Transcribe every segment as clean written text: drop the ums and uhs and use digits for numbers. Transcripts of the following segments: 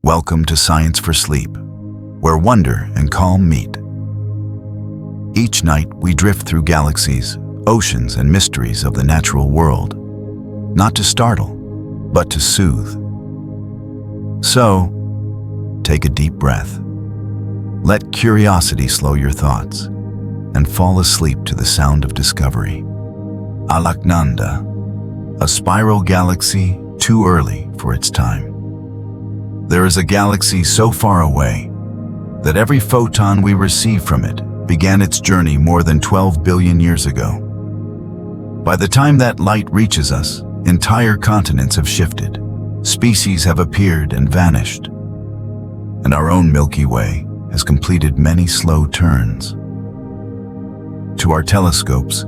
Welcome to Science for Sleep, where wonder and calm meet. Each night we drift through galaxies, oceans, and mysteries of the natural world, not to startle, but to soothe. So, take a deep breath. Let curiosity slow your thoughts, and fall asleep to the sound of discovery. Alaknanda, a spiral galaxy too early for its time. There is a galaxy so far away that every photon we receive from it began its journey more than 12 billion years ago. By the time that light reaches us, entire continents have shifted, species have appeared and vanished, and our own Milky Way has completed many slow turns. To our telescopes,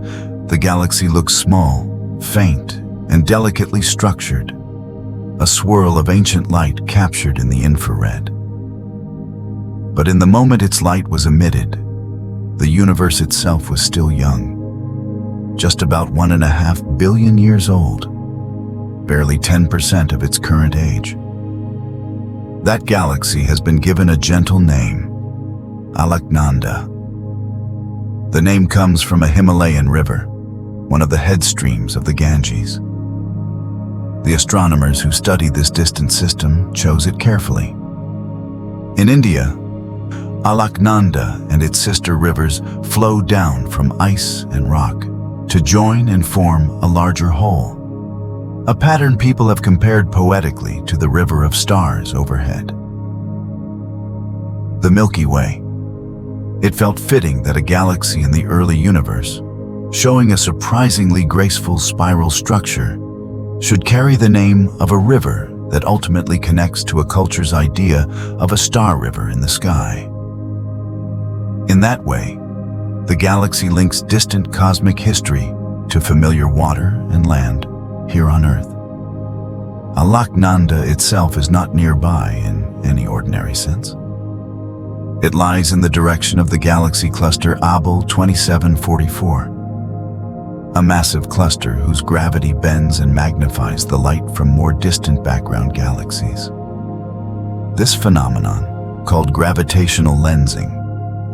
the galaxy looks small, faint, and delicately structured, a swirl of ancient light captured in the infrared. But in the moment its light was emitted, the universe itself was still young, just about 1.5 billion years old, barely 10% of its current age. That galaxy has been given a gentle name, Alaknanda. The name comes from a Himalayan river, one of the headstreams of the Ganges. The astronomers who studied this distant system chose it carefully. In India, Alaknanda and its sister rivers flow down from ice and rock to join and form a larger whole, a pattern people have compared poetically to the river of stars overhead. The Milky Way. It felt fitting that a galaxy in the early universe, showing a surprisingly graceful spiral structure, should carry the name of a river that ultimately connects to a culture's idea of a star river in the sky. In that way, the galaxy links distant cosmic history to familiar water and land here on Earth. Alaknanda itself is not nearby in any ordinary sense. It lies in the direction of the galaxy cluster Abell 2744. A massive cluster whose gravity bends and magnifies the light from more distant background galaxies. This phenomenon, called gravitational lensing,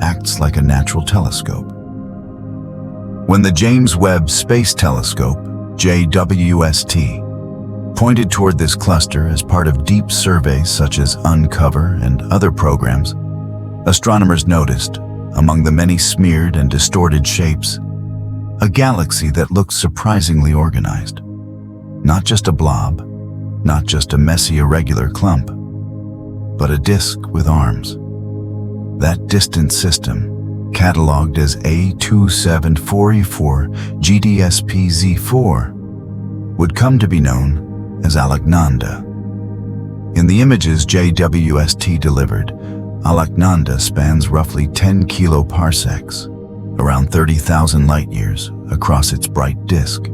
acts like a natural telescope. When the James Webb Space Telescope, JWST, pointed toward this cluster as part of deep surveys such as Uncover and other programs, astronomers noticed, among the many smeared and distorted shapes, a galaxy that looked surprisingly organized. Not just a blob, not just a messy irregular clump, but a disk with arms. That distant system, cataloged as A274E4 GDSPZ4, would come to be known as Alaknanda. In the images JWST delivered, Alaknanda spans roughly 10 kiloparsecs, around 30,000 light-years, across its bright disk.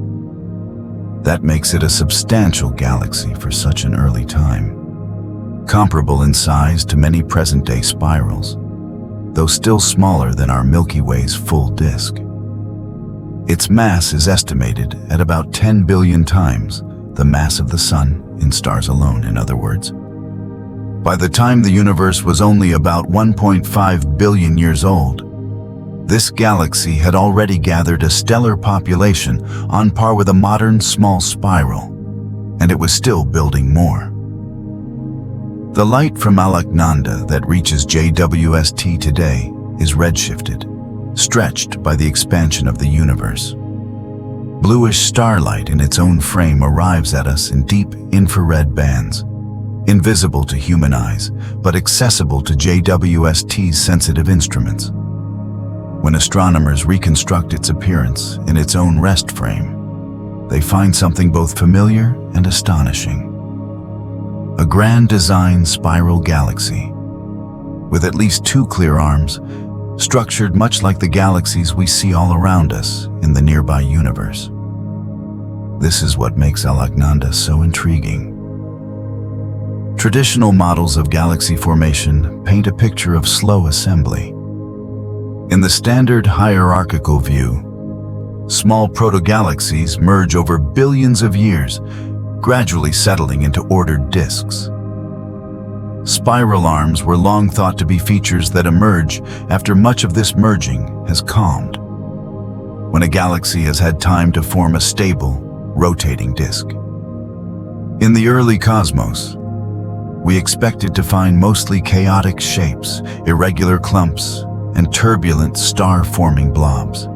That makes it a substantial galaxy for such an early time, comparable in size to many present-day spirals, though still smaller than our Milky Way's full disk. Its mass is estimated at about 10 billion times the mass of the Sun, in stars alone, in other words. By the time the universe was only about 1.5 billion years old, this galaxy had already gathered a stellar population on par with a modern small spiral, and it was still building more. The light from Alaknanda that reaches JWST today is redshifted, stretched by the expansion of the universe. Bluish starlight in its own frame arrives at us in deep infrared bands, invisible to human eyes, but accessible to JWST's sensitive instruments. When astronomers reconstruct its appearance in its own rest frame, they find something both familiar and astonishing. A grand design spiral galaxy, with at least 2 clear arms, structured much like the galaxies we see all around us in the nearby universe. This is what makes Alaknanda so intriguing. Traditional models of galaxy formation paint a picture of slow assembly. In the standard hierarchical view, small protogalaxies merge over billions of years, gradually settling into ordered disks. Spiral arms were long thought to be features that emerge after much of this merging has calmed, when a galaxy has had time to form a stable, rotating disk. In the early cosmos, we expected to find mostly chaotic shapes, irregular clumps, and turbulent star-forming blobs.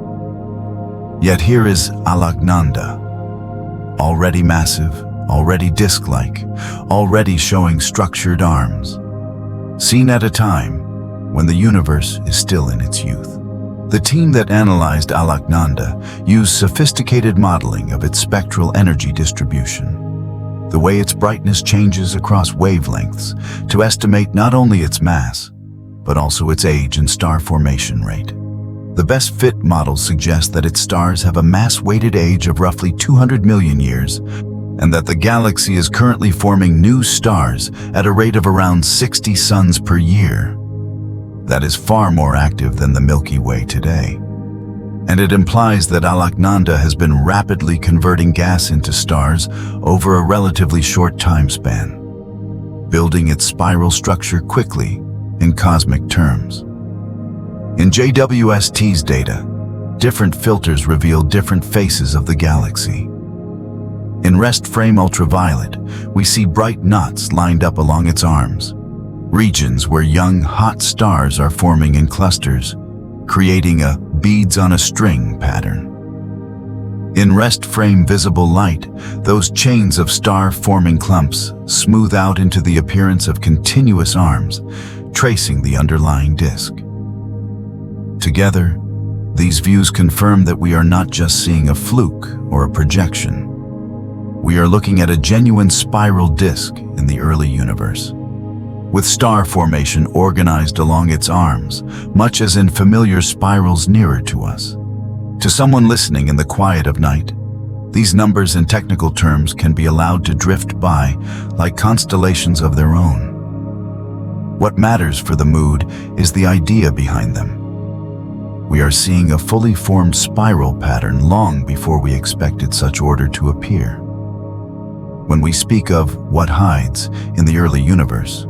Yet here is Alaknanda, already massive, already disk-like, already showing structured arms, seen at a time when the universe is still in its youth. The team that analyzed Alaknanda used sophisticated modeling of its spectral energy distribution, the way its brightness changes across wavelengths, to estimate not only its mass, but also its age and star formation rate. The best fit models suggest that its stars have a mass-weighted age of roughly 200 million years, and that the galaxy is currently forming new stars at a rate of around 60 suns per year. That is far more active than the Milky Way today. And it implies that Alaknanda has been rapidly converting gas into stars over a relatively short time span, building its spiral structure quickly in cosmic terms. In JWST's data, different filters reveal different faces of the galaxy. In rest frame ultraviolet, we see bright knots lined up along its arms, regions where young, hot stars are forming in clusters, creating a beads on a string pattern. In rest frame visible light, those chains of star-forming clumps smooth out into the appearance of continuous arms, tracing the underlying disk. Together, these views confirm that we are not just seeing a fluke or a projection. We are looking at a genuine spiral disk in the early universe, with star formation organized along its arms, much as in familiar spirals nearer to us. To someone listening in the quiet of night, these numbers and technical terms can be allowed to drift by like constellations of their own. What matters for the mood is the idea behind them. We are seeing a fully formed spiral pattern long before we expected such order to appear. When we speak of what hides in the early universe,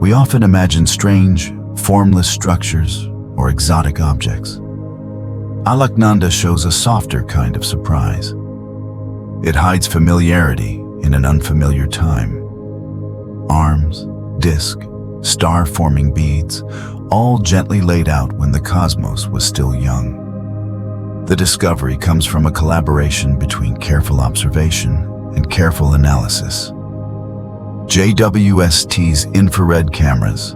we often imagine strange, formless structures or exotic objects. Alaknanda shows a softer kind of surprise. It hides familiarity in an unfamiliar time. Arms, disk, star-forming beads, all gently laid out when the cosmos was still young. The discovery comes from a collaboration between careful observation and careful analysis. JWST's infrared cameras,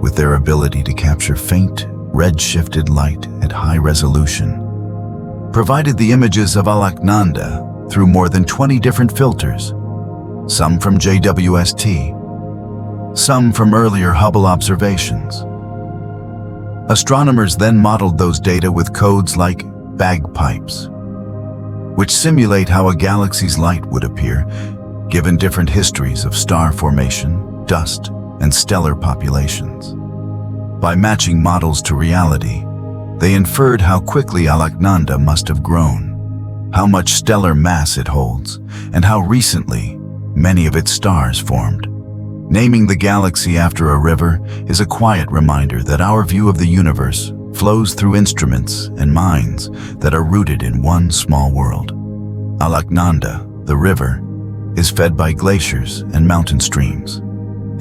with their ability to capture faint, red-shifted light at high resolution, provided the images of Alaknanda through more than 20 different filters, some from JWST, some from earlier Hubble observations. Astronomers then modeled those data with codes like bagpipes, which simulate how a galaxy's light would appear given different histories of star formation, dust, and stellar populations. By matching models to reality, they inferred how quickly Alaknanda must have grown, how much stellar mass it holds, and how recently many of its stars formed. Naming the galaxy after a river is a quiet reminder that our view of the universe flows through instruments and minds that are rooted in one small world. Alaknanda, the river, is fed by glaciers and mountain streams.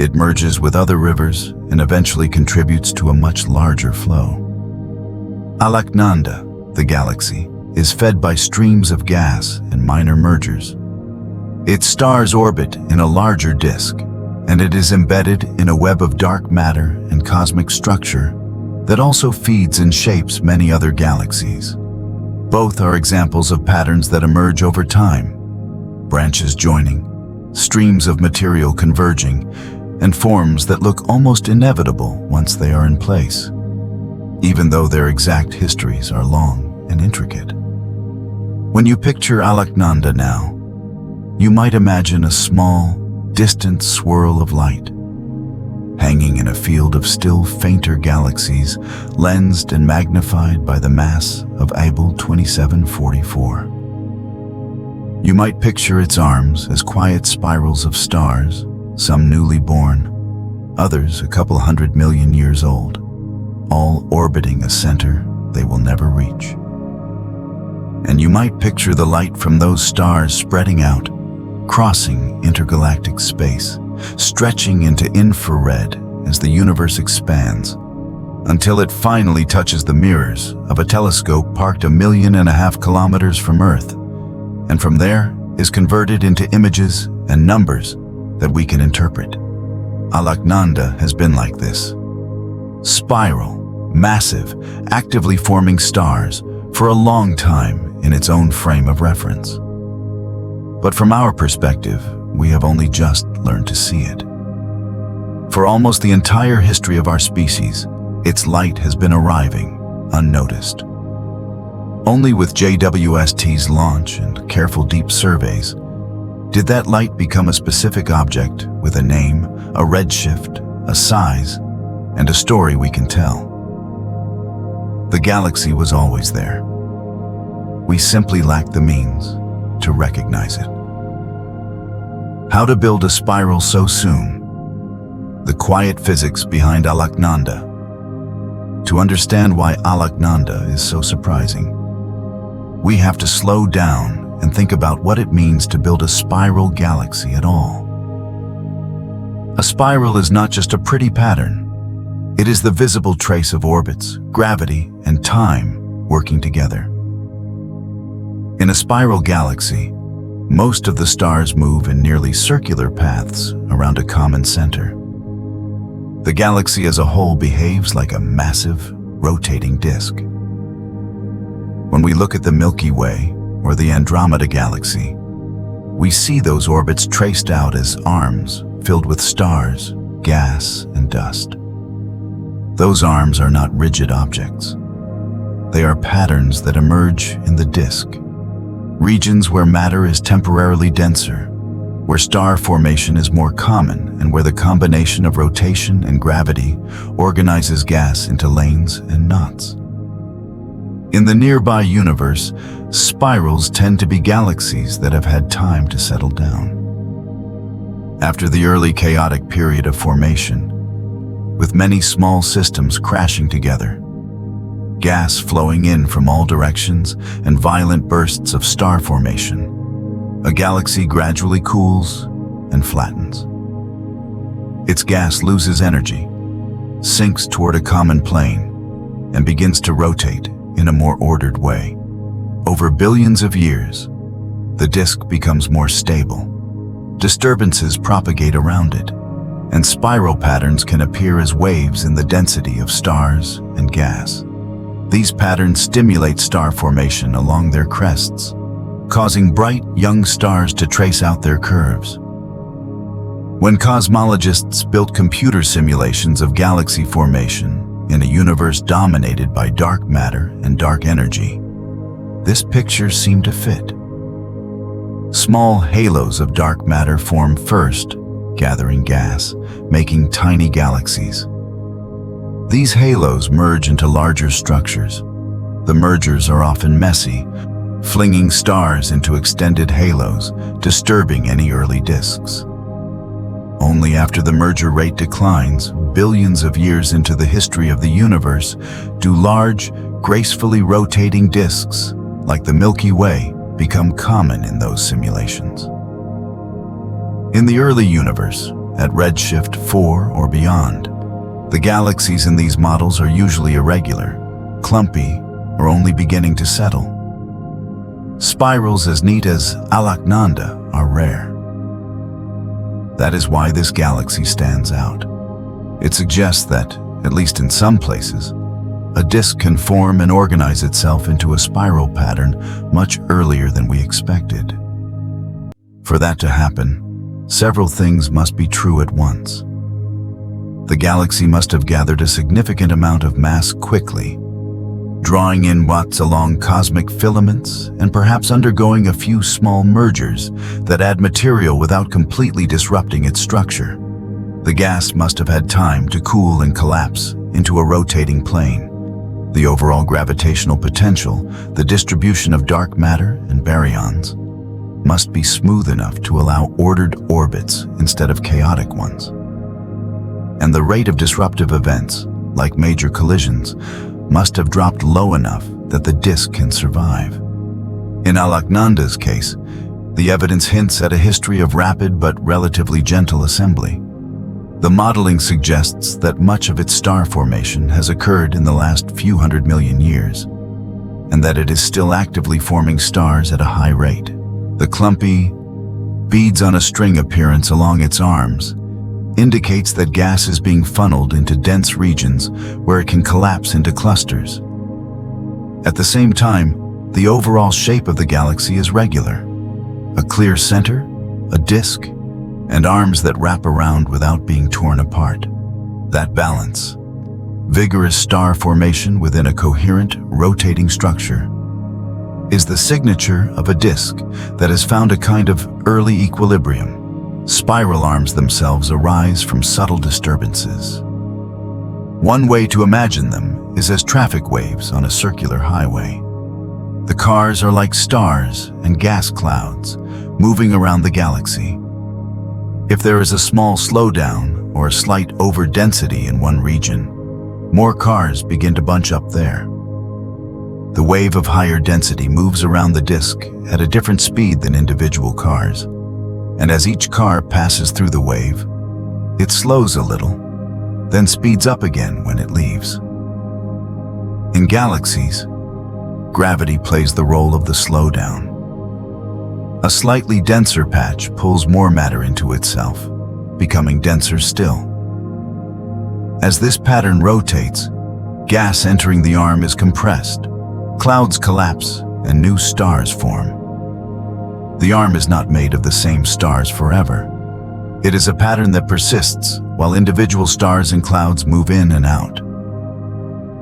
It merges with other rivers and eventually contributes to a much larger flow. Alaknanda, the galaxy, is fed by streams of gas and minor mergers. Its stars orbit in a larger disk, and it is embedded in a web of dark matter and cosmic structure that also feeds and shapes many other galaxies. Both are examples of patterns that emerge over time, branches joining, streams of material converging, and forms that look almost inevitable once they are in place, even though their exact histories are long and intricate. When you picture Alaknanda now, you might imagine a small, distant swirl of light, hanging in a field of still fainter galaxies, lensed and magnified by the mass of Abell 2744. You might picture its arms as quiet spirals of stars, some newly born, others a couple 100 million years old, all orbiting a center they will never reach. And you might picture the light from those stars spreading out, crossing intergalactic space, stretching into infrared as the universe expands, until it finally touches the mirrors of a telescope parked 1.5 million kilometers from Earth, and from there is converted into images and numbers that we can interpret. Alaknanda has been like this. Spiral, massive, actively forming stars for a long time in its own frame of reference. But from our perspective, we have only just learned to see it. For almost the entire history of our species, its light has been arriving unnoticed. Only with JWST's launch and careful deep surveys did that light become a specific object with a name, a redshift, a size, and a story we can tell. The galaxy was always there. We simply lacked the means to recognize it. How to build a spiral so soon? The quiet physics behind Alaknanda. To understand why Alaknanda is so surprising, we have to slow down and think about what it means to build a spiral galaxy at all. A spiral is not just a pretty pattern. It is the visible trace of orbits, gravity, and time working together. In a spiral galaxy, most of the stars move in nearly circular paths around a common center. The galaxy as a whole behaves like a massive, rotating disk. When we look at the Milky Way or the Andromeda galaxy, we see those orbits traced out as arms filled with stars, gas, and dust. Those arms are not rigid objects. They are patterns that emerge in the disk, regions where matter is temporarily denser, where star formation is more common, and where the combination of rotation and gravity organizes gas into lanes and knots. In the nearby universe, spirals tend to be galaxies that have had time to settle down. After the early chaotic period of formation, with many small systems crashing together, gas flowing in from all directions and violent bursts of star formation, a galaxy gradually cools and flattens. Its gas loses energy, sinks toward a common plane, and begins to rotate in a more ordered way. Over billions of years, the disk becomes more stable. Disturbances propagate around it, and spiral patterns can appear as waves in the density of stars and gas. These patterns stimulate star formation along their crests, causing bright, young stars to trace out their curves. When cosmologists built computer simulations of galaxy formation in a universe dominated by dark matter and dark energy, this picture seemed to fit. Small halos of dark matter form first, gathering gas, making tiny galaxies. These halos merge into larger structures. The mergers are often messy, flinging stars into extended halos, disturbing any early disks. Only after the merger rate declines, billions of years into the history of the universe, do large, gracefully rotating disks, like the Milky Way, become common in those simulations. In the early universe, at redshift 4 or beyond, the galaxies in these models are usually irregular, clumpy, or only beginning to settle. Spirals as neat as Alaknanda are rare. That is why this galaxy stands out. It suggests that, at least in some places, a disk can form and organize itself into a spiral pattern much earlier than we expected. For that to happen, several things must be true at once. The galaxy must have gathered a significant amount of mass quickly, drawing in watts along cosmic filaments and perhaps undergoing a few small mergers that add material without completely disrupting its structure. The gas must have had time to cool and collapse into a rotating plane. The overall gravitational potential, the distribution of dark matter and baryons, must be smooth enough to allow ordered orbits instead of chaotic ones. and the rate of disruptive events, like major collisions, must have dropped low enough that the disk can survive. In Alaknanda's case, the evidence hints at a history of rapid but relatively gentle assembly. The modeling suggests that much of its star formation has occurred in the last few 100 million years, and that it is still actively forming stars at a high rate. The clumpy, beads on a string appearance along its arms indicates that gas is being funneled into dense regions where it can collapse into clusters. At the same time, the overall shape of the galaxy is regular. A clear center, a disk, and arms that wrap around without being torn apart. That balance, vigorous star formation within a coherent, rotating structure, is the signature of a disk that has found a kind of early equilibrium. Spiral arms themselves arise from subtle disturbances. One way to imagine them is as traffic waves on a circular highway. The cars are like stars and gas clouds moving around the galaxy. If there is a small slowdown or a slight overdensity in one region, more cars begin to bunch up there. The wave of higher density moves around the disk at a different speed than individual cars, and as each car passes through the wave, it slows a little, then speeds up again when it leaves. In galaxies, gravity plays the role of the slowdown. A slightly denser patch pulls more matter into itself, becoming denser still. As this pattern rotates, gas entering the arm is compressed, clouds collapse, and new stars form. The arm is not made of the same stars forever. It is a pattern that persists while individual stars and clouds move in and out.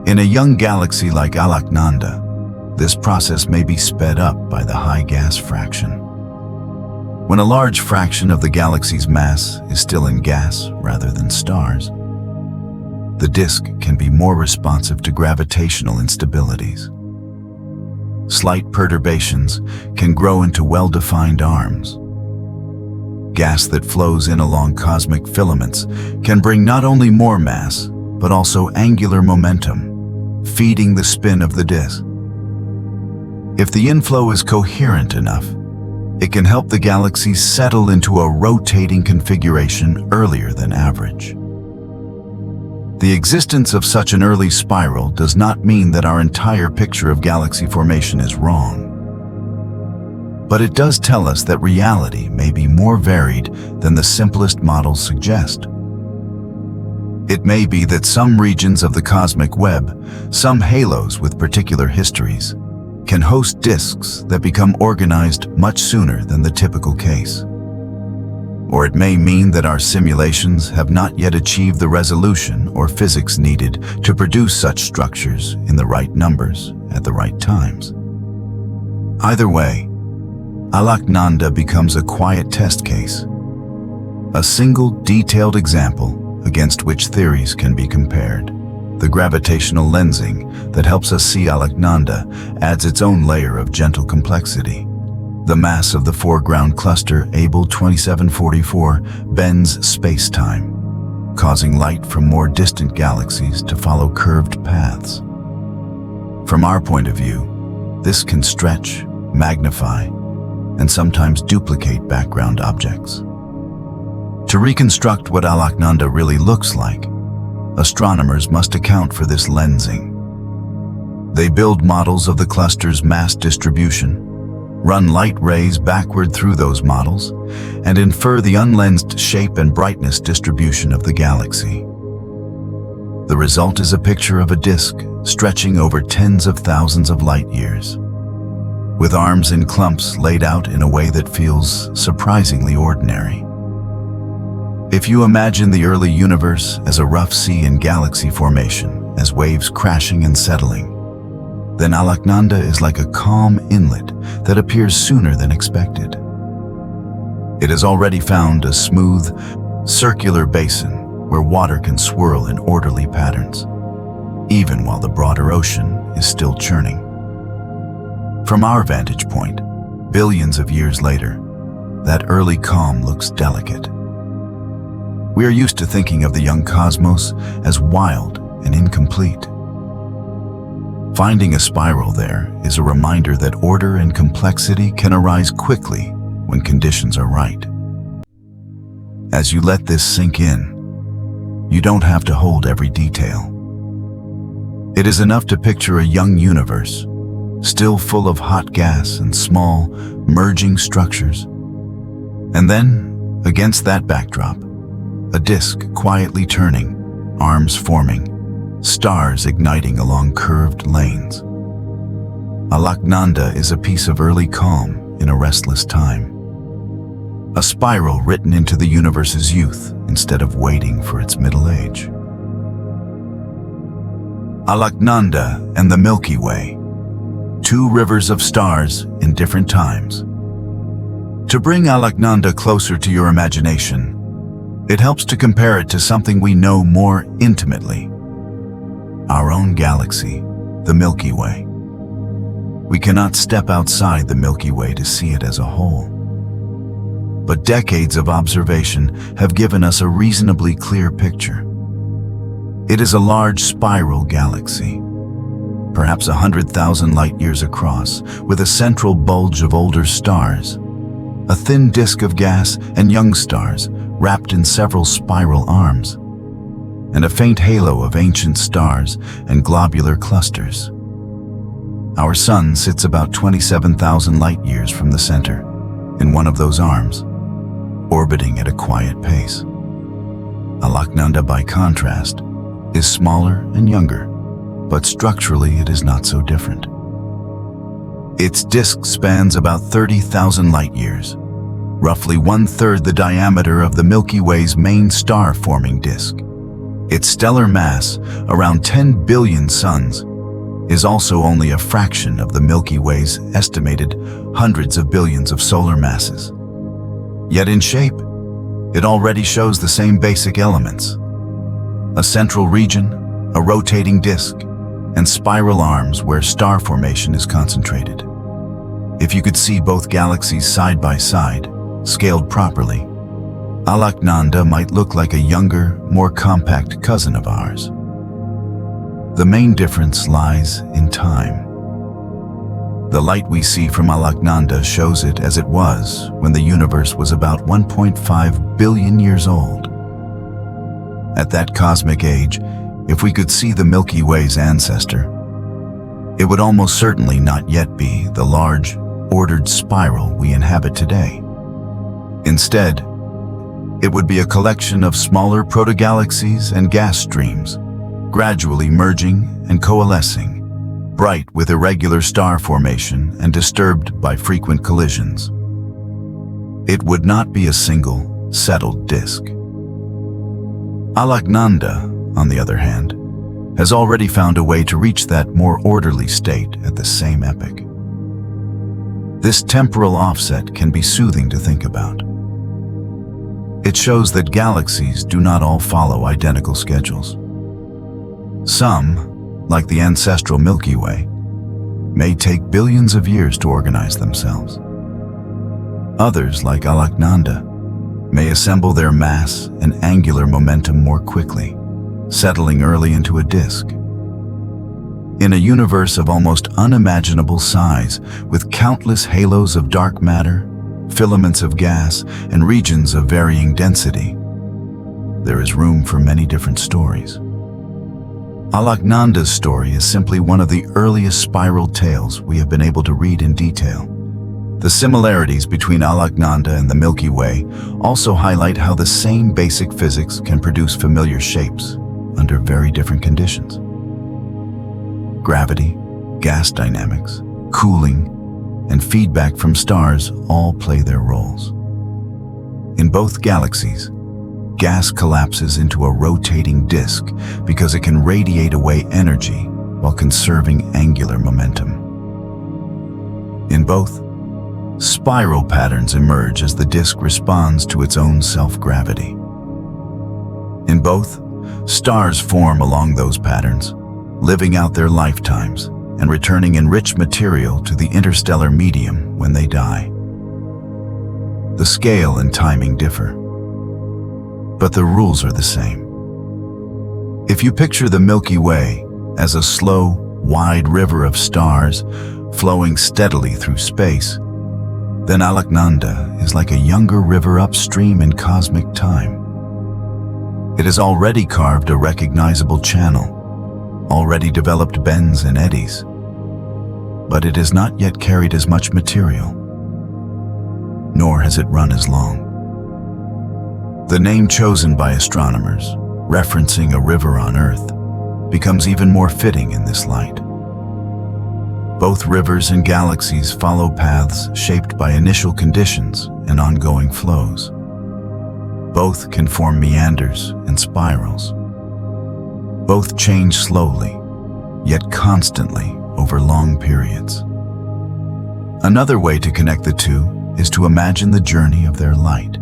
In a young galaxy like Alaknanda, this process may be sped up by the high gas fraction. When a large fraction of the galaxy's mass is still in gas rather than stars, the disk can be more responsive to gravitational instabilities. Slight perturbations can grow into well-defined arms. Gas that flows in along cosmic filaments can bring not only more mass, but also angular momentum, feeding the spin of the disk. If the inflow is coherent enough, it can help the galaxy settle into a rotating configuration earlier than average. The existence of such an early spiral does not mean that our entire picture of galaxy formation is wrong. But it does tell us that reality may be more varied than the simplest models suggest. It may be that some regions of the cosmic web, some halos with particular histories, can host disks that become organized much sooner than the typical case. Or it may mean that our simulations have not yet achieved the resolution or physics needed to produce such structures in the right numbers at the right times. Either way, Alaknanda becomes a quiet test case, a single detailed example against which theories can be compared. The gravitational lensing that helps us see Alaknanda adds its own layer of gentle complexity. The mass of the foreground cluster Abell 2744 bends space-time, causing light from more distant galaxies to follow curved paths. From our point of view, this can stretch, magnify, and sometimes duplicate background objects. To reconstruct what Alaknanda really looks like, astronomers must account for this lensing. They build models of the cluster's mass distribution, run light rays backward through those models, and infer the unlensed shape and brightness distribution of the galaxy. The result is a picture of a disk stretching over tens of thousands of light years, with arms in clumps laid out in a way that feels surprisingly ordinary. If you imagine the early universe as a rough sea in galaxy formation, as waves crashing and settling, then Alaknanda is like a calm inlet that appears sooner than expected. It has already found a smooth, circular basin where water can swirl in orderly patterns, even while the broader ocean is still churning. From our vantage point, billions of years later, that early calm looks delicate. We are used to thinking of the young cosmos as wild and incomplete. Finding a spiral there is a reminder that order and complexity can arise quickly when conditions are right. As you let this sink in, you don't have to hold every detail. It is enough to picture a young universe, still full of hot gas and small, merging structures. And then, against that backdrop, a disk quietly turning, arms forming, stars igniting along curved lanes. Alaknanda is a piece of early calm in a restless time. A spiral written into the universe's youth instead of waiting for its middle age. Alaknanda and the Milky Way, two rivers of stars in different times. To bring Alaknanda closer to your imagination, it helps to compare it to something we know more intimately. Our own galaxy, the Milky Way. We cannot step outside the Milky Way to see it as a whole. But decades of observation have given us a reasonably clear picture. It is a large spiral galaxy, perhaps 100,000 light-years across, with a central bulge of older stars, a thin disk of gas and young stars wrapped in several spiral arms, and a faint halo of ancient stars and globular clusters. Our sun sits about 27,000 light-years from the center, in one of those arms, orbiting at a quiet pace. Alaknanda, by contrast, is smaller and younger, but structurally it is not so different. Its disk spans about 30,000 light-years, roughly 1/3 the diameter of the Milky Way's main star-forming disk. Its stellar mass, around 10 billion suns, is also only a fraction of the Milky Way's estimated hundreds of billions of solar masses. Yet in shape, it already shows the same basic elements: a central region, a rotating disk, and spiral arms where star formation is concentrated. If you could see both galaxies side by side, scaled properly, Alaknanda might look like a younger, more compact cousin of ours. The main difference lies in time. The light we see from Alaknanda shows it as it was when the universe was about 1.5 billion years old. At that cosmic age, if we could see the Milky Way's ancestor, it would almost certainly not yet be the large, ordered spiral we inhabit today. Instead, it would be a collection of smaller protogalaxies and gas streams, gradually merging and coalescing, bright with irregular star formation and disturbed by frequent collisions. It would not be a single, settled disk. Alaknanda, on the other hand, has already found a way to reach that more orderly state at the same epoch. This temporal offset can be soothing to think about. It shows that galaxies do not all follow identical schedules. Some, like the ancestral Milky Way, may take billions of years to organize themselves. Others, like Alaknanda, may assemble their mass and angular momentum more quickly, settling early into a disk. In a universe of almost unimaginable size, with countless halos of dark matter, filaments of gas, and regions of varying density, there is room for many different stories. Alaknanda's story is simply one of the earliest spiral tales we have been able to read in detail. The similarities between Alaknanda and the Milky Way also highlight how the same basic physics can produce familiar shapes under very different conditions. Gravity, gas dynamics, cooling, and feedback from stars all play their roles. In both galaxies, gas collapses into a rotating disk because it can radiate away energy while conserving angular momentum. In both, spiral patterns emerge as the disk responds to its own self-gravity. In both, stars form along those patterns, living out their lifetimes and returning enriched material to the interstellar medium when they die. The scale and timing differ. but the rules are the same. If you picture the Milky Way as a slow, wide river of stars flowing steadily through space, then Alaknanda is like a younger river upstream in cosmic time. It has already carved a recognizable channel, already developed bends and eddies, but it has not yet carried as much material, nor has it run as long. The name chosen by astronomers, referencing a river on Earth, becomes even more fitting in this light. Both rivers and galaxies follow paths shaped by initial conditions and ongoing flows. Both can form meanders and spirals. Both change slowly, yet constantly over long periods. Another way to connect the two is to imagine the journey of their light.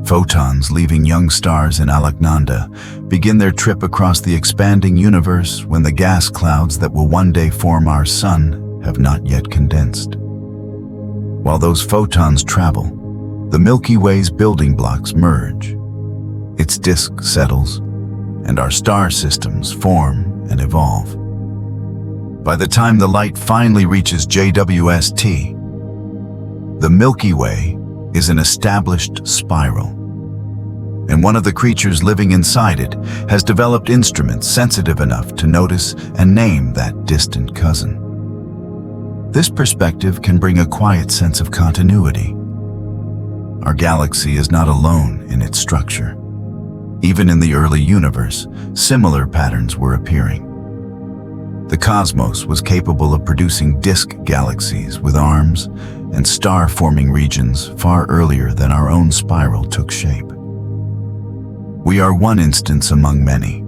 Photons leaving young stars in Alaknanda begin their trip across the expanding universe when the gas clouds that will one day form our sun have not yet condensed. While those photons travel, the Milky Way's building blocks merge. Its disk settles, and our star systems form and evolve. By the time the light finally reaches JWST, the Milky Way is an established spiral, and one of the creatures living inside it has developed instruments sensitive enough to notice and name that distant cousin. This perspective can bring a quiet sense of continuity. Our galaxy is not alone in its structure. Even in the early universe, similar patterns were appearing. The cosmos was capable of producing disk galaxies with arms and star-forming regions far earlier than our own spiral took shape. We are one instance among many,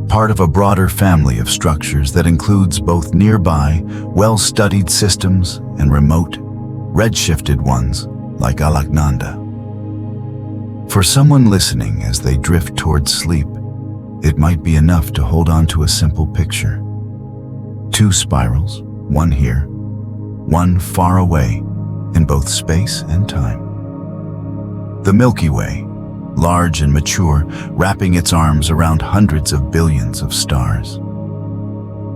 part of a broader family of structures that includes both nearby, well-studied systems and remote, red-shifted ones like Alaknanda. For someone listening as they drift towards sleep, it might be enough to hold on to a simple picture. Two spirals, one here, one far away, in both space and time. The Milky Way, large and mature, wrapping its arms around hundreds of billions of stars.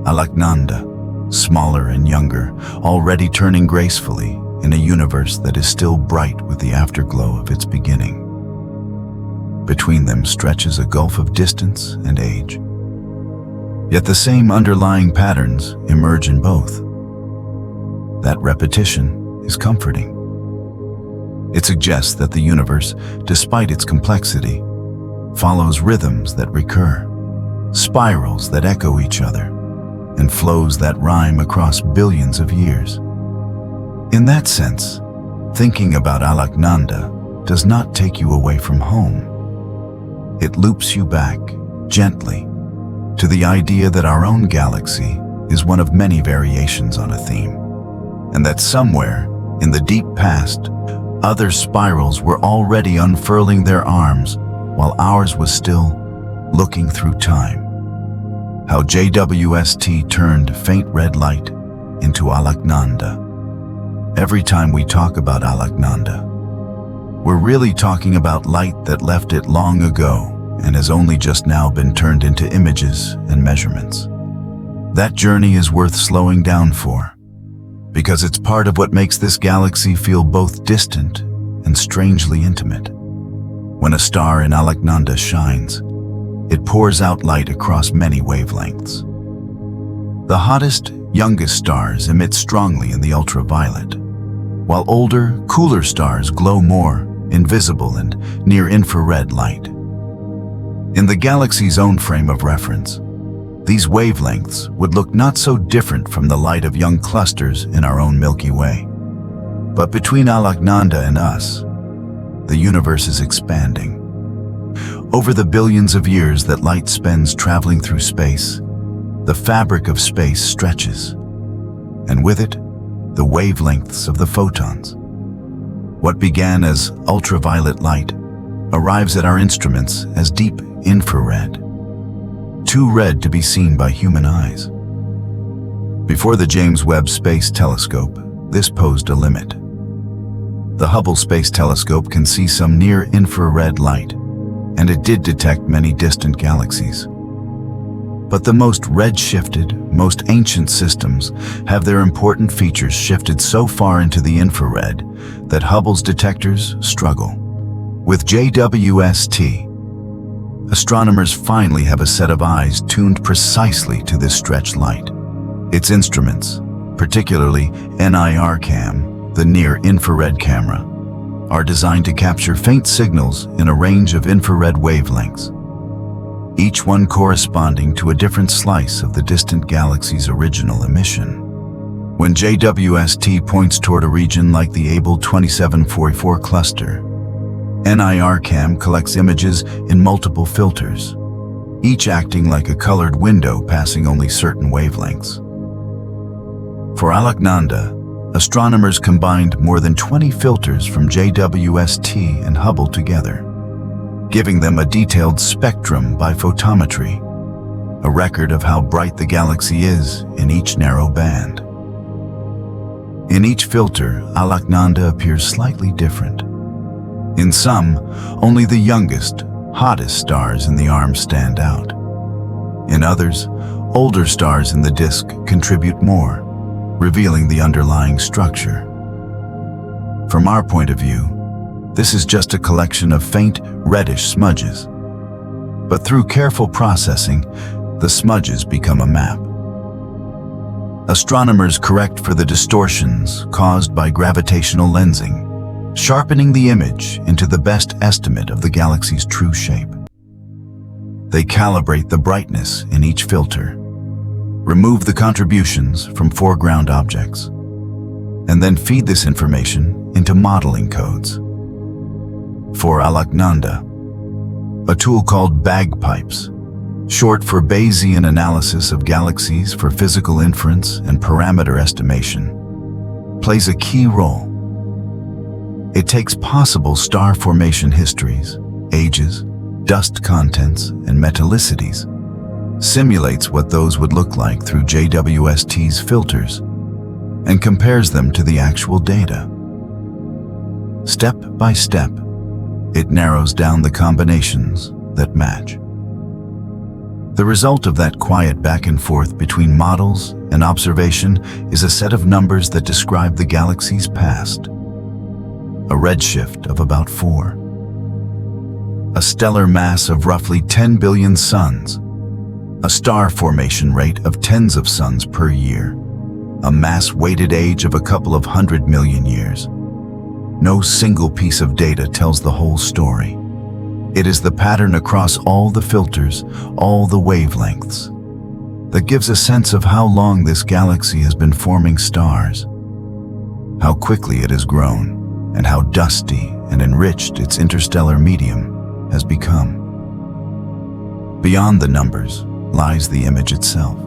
Alaknanda, smaller and younger, already turning gracefully in a universe that is still bright with the afterglow of its beginning. Between them stretches a gulf of distance and age. Yet the same underlying patterns emerge in both. That repetition is comforting. It suggests that the universe, despite its complexity, follows rhythms that recur, spirals that echo each other, and flows that rhyme across billions of years. In that sense, thinking about Alaknanda does not take you away from home. It loops you back, gently, to the idea that our own galaxy is one of many variations on a theme, and that somewhere, in the deep past, other spirals were already unfurling their arms while ours was still looking through time. How JWST turned faint red light into Alaknanda. Every time we talk about Alaknanda, we're really talking about light that left it long ago and has only just now been turned into images and measurements. That journey is worth slowing down for, because it's part of what makes this galaxy feel both distant and strangely intimate. When a star in Alaknanda shines, it pours out light across many wavelengths. The hottest, youngest stars emit strongly in the ultraviolet, while older, cooler stars glow more in visible and near-infrared light. In the galaxy's own frame of reference, these wavelengths would look not so different from the light of young clusters in our own Milky Way. But between Alaknanda and us, the universe is expanding. Over the billions of years that light spends traveling through space, the fabric of space stretches, and with it, the wavelengths of the photons. What began as ultraviolet light arrives at our instruments as deep infrared, too red to be seen by human eyes. Before the James Webb Space Telescope, this posed a limit. The Hubble Space Telescope can see some near-infrared light, and it did detect many distant galaxies. But the most red-shifted, most ancient systems have their important features shifted so far into the infrared that Hubble's detectors struggle. With JWST, astronomers finally have a set of eyes tuned precisely to this stretched light. Its instruments, particularly NIRCam, the near-infrared camera, are designed to capture faint signals in a range of infrared wavelengths, each one corresponding to a different slice of the distant galaxy's original emission. When JWST points toward a region like the Abell 2744 cluster, NIRCam collects images in multiple filters, each acting like a colored window passing only certain wavelengths. For Alaknanda, astronomers combined more than 20 filters from JWST and Hubble together, giving them a detailed spectrum by photometry, a record of how bright the galaxy is in each narrow band. In each filter, Alaknanda appears slightly different. In some, only the youngest, hottest stars in the arm stand out. In others, older stars in the disk contribute more, revealing the underlying structure. From our point of view, this is just a collection of faint, reddish smudges. But through careful processing, the smudges become a map. Astronomers correct for the distortions caused by gravitational lensing, sharpening the image into the best estimate of the galaxy's true shape. They calibrate the brightness in each filter, remove the contributions from foreground objects, and then feed this information into modeling codes. For Alaknanda, a tool called bagpipes, short for Bayesian analysis of galaxies for physical inference and parameter estimation, plays a key role. It takes possible star formation histories, ages, dust contents, and metallicities, simulates what those would look like through JWST's filters, and compares them to the actual data. Step by step, it narrows down the combinations that match. The result of that quiet back and forth between models and observation is a set of numbers that describe the galaxy's past. A redshift of about 4. A stellar mass of roughly 10 billion suns. A star formation rate of tens of suns per year. A mass-weighted age of a couple of 100 million years. No single piece of data tells the whole story. It is the pattern across all the filters, all the wavelengths, that gives a sense of how long this galaxy has been forming stars, how quickly it has grown, and how dusty and enriched its interstellar medium has become. Beyond the numbers lies the image itself.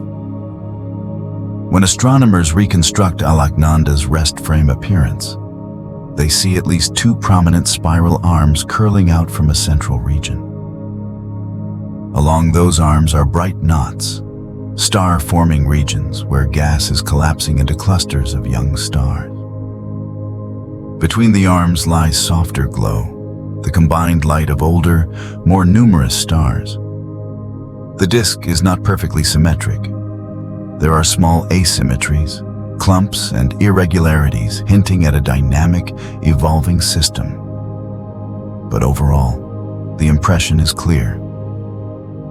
When astronomers reconstruct Alaknanda's rest frame appearance, they see at least 2 prominent spiral arms curling out from a central region. Along those arms are bright knots, star-forming regions where gas is collapsing into clusters of young stars. Between the arms lies softer glow, the combined light of older, more numerous stars. The disk is not perfectly symmetric. There are small asymmetries, clumps and irregularities hinting at a dynamic, evolving system. But overall, the impression is clear.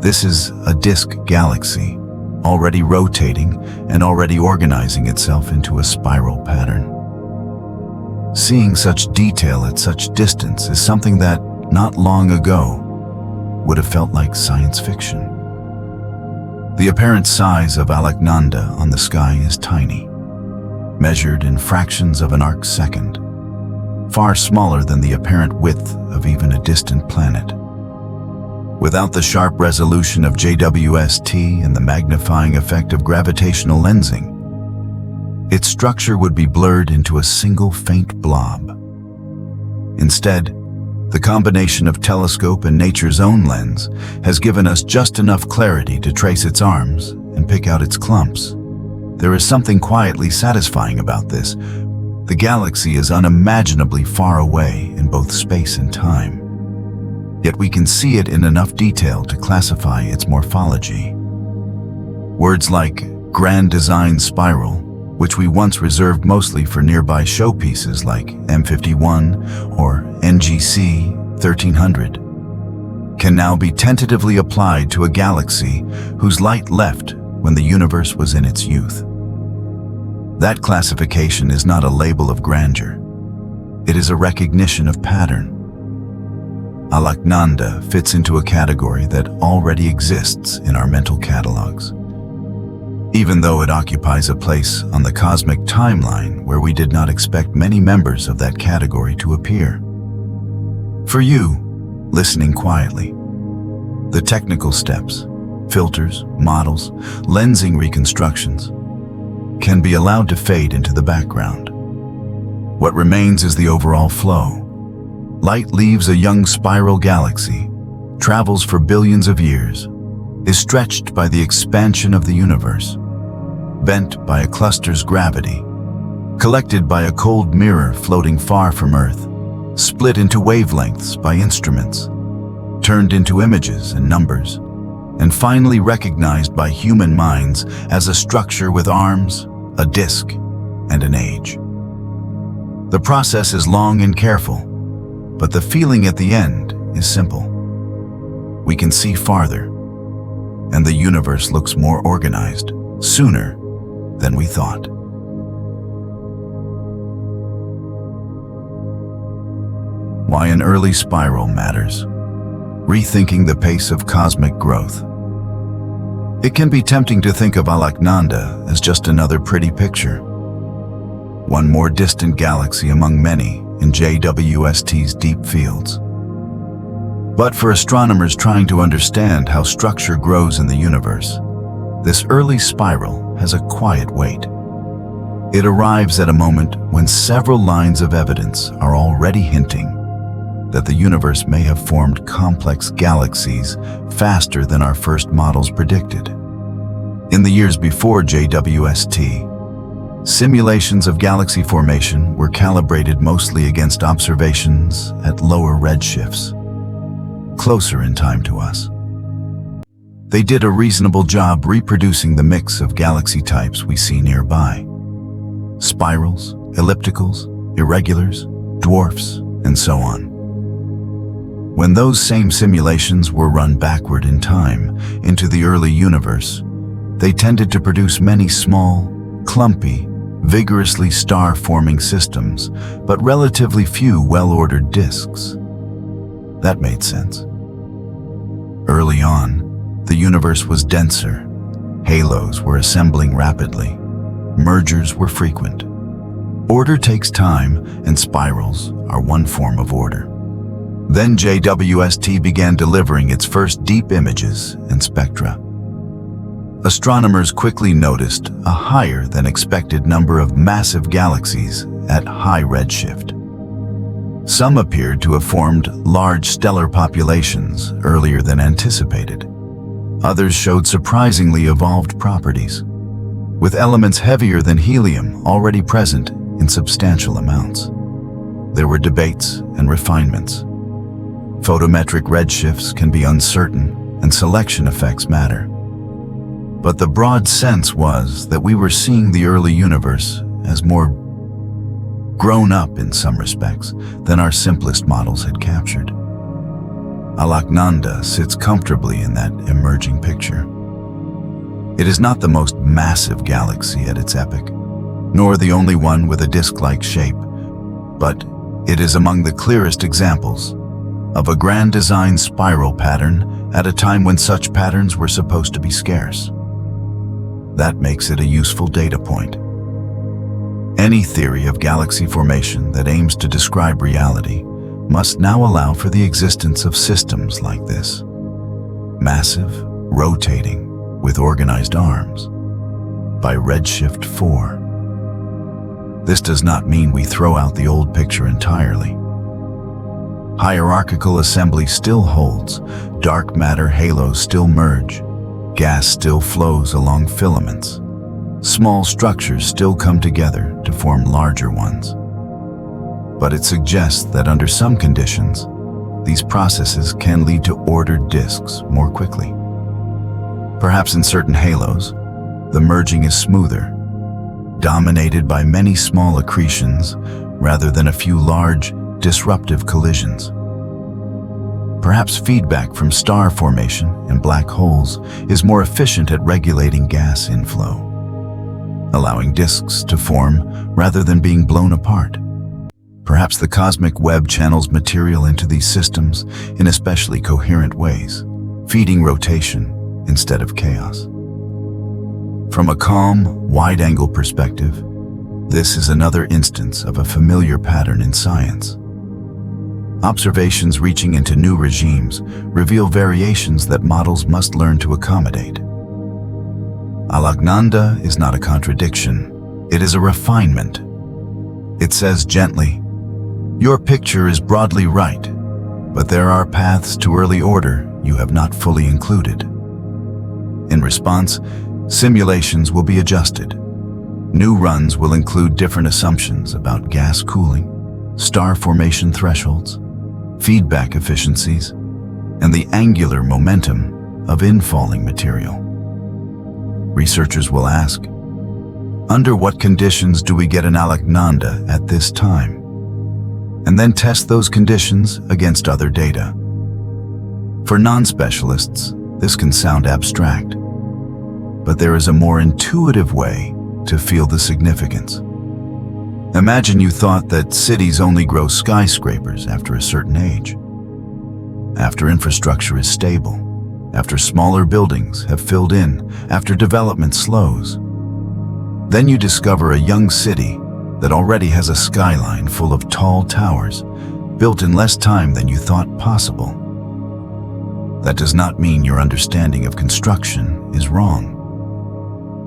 This is a disk galaxy, already rotating and already organizing itself into a spiral pattern. Seeing such detail at such distance is something that, not long ago, would have felt like science fiction. The apparent size of Alaknanda on the sky is tiny, measured in fractions of an arc-second, far smaller than the apparent width of even a distant planet. Without the sharp resolution of JWST and the magnifying effect of gravitational lensing, its structure would be blurred into a single faint blob. Instead, the combination of telescope and nature's own lens has given us just enough clarity to trace its arms and pick out its clumps. There is something quietly satisfying about this. The galaxy is unimaginably far away in both space and time. yet we can see it in enough detail to classify its morphology. Words like grand design spiral, which we once reserved mostly for nearby showpieces like M51 or NGC 1300, can now be tentatively applied to a galaxy whose light left when the universe was in its youth. That classification is not a label of grandeur. It is a recognition of pattern. Alaknanda fits into a category that already exists in our mental catalogs, even though it occupies a place on the cosmic timeline where we did not expect many members of that category to appear. For you, listening quietly, the technical steps, filters, models, lensing reconstructions, can be allowed to fade into the background. What remains is the overall flow. Light leaves a young spiral galaxy, travels for billions of years, is stretched by the expansion of the universe, bent by a cluster's gravity, collected by a cold mirror floating far from Earth, split into wavelengths by instruments, turned into images and numbers, and finally recognized by human minds as a structure with arms, a disk, and an age. The process is long and careful, but the feeling at the end is simple. We can see farther, and the universe looks more organized sooner than we thought. Why an early spiral matters. Rethinking the pace of cosmic growth. It can be tempting to think of Alaknanda as just another pretty picture, one more distant galaxy among many in JWST's deep fields. But for astronomers trying to understand how structure grows in the universe, this early spiral has a quiet weight. It arrives at a moment when several lines of evidence are already hinting that the universe may have formed complex galaxies faster than our first models predicted. In the years before JWST, simulations of galaxy formation were calibrated mostly against observations at lower redshifts, closer in time to us. They did a reasonable job reproducing the mix of galaxy types we see nearby: spirals, ellipticals, irregulars, dwarfs, and so on. When those same simulations were run backward in time into the early universe, they tended to produce many small, clumpy, vigorously star-forming systems, but relatively few well-ordered disks. That made sense. Early on, the universe was denser. Halos were assembling rapidly. Mergers were frequent. Order takes time, and spirals are one form of order. Then JWST began delivering its first deep images and spectra. Astronomers quickly noticed a higher than expected number of massive galaxies at high redshift. Some appeared to have formed large stellar populations earlier than anticipated. Others showed surprisingly evolved properties, with elements heavier than helium already present in substantial amounts. There were debates and refinements. Photometric redshifts can be uncertain, and selection effects matter. But the broad sense was that we were seeing the early universe as more grown up in some respects than our simplest models had captured. Alaknanda sits comfortably in that emerging picture. It is not the most massive galaxy at its epoch, nor the only one with a disk-like shape, but it is among the clearest examples of a grand design spiral pattern at a time when such patterns were supposed to be scarce. That makes it a useful data point. Any theory of galaxy formation that aims to describe reality must now allow for the existence of systems like this. Massive, rotating, with organized arms, by redshift 4. This does not mean we throw out the old picture entirely. Hierarchical assembly still holds, dark matter halos still merge, gas still flows along filaments. Small structures still come together to form larger ones. But it suggests that under some conditions, these processes can lead to ordered disks more quickly. Perhaps in certain halos, the merging is smoother, dominated by many small accretions rather than a few large, disruptive collisions. Perhaps feedback from star formation and black holes is more efficient at regulating gas inflow, allowing disks to form rather than being blown apart. Perhaps the cosmic web channels material into these systems in especially coherent ways, feeding rotation instead of chaos. From a calm, wide-angle perspective, this is another instance of a familiar pattern in science. Observations reaching into new regimes reveal variations that models must learn to accommodate. Alaknanda is not a contradiction, it is a refinement. It says gently, "Your picture is broadly right, but there are paths to early order you have not fully included." In response, simulations will be adjusted. New runs will include different assumptions about gas cooling, star formation thresholds, feedback efficiencies, and the angular momentum of infalling material. Researchers will ask, under what conditions do we get an Alaknanda at this time? And then test those conditions against other data. For non-specialists, this can sound abstract, but there is a more intuitive way to feel the significance. Imagine you thought that cities only grow skyscrapers after a certain age. After infrastructure is stable, after smaller buildings have filled in, after development slows. Then you discover a young city that already has a skyline full of tall towers, built in less time than you thought possible. That does not mean your understanding of construction is wrong.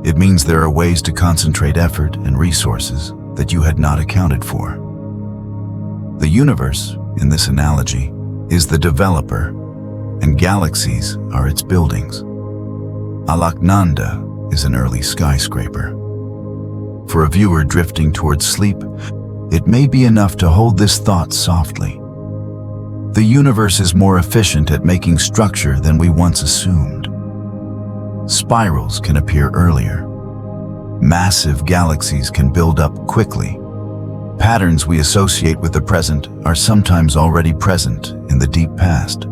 It means there are ways to concentrate effort and resources that you had not accounted for. The universe, in this analogy, is the developer, and galaxies are its buildings. Alaknanda is an early skyscraper. For a viewer drifting towards sleep, it may be enough to hold this thought softly. The universe is more efficient at making structure than we once assumed. Spirals can appear earlier. Massive galaxies can build up quickly. Patterns we associate with the present are sometimes already present in the deep past.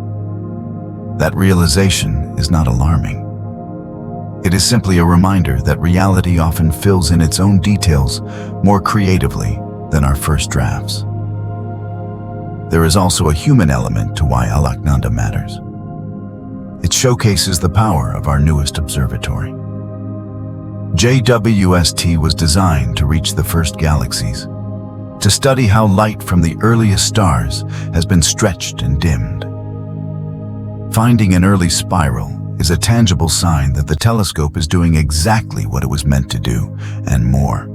That realization is not alarming. It is simply a reminder that reality often fills in its own details more creatively than our first drafts. There is also a human element to why Alaknanda matters. It showcases the power of our newest observatory. JWST was designed to reach the first galaxies, to study how light from the earliest stars has been stretched and dimmed. Finding an early spiral is a tangible sign that the telescope is doing exactly what it was meant to do, and more.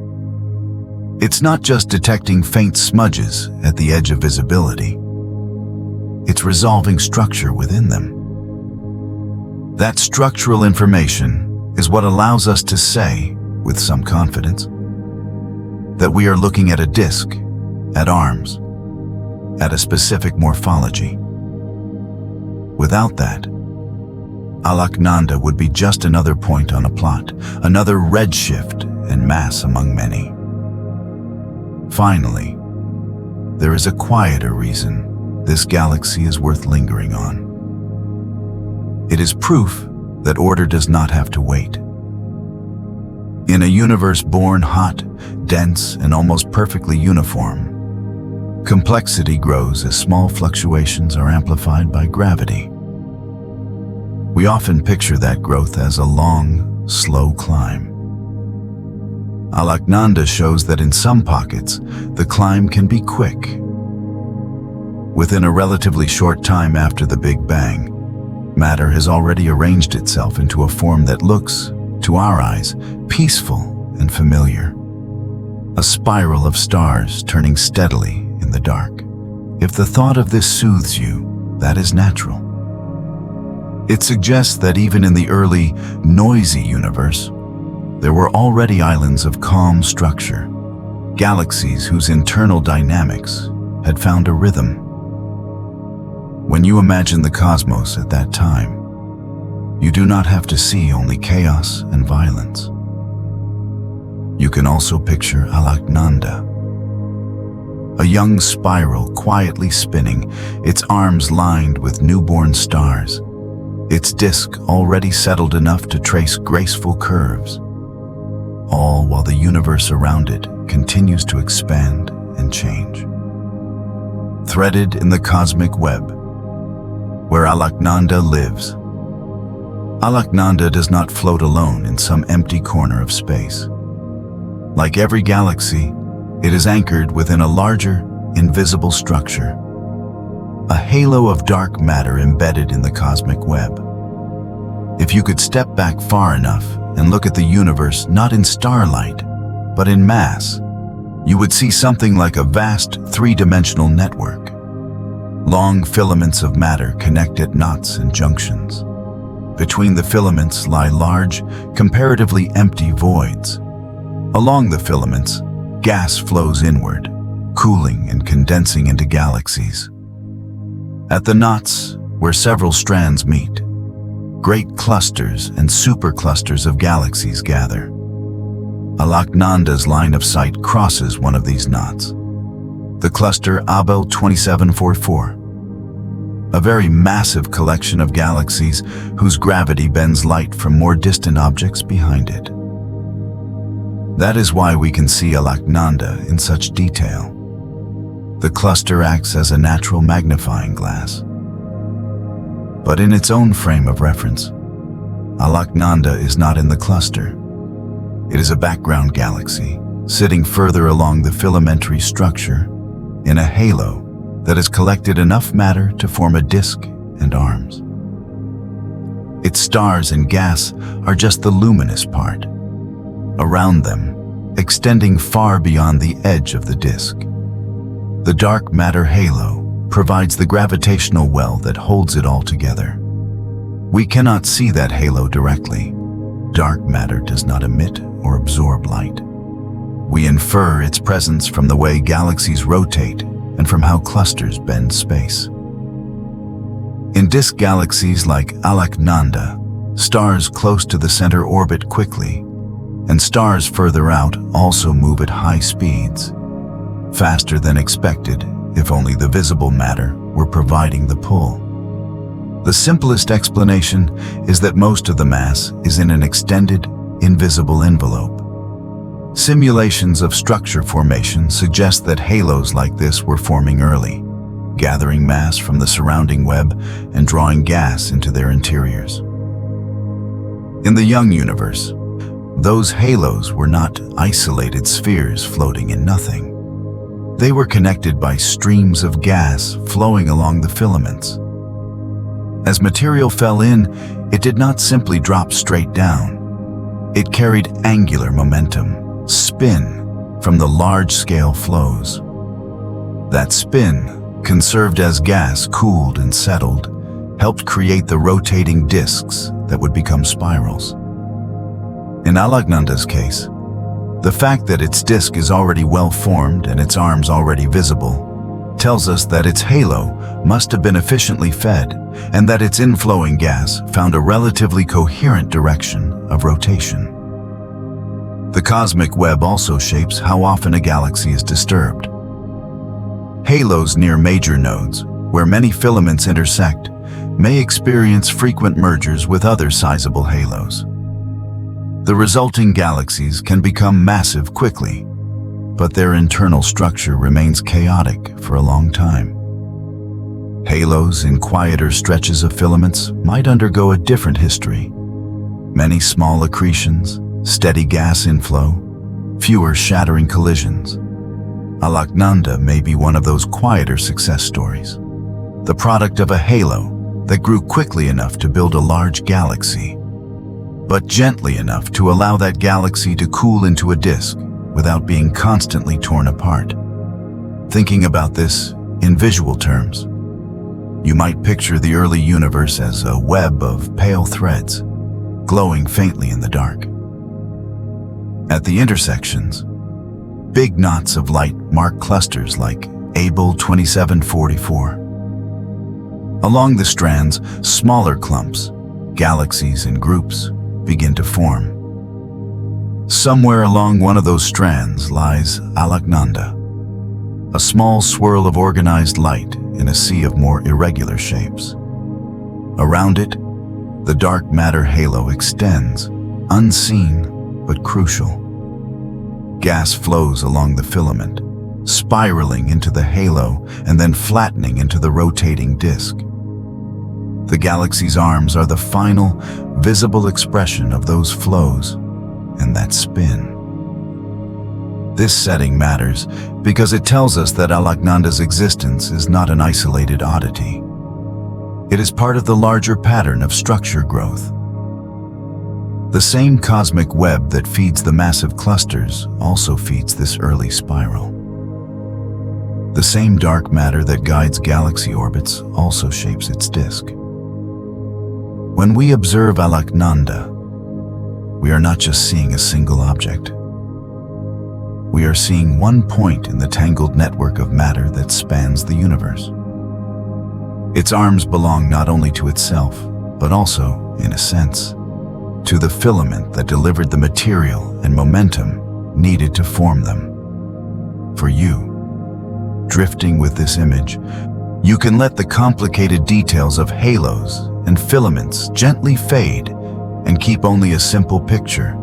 It's not just detecting faint smudges at the edge of visibility. It's resolving structure within them. That structural information is what allows us to say, with some confidence, that we are looking at a disk, at arms, at a specific morphology. Without that, Alaknanda would be just another point on a plot, another redshift and mass among many. Finally, there is a quieter reason this galaxy is worth lingering on. It is proof that order does not have to wait. In a universe born hot, dense, and almost perfectly uniform, complexity grows as small fluctuations are amplified by gravity. We often picture that growth as a long, slow climb. Alaknanda shows that in some pockets, the climb can be quick. Within a relatively short time after the Big Bang, matter has already arranged itself into a form that looks, to our eyes, peaceful and familiar. A spiral of stars turning steadily in the dark. If the thought of this soothes you, that is natural. It suggests that even in the early, noisy universe, there were already islands of calm structure, galaxies whose internal dynamics had found a rhythm. When you imagine the cosmos at that time, you do not have to see only chaos and violence. You can also picture Alaknanda, a young spiral quietly spinning, its arms lined with newborn stars, its disk already settled enough to trace graceful curves, all while the universe around it continues to expand and change. Threaded in the cosmic web, where Alaknanda lives. Alaknanda does not float alone in some empty corner of space. Like every galaxy, it is anchored within a larger, invisible structure, a halo of dark matter embedded in the cosmic web. If you could step back far enough and look at the universe not in starlight, but in mass, you would see something like a vast three-dimensional network. Long filaments of matter connect at knots and junctions. Between the filaments lie large, comparatively empty voids. Along the filaments, gas flows inward, cooling and condensing into galaxies. At the knots, where several strands meet, great clusters and superclusters of galaxies gather. Alaknanda's line of sight crosses one of these knots, the cluster Abel 2744, a very massive collection of galaxies whose gravity bends light from more distant objects behind it. That is why we can see Alaknanda in such detail. The cluster acts as a natural magnifying glass. But in its own frame of reference, Alaknanda is not in the cluster. It is a background galaxy, sitting further along the filamentary structure in a halo that has collected enough matter to form a disk and arms. Its stars and gas are just the luminous part. Around them, extending far beyond the edge of the disk, the dark matter halo provides the gravitational well that holds it all together. We cannot see that halo directly. Dark matter does not emit or absorb light. We infer its presence from the way galaxies rotate and from how clusters bend space. In disk galaxies like Alaknanda, stars close to the center orbit quickly, and stars further out also move at high speeds, faster than expected if only the visible matter were providing the pull. The simplest explanation is that most of the mass is in an extended, invisible envelope. Simulations of structure formation suggest that halos like this were forming early, gathering mass from the surrounding web and drawing gas into their interiors. In the young universe, those halos were not isolated spheres floating in nothing. They were connected by streams of gas flowing along the filaments. As material fell in, it did not simply drop straight down. It carried angular momentum, spin, from the large-scale flows. That spin, conserved as gas cooled and settled, helped create the rotating disks that would become spirals. In Alaknanda's case, the fact that its disk is already well formed and its arms already visible tells us that its halo must have been efficiently fed and that its inflowing gas found a relatively coherent direction of rotation. The cosmic web also shapes how often a galaxy is disturbed. Halos near major nodes, where many filaments intersect, may experience frequent mergers with other sizable halos. The resulting galaxies can become massive quickly, but their internal structure remains chaotic for a long time. Halos in quieter stretches of filaments might undergo a different history. Many small accretions, steady gas inflow, fewer shattering collisions. Alaknanda may be one of those quieter success stories, the product of a halo that grew quickly enough to build a large galaxy, but gently enough to allow that galaxy to cool into a disk without being constantly torn apart. Thinking about this in visual terms, you might picture the early universe as a web of pale threads, glowing faintly in the dark. At the intersections, big knots of light mark clusters like Abel 2744. Along the strands, smaller clumps, galaxies and groups, begin to form. Somewhere along one of those strands lies Alaknanda, a small swirl of organized light in a sea of more irregular shapes. Around it, the dark matter halo extends, unseen but crucial. Gas flows along the filament, spiraling into the halo and then flattening into the rotating disk. The galaxy's arms are the final, visible expression of those flows and that spin. This setting matters because it tells us that Alaknanda's existence is not an isolated oddity. It is part of the larger pattern of structure growth. The same cosmic web that feeds the massive clusters also feeds this early spiral. The same dark matter that guides galaxy orbits also shapes its disk. When we observe Alaknanda, we are not just seeing a single object. We are seeing one point in the tangled network of matter that spans the universe. Its arms belong not only to itself, but also, in a sense, to the filament that delivered the material and momentum needed to form them. For you, drifting with this image, you can let the complicated details of halos and filaments gently fade and keep only a simple picture.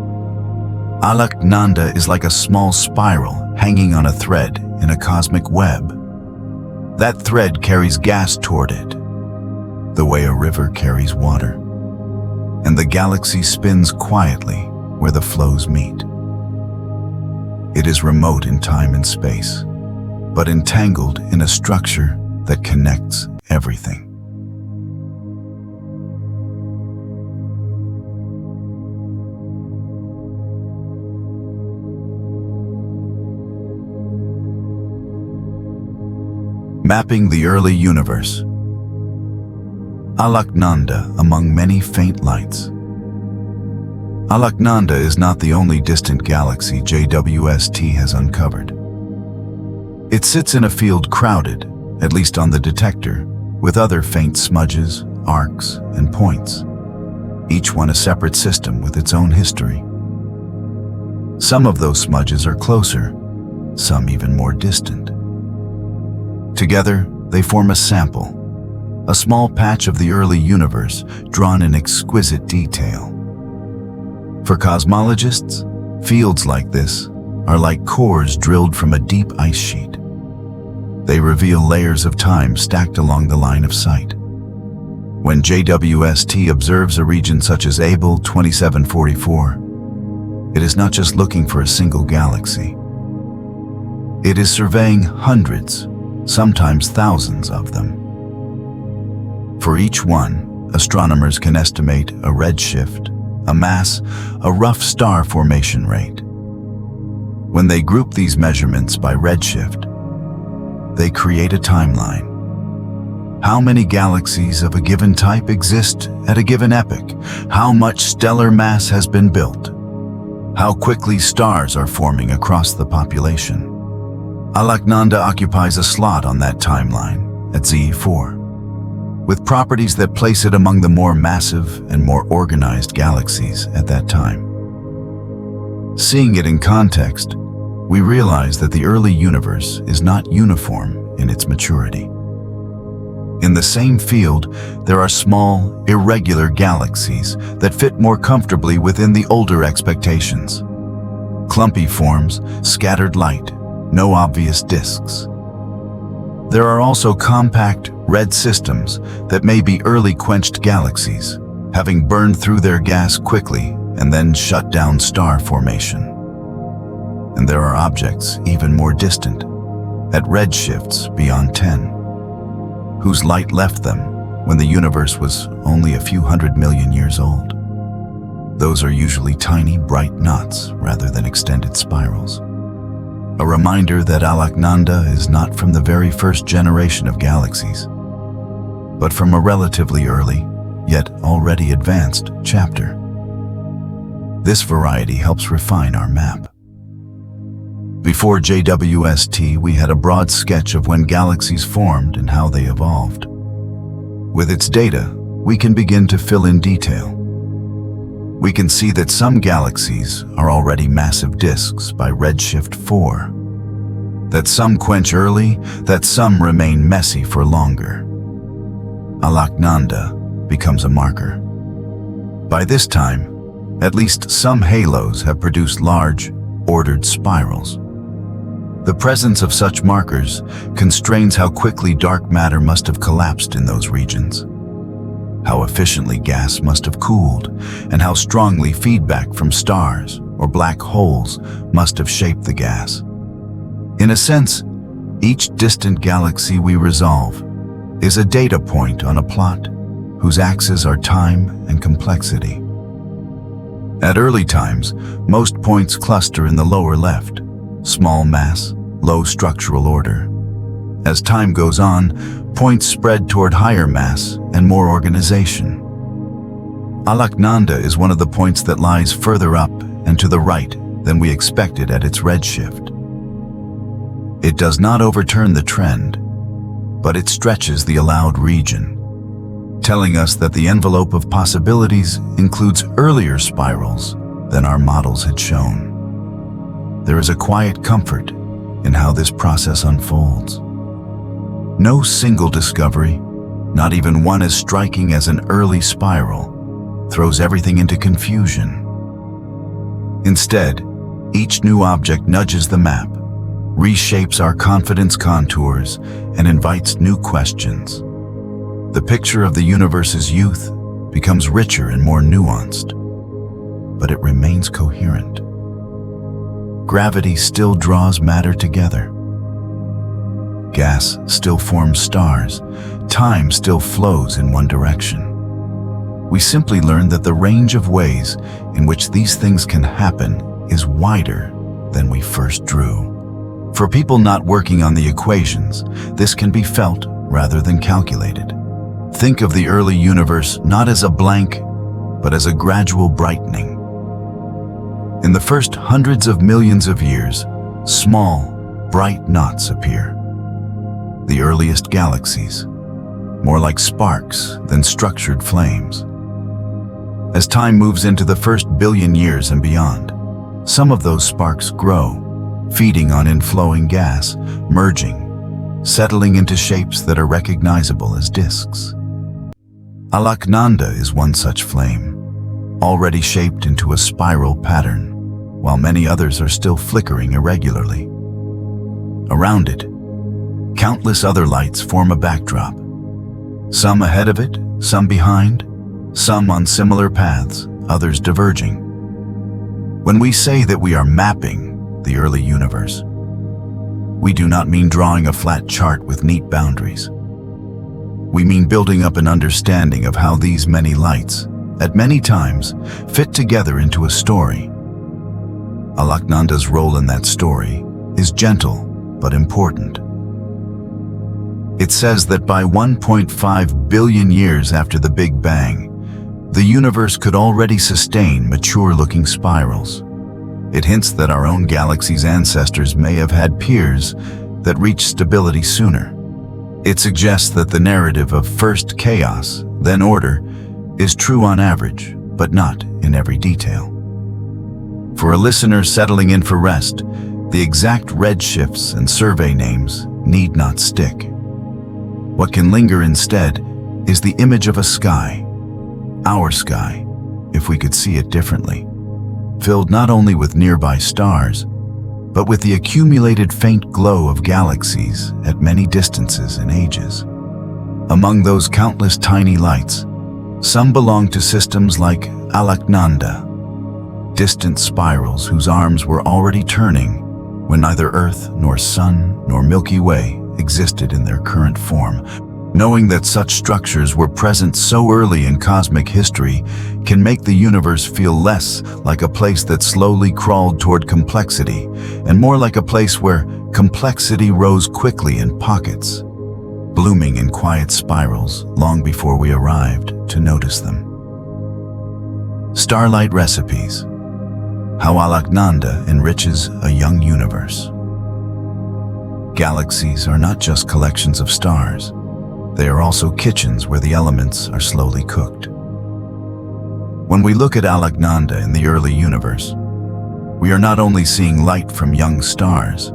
Alaknanda is like a small spiral hanging on a thread in a cosmic web. That thread carries gas toward it, the way a river carries water, and the galaxy spins quietly where the flows meet. It is remote in time and space, but entangled in a structure that connects everything. Mapping the early universe. Alaknanda among many faint lights. Alaknanda is not the only distant galaxy JWST has uncovered. It sits in a field crowded, at least on the detector, with other faint smudges, arcs, and points, each one a separate system with its own history. Some of those smudges are closer, some even more distant. Together, they form a sample, a small patch of the early universe drawn in exquisite detail. For cosmologists, fields like this are like cores drilled from a deep ice sheet. They reveal layers of time stacked along the line of sight. When JWST observes a region such as Abell 2744, it is not just looking for a single galaxy. It is surveying hundreds, sometimes thousands of them. For each one, astronomers can estimate a redshift, a mass, a rough star formation rate. When they group these measurements by redshift, they create a timeline. How many galaxies of a given type exist at a given epoch? How much stellar mass has been built? How quickly stars are forming across the population? Alaknanda occupies a slot on that timeline at Z4, with properties that place it among the more massive and more organized galaxies at that time. Seeing it in context, we realize that the early universe is not uniform in its maturity. In the same field, there are small, irregular galaxies that fit more comfortably within the older expectations. Clumpy forms, scattered light, no obvious disks. There are also compact, red systems that may be early quenched galaxies, having burned through their gas quickly and then shut down star formation. And there are objects even more distant, at redshifts beyond 10, whose light left them when the universe was only a few 100 million years old. Those are usually tiny, bright knots rather than extended spirals. A reminder that Alaknanda is not from the very first generation of galaxies, but from a relatively early, yet already advanced chapter. This variety helps refine our map. Before JWST, we had a broad sketch of when galaxies formed and how they evolved. With its data, we can begin to fill in detail. We can see that some galaxies are already massive disks by redshift 4, that some quench early, that some remain messy for longer. Alaknanda becomes a marker. By this time, at least some halos have produced large, ordered spirals. The presence of such markers constrains how quickly dark matter must have collapsed in those regions, how efficiently gas must have cooled, and how strongly feedback from stars or black holes must have shaped the gas. In a sense, each distant galaxy we resolve is a data point on a plot whose axes are time and complexity. At early times, most points cluster in the lower left, small mass, low structural order. As time goes on, points spread toward higher mass and more organization. Alaknanda is one of the points that lies further up and to the right than we expected at its redshift. It does not overturn the trend, but it stretches the allowed region, telling us that the envelope of possibilities includes earlier spirals than our models had shown. There is a quiet comfort in how this process unfolds. No single discovery, not even one as striking as an early spiral, throws everything into confusion. Instead, each new object nudges the map, reshapes our confidence contours, and invites new questions. The picture of the universe's youth becomes richer and more nuanced, but it remains coherent. Gravity still draws matter together. Gas still forms stars. Time still flows in one direction. We simply learn that the range of ways in which these things can happen is wider than we first drew. For people not working on the equations, this can be felt rather than calculated. Think of the early universe not as a blank, but as a gradual brightening. In the first hundreds of millions of years, small, bright knots appear. The earliest galaxies, more like sparks than structured flames. As time moves into the first billion years and beyond, some of those sparks grow, feeding on inflowing gas, merging, settling into shapes that are recognizable as disks. Alaknanda is one such flame, already shaped into a spiral pattern, while many others are still flickering irregularly. Around it, countless other lights form a backdrop, some ahead of it, some behind, some on similar paths, others diverging. When we say that we are mapping the early universe, we do not mean drawing a flat chart with neat boundaries. We mean building up an understanding of how these many lights, at many times, fit together into a story. Alaknanda's role in that story is gentle but important. It says that by 1.5 billion years after the Big Bang, the universe could already sustain mature-looking spirals. It hints that our own galaxy's ancestors may have had peers that reached stability sooner. It suggests that the narrative of first chaos, then order, is true on average, but not in every detail. For a listener settling in for rest, the exact redshifts and survey names need not stick. What can linger instead is the image of a sky, our sky, if we could see it differently, filled not only with nearby stars, but with the accumulated faint glow of galaxies at many distances and ages. Among those countless tiny lights, some belong to systems like Alaknanda, distant spirals whose arms were already turning when neither Earth nor Sun nor Milky Way existed in their current form. Knowing that such structures were present so early in cosmic history can make the universe feel less like a place that slowly crawled toward complexity and more like a place where complexity rose quickly in pockets, blooming in quiet spirals long before we arrived to notice them. Starlight Recipes: How Alaknanda Enriches a Young Universe. Galaxies are not just collections of stars. They are also kitchens where the elements are slowly cooked. When we look at Alaknanda in the early universe, we are not only seeing light from young stars,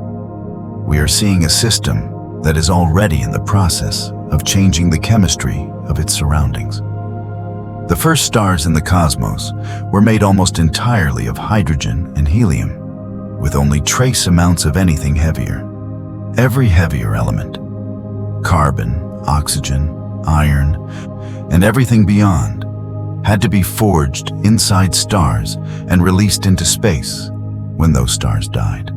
we are seeing a system that is already in the process of changing the chemistry of its surroundings. The first stars in the cosmos were made almost entirely of hydrogen and helium, with only trace amounts of anything heavier. Every heavier element, carbon, oxygen, iron, and everything beyond, had to be forged inside stars and released into space when those stars died.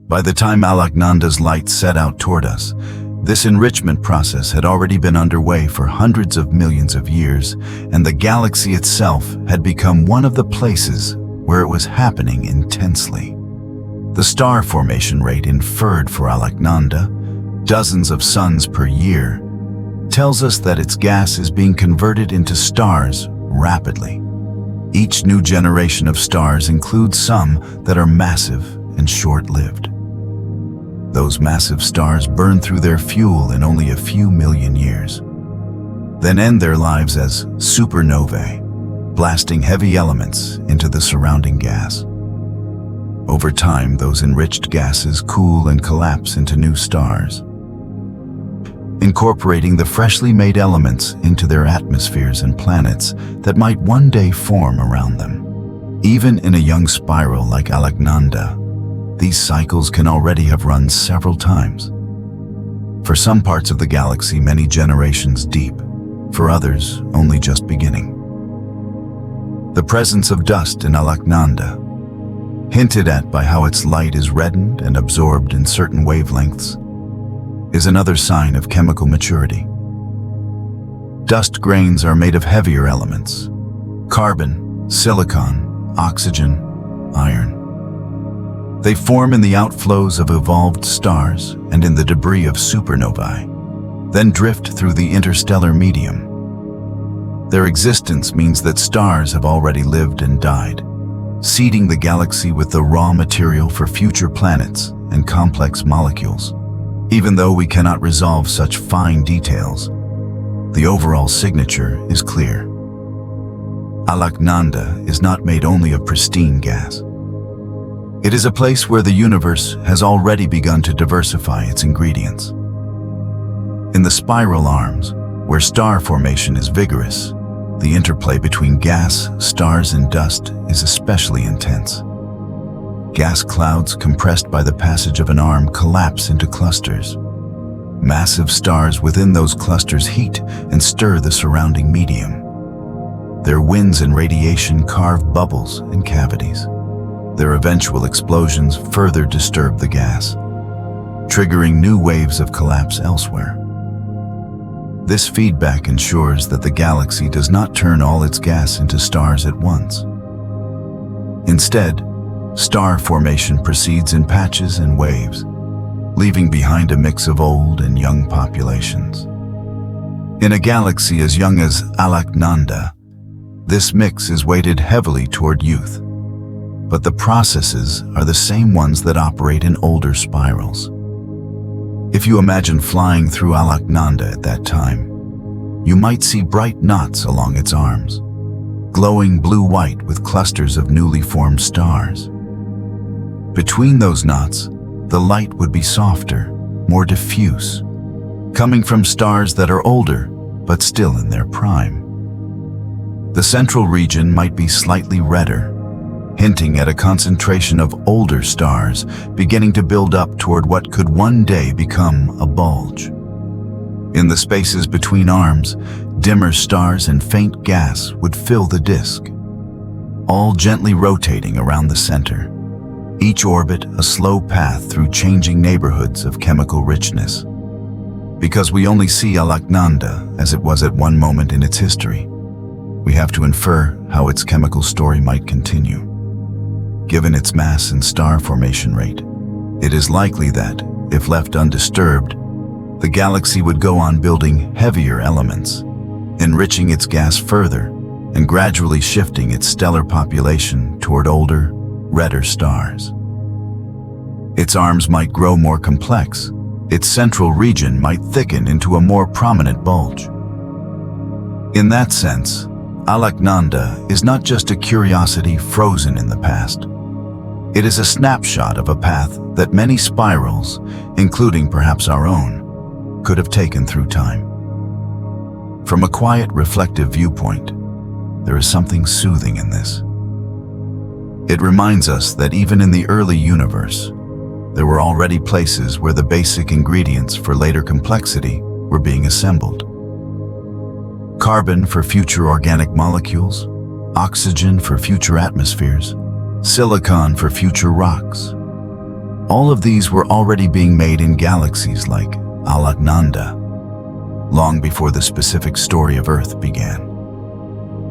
By the time Alaknanda's light set out toward us, this enrichment process had already been underway for hundreds of millions of years, and the galaxy itself had become one of the places where it was happening intensely. The star formation rate inferred for Alaknanda, dozens of suns per year, tells us that its gas is being converted into stars rapidly. Each new generation of stars includes some that are massive and short-lived. Those massive stars burn through their fuel in only a few million years, then end their lives as supernovae, blasting heavy elements into the surrounding gas. Over time, those enriched gases cool and collapse into new stars, incorporating the freshly made elements into their atmospheres and planets that might one day form around them. Even in a young spiral like Alaknanda, these cycles can already have run several times. For some parts of the galaxy, many generations deep, for others, only just beginning. The presence of dust in Alaknanda, hinted at by how its light is reddened and absorbed in certain wavelengths, is another sign of chemical maturity. Dust grains are made of heavier elements: carbon, silicon, oxygen, iron. They form in the outflows of evolved stars and in the debris of supernovae, then drift through the interstellar medium. Their existence means that stars have already lived and died, seeding the galaxy with the raw material for future planets and complex molecules. Even though we cannot resolve such fine details, the overall signature is clear. Alaknanda is not made only of pristine gas. It is a place where the universe has already begun to diversify its ingredients. In the spiral arms, where star formation is vigorous, the interplay between gas, stars, and dust is especially intense. Gas clouds compressed by the passage of an arm collapse into clusters. Massive stars within those clusters heat and stir the surrounding medium. Their winds and radiation carve bubbles and cavities. Their eventual explosions further disturb the gas, triggering new waves of collapse elsewhere. This feedback ensures that the galaxy does not turn all its gas into stars at once. Instead, star formation proceeds in patches and waves, leaving behind a mix of old and young populations. In a galaxy as young as Alaknanda, this mix is weighted heavily toward youth. But the processes are the same ones that operate in older spirals. If you imagine flying through Alaknanda at that time, you might see bright knots along its arms, glowing blue-white with clusters of newly formed stars. Between those knots, the light would be softer, more diffuse, coming from stars that are older but still in their prime. The central region might be slightly redder, hinting at a concentration of older stars beginning to build up toward what could one day become a bulge. In the spaces between arms, dimmer stars and faint gas would fill the disk, all gently rotating around the center, each orbit a slow path through changing neighborhoods of chemical richness. Because we only see Alaknanda as it was at one moment in its history, we have to infer how its chemical story might continue. Given its mass and star formation rate, it is likely that, if left undisturbed, the galaxy would go on building heavier elements, enriching its gas further and gradually shifting its stellar population toward older, redder stars. Its arms might grow more complex, its central region might thicken into a more prominent bulge. In that sense, Alaknanda is not just a curiosity frozen in the past. It is a snapshot of a path that many spirals, including perhaps our own, could have taken through time. From a quiet, reflective viewpoint, there is something soothing in this. It reminds us that even in the early universe, there were already places where the basic ingredients for later complexity were being assembled. Carbon for future organic molecules, oxygen for future atmospheres, silicon for future rocks. All of these were already being made in galaxies like Alaknanda, long before the specific story of Earth began.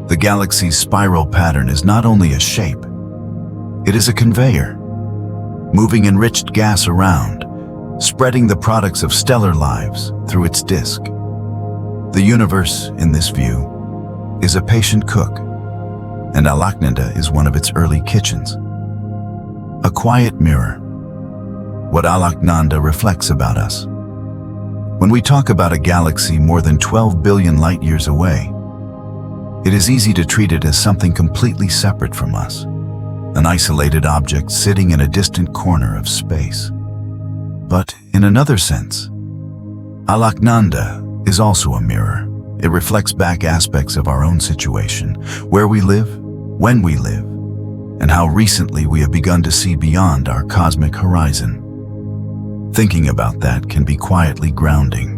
The galaxy's spiral pattern is not only a shape, it is a conveyor, moving enriched gas around, spreading the products of stellar lives through its disk. The universe, in this view, is a patient cook, and Alaknanda is one of its early kitchens. A quiet mirror, what Alaknanda reflects about us. When we talk about a galaxy more than 12 billion light-years away, it is easy to treat it as something completely separate from us, an isolated object sitting in a distant corner of space. But in another sense, Alaknanda is also a mirror. It reflects back aspects of our own situation, where we live, when we live, and how recently we have begun to see beyond our cosmic horizon. Thinking about that can be quietly grounding.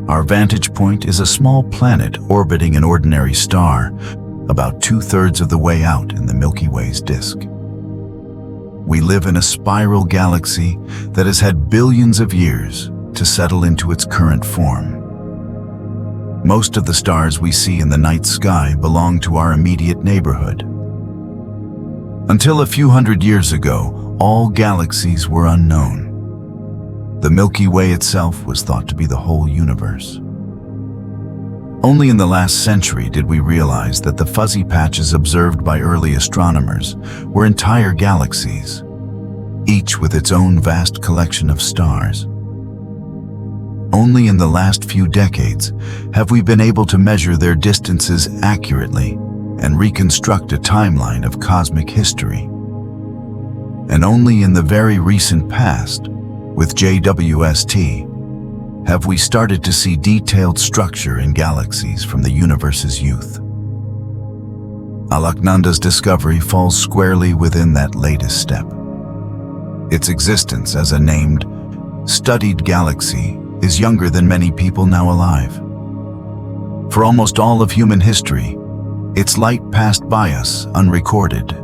Our vantage point is a small planet orbiting an ordinary star, about 2/3 of the way out in the Milky Way's disk. We live in a spiral galaxy that has had billions of years to settle into its current form. Most of the stars we see in the night sky belong to our immediate neighborhood. Until a few hundred years ago, all galaxies were unknown. The Milky Way itself was thought to be the whole universe. Only in the last century did we realize that the fuzzy patches observed by early astronomers were entire galaxies, each with its own vast collection of stars. Only in the last few decades have we been able to measure their distances accurately and reconstruct a timeline of cosmic history. And only in the very recent past, with JWST, have we started to see detailed structure in galaxies from the universe's youth. Alaknanda's discovery falls squarely within that latest step. Its existence as a named, studied galaxy is younger than many people now alive. For almost all of human history, its light passed by us unrecorded,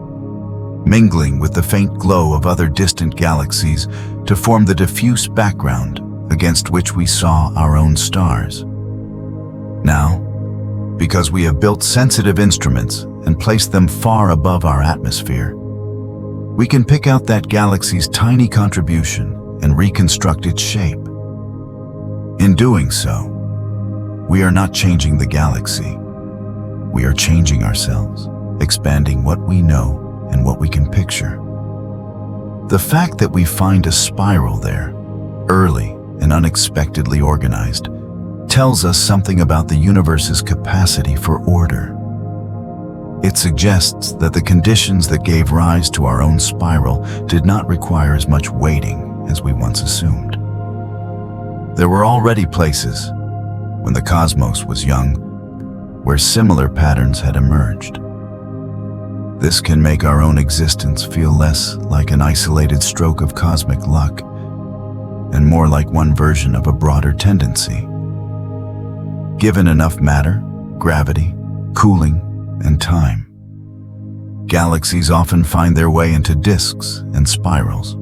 mingling with the faint glow of other distant galaxies to form the diffuse background against which we saw our own stars. Now, because we have built sensitive instruments and placed them far above our atmosphere, we can pick out that galaxy's tiny contribution and reconstruct its shape. In doing so, we are not changing the galaxy. We are changing ourselves, expanding what we know and what we can picture. The fact that we find a spiral there, early and unexpectedly organized, tells us something about the universe's capacity for order. It suggests that the conditions that gave rise to our own spiral did not require as much waiting as we once assumed. There were already places, when the cosmos was young, where similar patterns had emerged. This can make our own existence feel less like an isolated stroke of cosmic luck and more like one version of a broader tendency. Given enough matter, gravity, cooling, and time, galaxies often find their way into disks and spirals.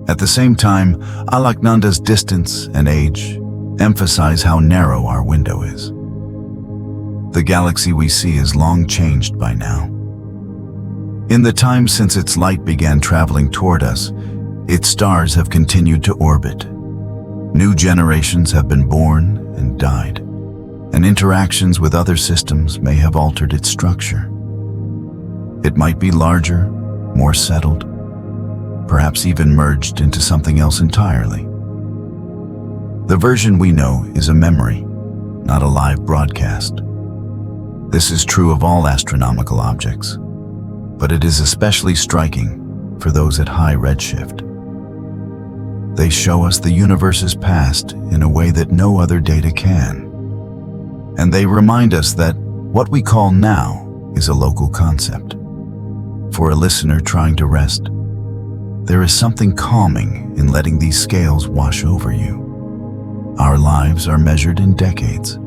At the same time, Alaknanda's distance and age emphasize how narrow our window is. The galaxy we see is long changed by now. In the time since its light began traveling toward us, its stars have continued to orbit. New generations have been born and died, and interactions with other systems may have altered its structure. It might be larger, more settled, perhaps even merged into something else entirely. The version we know is a memory, not a live broadcast. This is true of all astronomical objects, but it is especially striking for those at high redshift. They show us the universe's past in a way that no other data can. And they remind us that what we call now is a local concept. For a listener trying to rest, there is something calming in letting these scales wash over you. Our lives are measured in decades.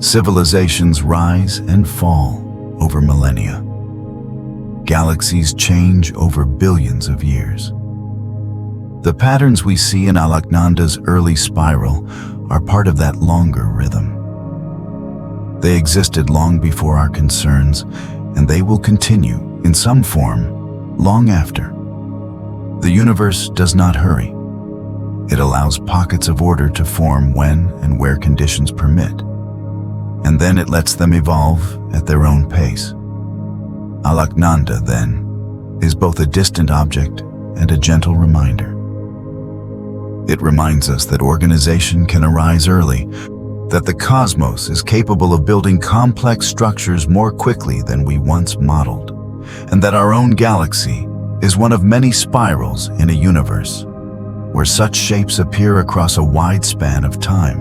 Civilizations rise and fall over millennia. Galaxies change over billions of years. The patterns we see in Alaknanda's early spiral are part of that longer rhythm. They existed long before our concerns, and they will continue in some form long after. The universe does not hurry. It allows pockets of order to form when and where conditions permit, and then it lets them evolve at their own pace. Alaknanda, then, is both a distant object and a gentle reminder. It reminds us that organization can arise early, that the cosmos is capable of building complex structures more quickly than we once modeled, and that our own galaxy is one of many spirals in a universe where such shapes appear across a wide span of time.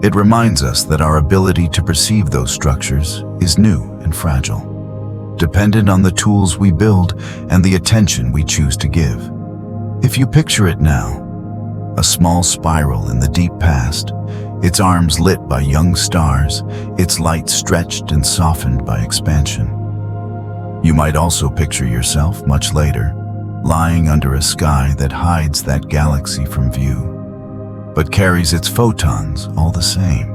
It reminds us that our ability to perceive those structures is new and fragile, dependent on the tools we build and the attention we choose to give. If you picture it now, a small spiral in the deep past, its arms lit by young stars, its light stretched and softened by expansion. You might also picture yourself much later, lying under a sky that hides that galaxy from view, but carries its photons all the same.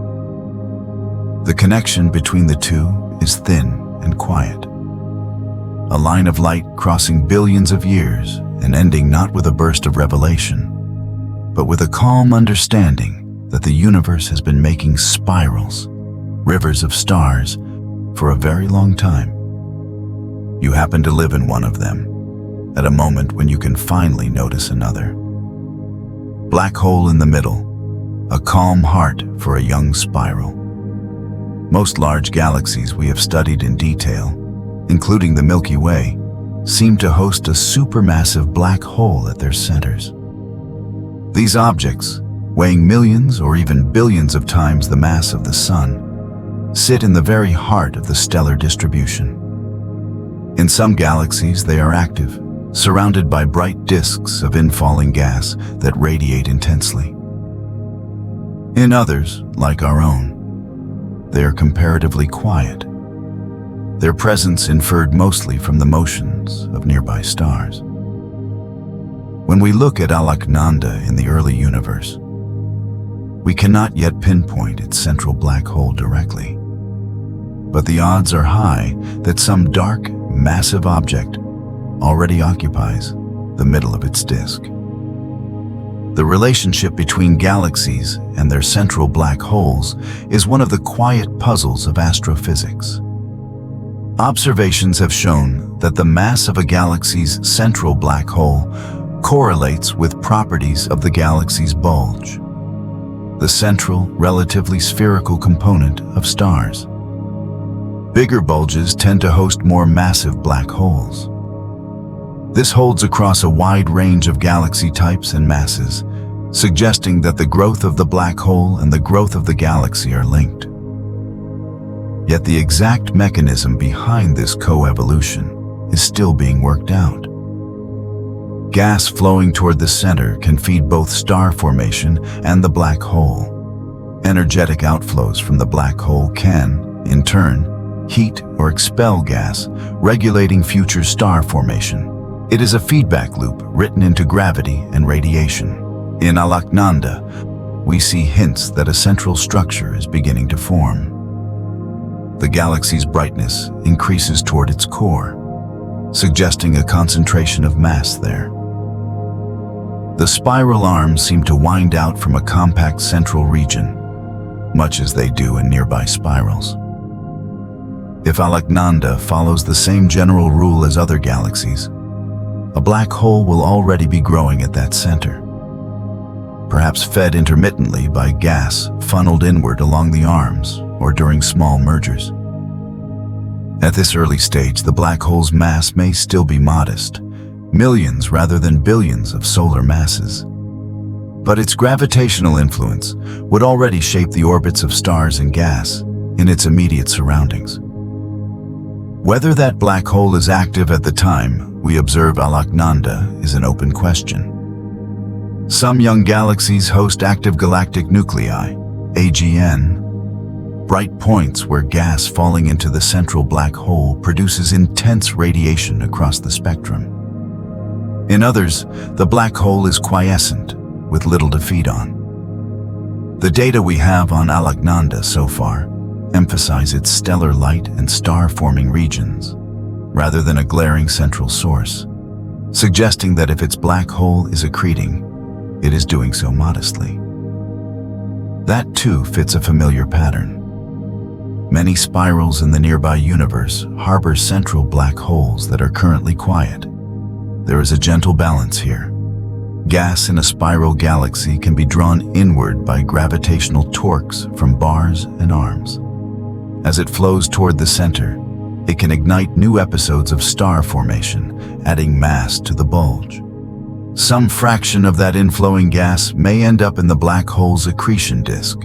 The connection between the two is thin and quiet. A line of light crossing billions of years and ending not with a burst of revelation, but with a calm understanding that the universe has been making spirals, rivers of stars, for a very long time. You happen to live in one of them, at a moment when you can finally notice another. Black hole in the middle, a calm heart for a young spiral. Most large galaxies we have studied in detail, including the Milky Way, seem to host a supermassive black hole at their centers. These objects, weighing millions or even billions of times the mass of the Sun, sit in the very heart of the stellar distribution. In some galaxies, they are active, surrounded by bright disks of infalling gas that radiate intensely. In others, like our own, they are comparatively quiet, their presence inferred mostly from the motions of nearby stars. When we look at Alaknanda in the early universe, we cannot yet pinpoint its central black hole directly, but the odds are high that some dark, massive object already occupies the middle of its disk. The relationship between galaxies and their central black holes is one of the quiet puzzles of astrophysics. Observations have shown that the mass of a galaxy's central black hole correlates with properties of the galaxy's bulge, the central, relatively spherical component of stars. Bigger bulges tend to host more massive black holes. This holds across a wide range of galaxy types and masses, suggesting that the growth of the black hole and the growth of the galaxy are linked. Yet the exact mechanism behind this coevolution is still being worked out. Gas flowing toward the center can feed both star formation and the black hole. Energetic outflows from the black hole can, in turn, heat or expel gas, regulating future star formation. It is a feedback loop written into gravity and radiation. In Alaknanda, we see hints that a central structure is beginning to form. The galaxy's brightness increases toward its core, suggesting a concentration of mass there. The spiral arms seem to wind out from a compact central region, much as they do in nearby spirals. If Alaknanda follows the same general rule as other galaxies, a black hole will already be growing at that center. perhaps fed intermittently by gas funneled inward along the arms or during small mergers. At this early stage, the black hole's mass may still be modest, millions rather than billions of solar masses. But its gravitational influence would already shape the orbits of stars and gas in its immediate surroundings. Whether that black hole is active at the time we observe Alaknanda is an open question. Some young galaxies host active galactic nuclei, AGN, bright points where gas falling into the central black hole produces intense radiation across the spectrum. In others, the black hole is quiescent, with little to feed on. The data we have on Alaknanda so far emphasize its stellar light and star-forming regions, rather than a glaring central source, suggesting that if its black hole is accreting, it is doing so modestly. That too fits a familiar pattern. Many spirals in the nearby universe harbor central black holes that are currently quiet. There is a gentle balance here. Gas in a spiral galaxy can be drawn inward by gravitational torques from bars and arms. As it flows toward the center, it can ignite new episodes of star formation, adding mass to the bulge. Some fraction of that inflowing gas may end up in the black hole's accretion disk,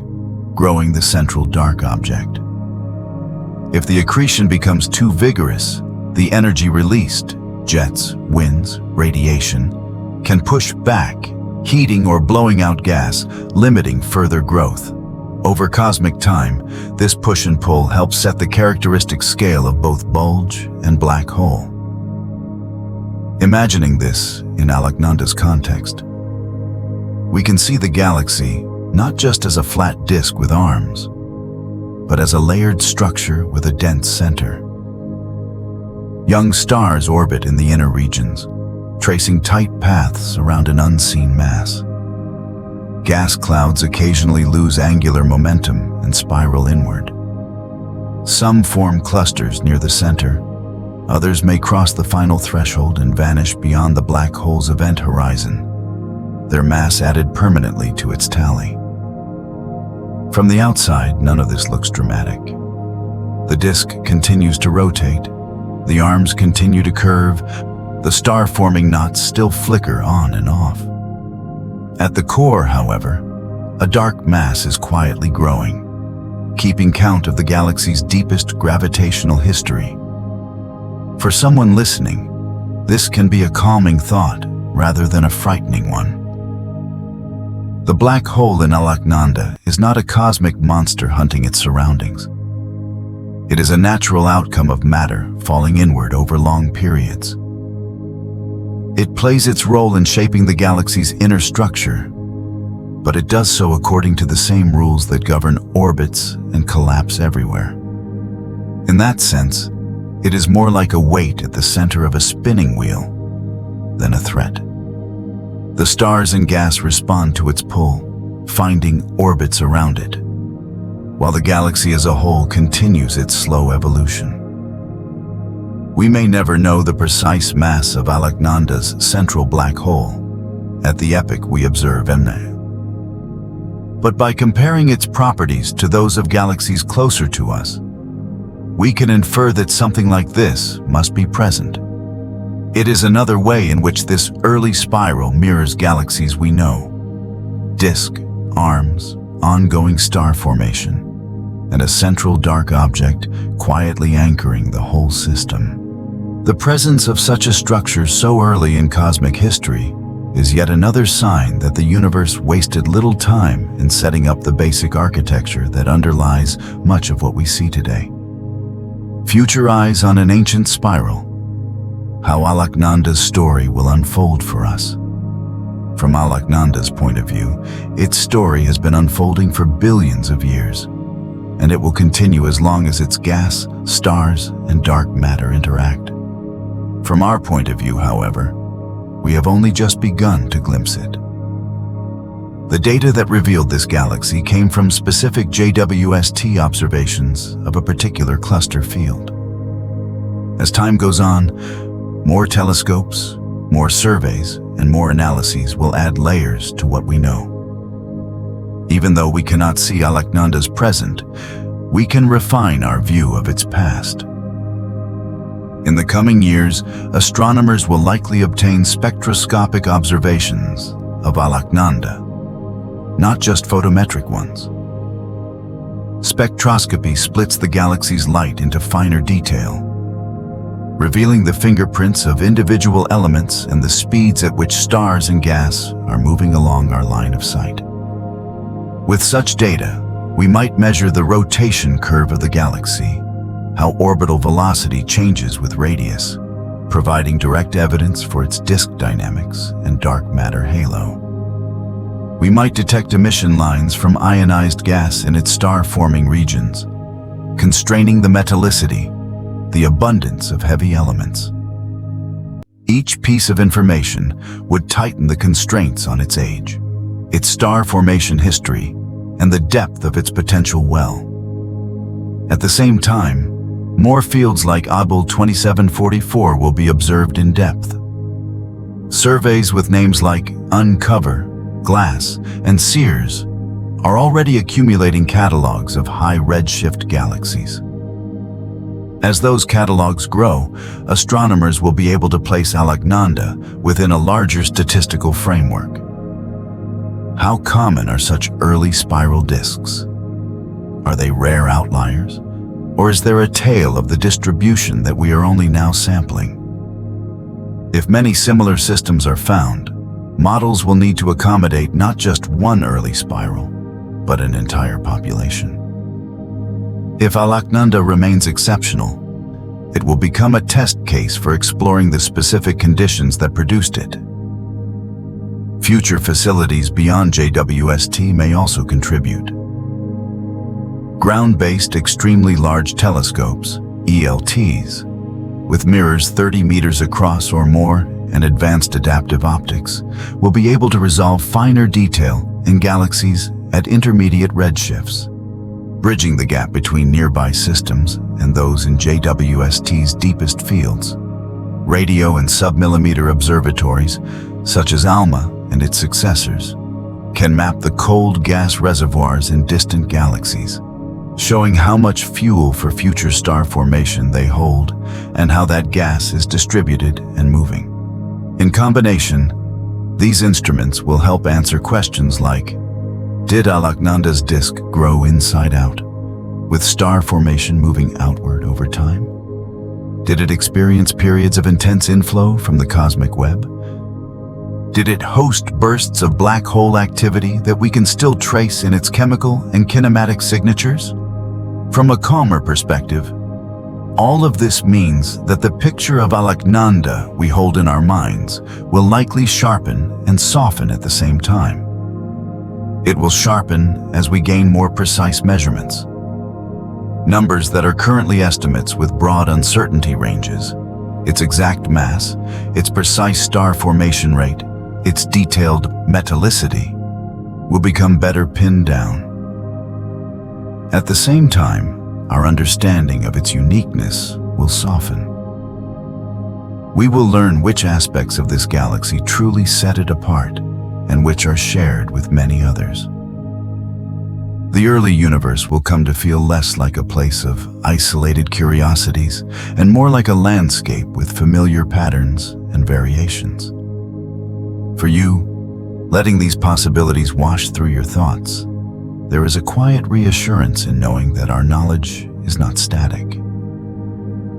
growing the central dark object. If the accretion becomes too vigorous, the energy released, jets, winds, radiation, can push back, heating or blowing out gas, limiting further growth. Over cosmic time, this push and pull helps set the characteristic scale of both bulge and black hole. Imagining this in Alaknanda's context, we can see the galaxy not just as a flat disk with arms, but as a layered structure with a dense center. Young stars orbit in the inner regions, tracing tight paths around an unseen mass. Gas clouds occasionally lose angular momentum and spiral inward. Some form clusters near the center. Others may cross the final threshold and vanish beyond the black hole's event horizon, their mass added permanently to its tally. From the outside, none of this looks dramatic. The disk continues to rotate, the arms continue to curve, the star-forming knots still flicker on and off. At the core, however, a dark mass is quietly growing, keeping count of the galaxy's deepest gravitational history. For someone listening, this can be a calming thought rather than a frightening one. The black hole in Alaknanda is not a cosmic monster hunting its surroundings. It is a natural outcome of matter falling inward over long periods. It plays its role in shaping the galaxy's inner structure, but it does so according to the same rules that govern orbits and collapse everywhere. In that sense, it is more like a weight at the center of a spinning wheel than a threat. The stars and gas respond to its pull, finding orbits around it, while the galaxy as a whole continues its slow evolution. We may never know the precise mass of Alaknanda's central black hole at the epoch we observe MNA. But by comparing its properties to those of galaxies closer to us, we can infer that something like this must be present. It is another way in which this early spiral mirrors galaxies we know: disk, arms, ongoing star formation, and a central dark object quietly anchoring the whole system. The presence of such a structure so early in cosmic history is yet another sign that the universe wasted little time in setting up the basic architecture that underlies much of what we see today. Future eyes on an ancient spiral. How Alaknanda's story will unfold for us. From Alaknanda's point of view, its story has been unfolding for billions of years, and it will continue as long as its gas, stars, and dark matter interact. From our point of view, however, we have only just begun to glimpse it. The data that revealed this galaxy came from specific JWST observations of a particular cluster field. As time goes on, more telescopes, more surveys, and more analyses will add layers to what we know. Even though we cannot see Alaknanda's present, we can refine our view of its past. In the coming years, astronomers will likely obtain spectroscopic observations of Alaknanda, not just photometric ones. Spectroscopy splits the galaxy's light into finer detail, revealing the fingerprints of individual elements and the speeds at which stars and gas are moving along our line of sight. With such data, we might measure the rotation curve of the galaxy, how orbital velocity changes with radius, providing direct evidence for its disk dynamics and dark matter halo. We might detect emission lines from ionized gas in its star-forming regions, constraining the metallicity, the abundance of heavy elements. Each piece of information would tighten the constraints on its age, its star formation history, and the depth of its potential well. At the same time, more fields like Abul 2744 will be observed in depth. Surveys with names like Uncover, Glass, and Sears are already accumulating catalogs of high redshift galaxies. As those catalogs grow, astronomers will be able to place Alaknanda within a larger statistical framework. How common are such early spiral disks? Are they rare outliers? Or is there a tale of the distribution that we are only now sampling? If many similar systems are found, models will need to accommodate not just one early spiral, but an entire population. If Alaknanda remains exceptional, it will become a test case for exploring the specific conditions that produced it. Future facilities beyond JWST may also contribute. Ground-based extremely large telescopes, ELTs, with mirrors 30 meters across or more and advanced adaptive optics, will be able to resolve finer detail in galaxies at intermediate redshifts, bridging the gap between nearby systems and those in JWST's deepest fields. Radio and submillimeter observatories, such as ALMA and its successors, can map the cold gas reservoirs in distant galaxies, showing how much fuel for future star formation they hold and how that gas is distributed and moving. In combination, these instruments will help answer questions like, did Alaknanda's disk grow inside out, with star formation moving outward over time? Did it experience periods of intense inflow from the cosmic web? Did it host bursts of black hole activity that we can still trace in its chemical and kinematic signatures? From a calmer perspective, all of this means that the picture of Alaknanda we hold in our minds will likely sharpen and soften at the same time. It will sharpen as we gain more precise measurements. Numbers that are currently estimates with broad uncertainty ranges, its exact mass, its precise star formation rate, its detailed metallicity, will become better pinned down. At the same time, our understanding of its uniqueness will soften. We will learn which aspects of this galaxy truly set it apart and which are shared with many others. The early universe will come to feel less like a place of isolated curiosities and more like a landscape with familiar patterns and variations. For you, letting these possibilities wash through your thoughts, there is a quiet reassurance in knowing that our knowledge is not static.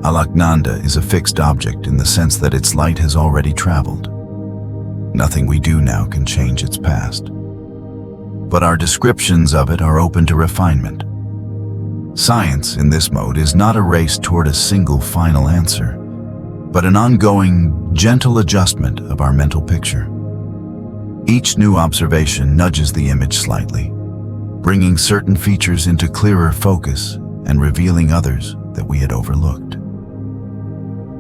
Alaknanda is a fixed object in the sense that its light has already traveled. Nothing we do now can change its past. But our descriptions of it are open to refinement. Science, in this mode, is not a race toward a single final answer, but an ongoing, gentle adjustment of our mental picture. Each new observation nudges the image slightly, bringing certain features into clearer focus and revealing others that we had overlooked.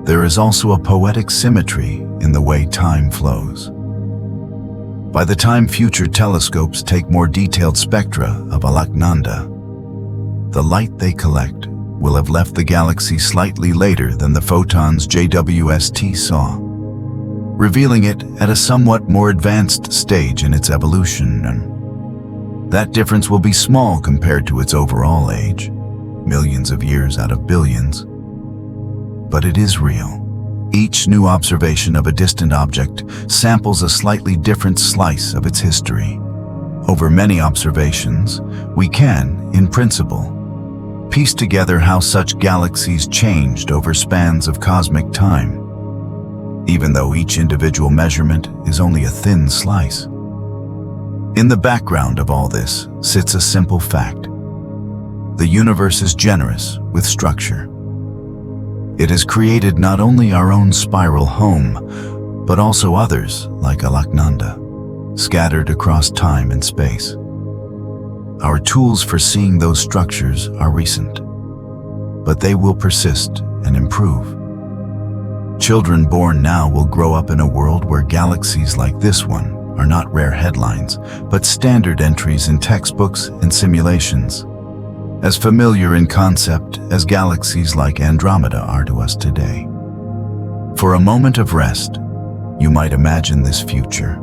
There is also a poetic symmetry in the way time flows. By the time future telescopes take more detailed spectra of Alaknanda, the light they collect will have left the galaxy slightly later than the photons JWST saw, revealing it at a somewhat more advanced stage in its evolution. That difference will be small compared to its overall age, millions of years out of billions. But it is real. Each new observation of a distant object samples a slightly different slice of its history. Over many observations, we can, in principle, piece together how such galaxies changed over spans of cosmic time, even though each individual measurement is only a thin slice. In the background of all this sits a simple fact. The universe is generous with structure. It has created not only our own spiral home, but also others like Alaknanda, scattered across time and space. Our tools for seeing those structures are recent, but they will persist and improve. Children born now will grow up in a world where galaxies like this one are not rare headlines, but standard entries in textbooks and simulations, as familiar in concept as galaxies like Andromeda are to us today. For a moment of rest, you might imagine this future.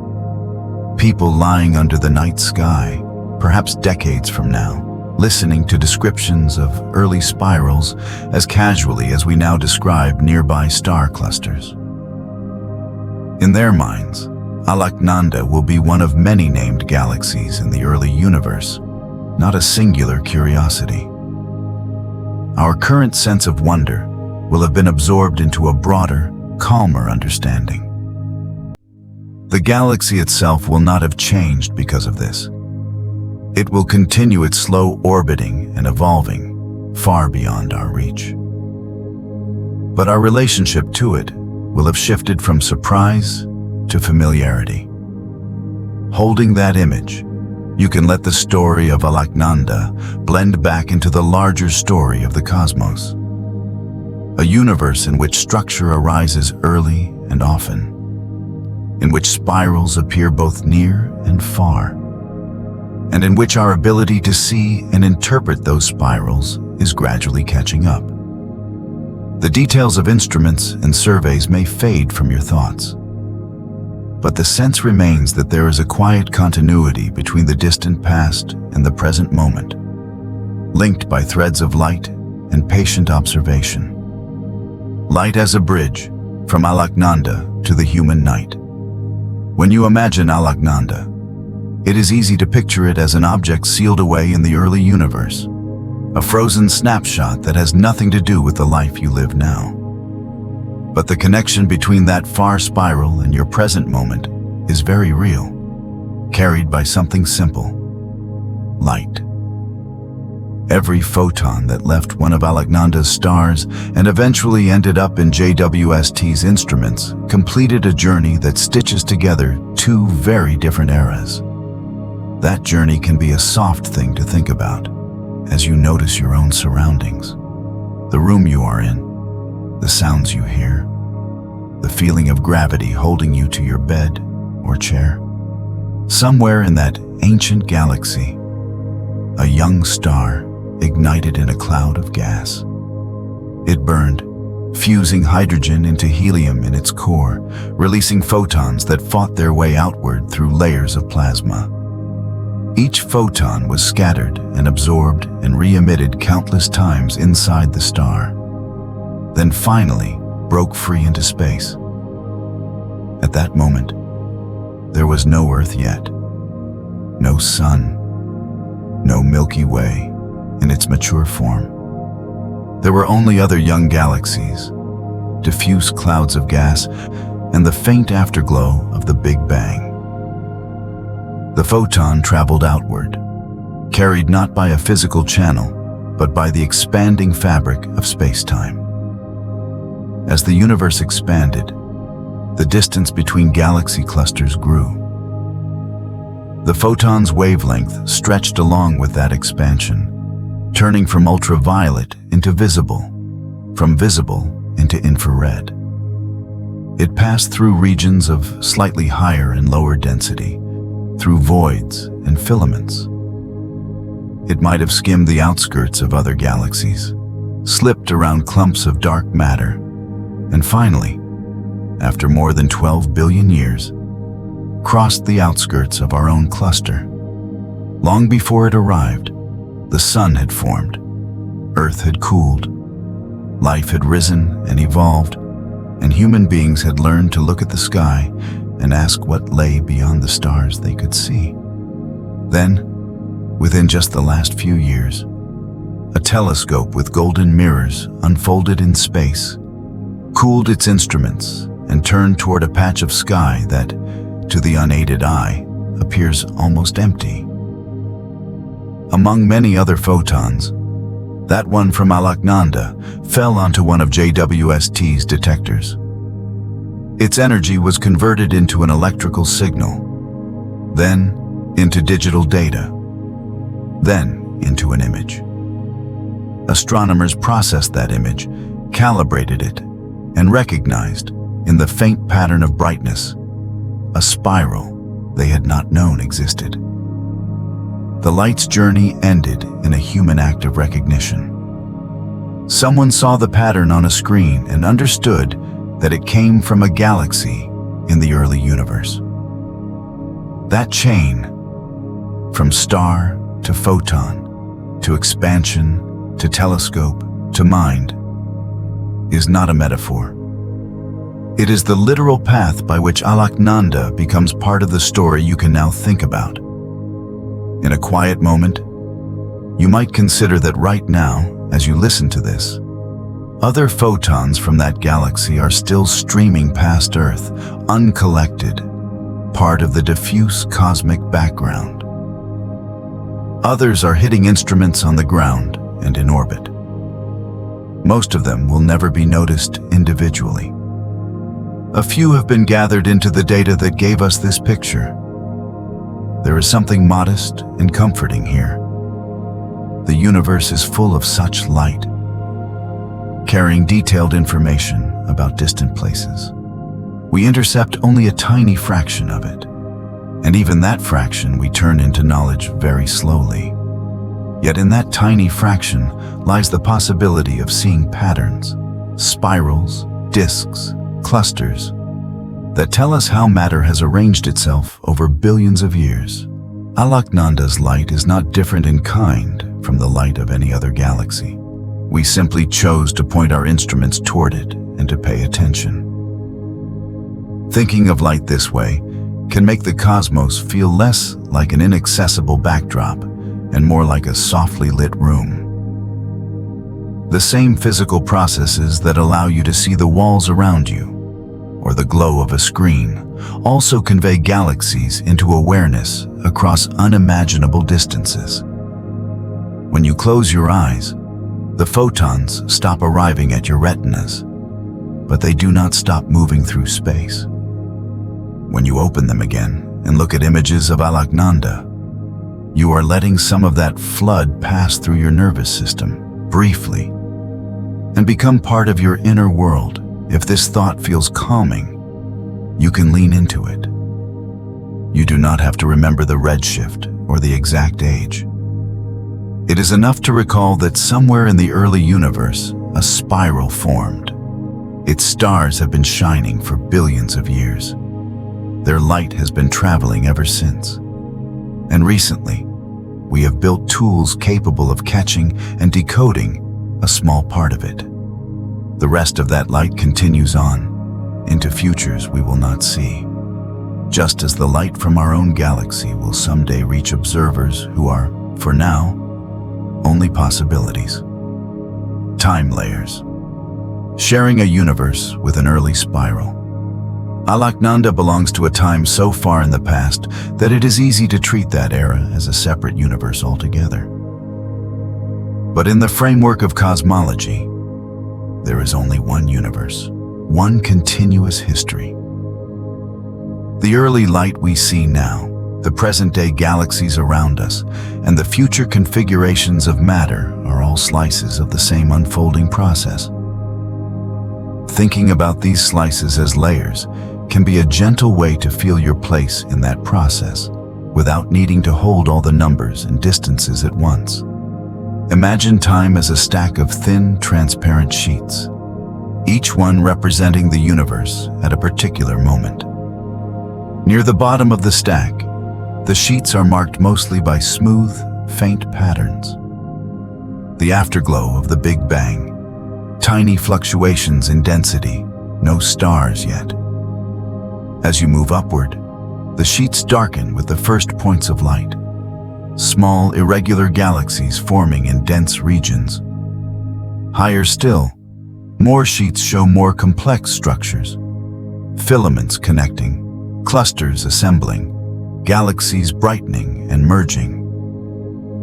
People lying under the night sky, perhaps decades from now, listening to descriptions of early spirals as casually as we now describe nearby star clusters. In their minds, Alaknanda will be one of many named galaxies in the early universe, not a singular curiosity. Our current sense of wonder will have been absorbed into a broader, calmer understanding. The galaxy itself will not have changed because of this. It will continue its slow orbiting and evolving far beyond our reach. But our relationship to it will have shifted from surprise to familiarity. Holding that image, you can let the story of Alaknanda blend back into the larger story of the cosmos. A universe in which structure arises early and often, in which spirals appear both near and far, and in which our ability to see and interpret those spirals is gradually catching up. The details of instruments and surveys may fade from your thoughts, but the sense remains that there is a quiet continuity between the distant past and the present moment, linked by threads of light and patient observation. Light as a bridge from Alaknanda to the human night. When you imagine Alaknanda, it is easy to picture it as an object sealed away in the early universe, a frozen snapshot that has nothing to do with the life you live now. But the connection between that far spiral and your present moment is very real, carried by something simple: light. Every photon that left one of Alaknanda's stars and eventually ended up in JWST's instruments completed a journey that stitches together two very different eras. That journey can be a soft thing to think about as you notice your own surroundings, the room you are in, the sounds you hear, the feeling of gravity holding you to your bed or chair. Somewhere in that ancient galaxy, a young star ignited in a cloud of gas. It burned, fusing hydrogen into helium in its core, releasing photons that fought their way outward through layers of plasma. Each photon was scattered and absorbed and re-emitted countless times inside the star, then finally broke free into space. At that moment, there was no Earth yet, no sun, no Milky Way in its mature form. There were only other young galaxies, diffuse clouds of gas, and the faint afterglow of the Big Bang. The photon traveled outward, carried not by a physical channel, but by the expanding fabric of space-time. As the universe expanded, the distance between galaxy clusters grew. The photon's wavelength stretched along with that expansion, turning from ultraviolet into visible, from visible into infrared. It passed through regions of slightly higher and lower density, through voids and filaments. It might have skimmed the outskirts of other galaxies, slipped around clumps of dark matter, and finally, after more than 12 billion years, crossed the outskirts of our own cluster, Long before it arrived, the sun had formed, Earth had cooled, life had risen and evolved, and human beings had learned to look at the sky and ask what lay beyond the stars they could see. Then, within just the last few years, a telescope with golden mirrors unfolded in space, cooled its instruments, and turned toward a patch of sky that, to the unaided eye, appears almost empty. Among many other photons, that one from Alaknanda fell onto one of JWST's detectors. Its energy was converted into an electrical signal, then into digital data, then into an image. Astronomers processed that image, calibrated it, and recognized, in the faint pattern of brightness, a spiral they had not known existed. The light's journey ended in a human act of recognition. Someone saw the pattern on a screen and understood that it came from a galaxy in the early universe. That chain, from star to photon, to expansion, to telescope, to mind, is not a metaphor. It is the literal path by which Alaknanda becomes part of the story you can now think about. In a quiet moment, you might consider that right now, as you listen to this, other photons from that galaxy are still streaming past Earth, uncollected, part of the diffuse cosmic background. Others are hitting instruments on the ground and in orbit. Most of them will never be noticed individually. A few have been gathered into the data that gave us this picture. There is something modest and comforting here. The universe is full of such light, carrying detailed information about distant places. We intercept only a tiny fraction of it, and even that fraction we turn into knowledge very slowly. Yet in that tiny fraction lies the possibility of seeing patterns, spirals, disks, clusters, that tell us how matter has arranged itself over billions of years. Alaknanda's light is not different in kind from the light of any other galaxy. We simply chose to point our instruments toward it and to pay attention. Thinking of light this way can make the cosmos feel less like an inaccessible backdrop and more like a softly lit room. The same physical processes that allow you to see the walls around you, or the glow of a screen, also convey galaxies into awareness across unimaginable distances. When you close your eyes, the photons stop arriving at your retinas, but they do not stop moving through space. When you open them again and look at images of Alaknanda, you are letting some of that flood pass through your nervous system, briefly, and become part of your inner world. If this thought feels calming, you can lean into it. You do not have to remember the redshift or the exact age. It is enough to recall that somewhere in the early universe, a spiral formed. Its stars have been shining for billions of years. Their light has been traveling ever since. And recently, we have built tools capable of catching and decoding a small part of it. The rest of that light continues on, into futures we will not see, just as the light from our own galaxy will someday reach observers who are, for now, only possibilities. Time layers. Sharing a universe with an early spiral. Alaknanda belongs to a time so far in the past that it is easy to treat that era as a separate universe altogether. But in the framework of cosmology, there is only one universe, one continuous history. The early light we see now, the present-day galaxies around us, and the future configurations of matter are all slices of the same unfolding process. Thinking about these slices as layers can be a gentle way to feel your place in that process, without needing to hold all the numbers and distances at once. Imagine time as a stack of thin, transparent sheets, each one representing the universe at a particular moment. Near the bottom of the stack, The sheets are marked mostly by smooth, faint patterns. The afterglow of the Big Bang. Tiny fluctuations in density, no stars yet. As you move upward, the sheets darken with the first points of light. Small, irregular galaxies forming in dense regions. Higher still, more sheets show more complex structures. Filaments connecting, clusters assembling, galaxies brightening and merging.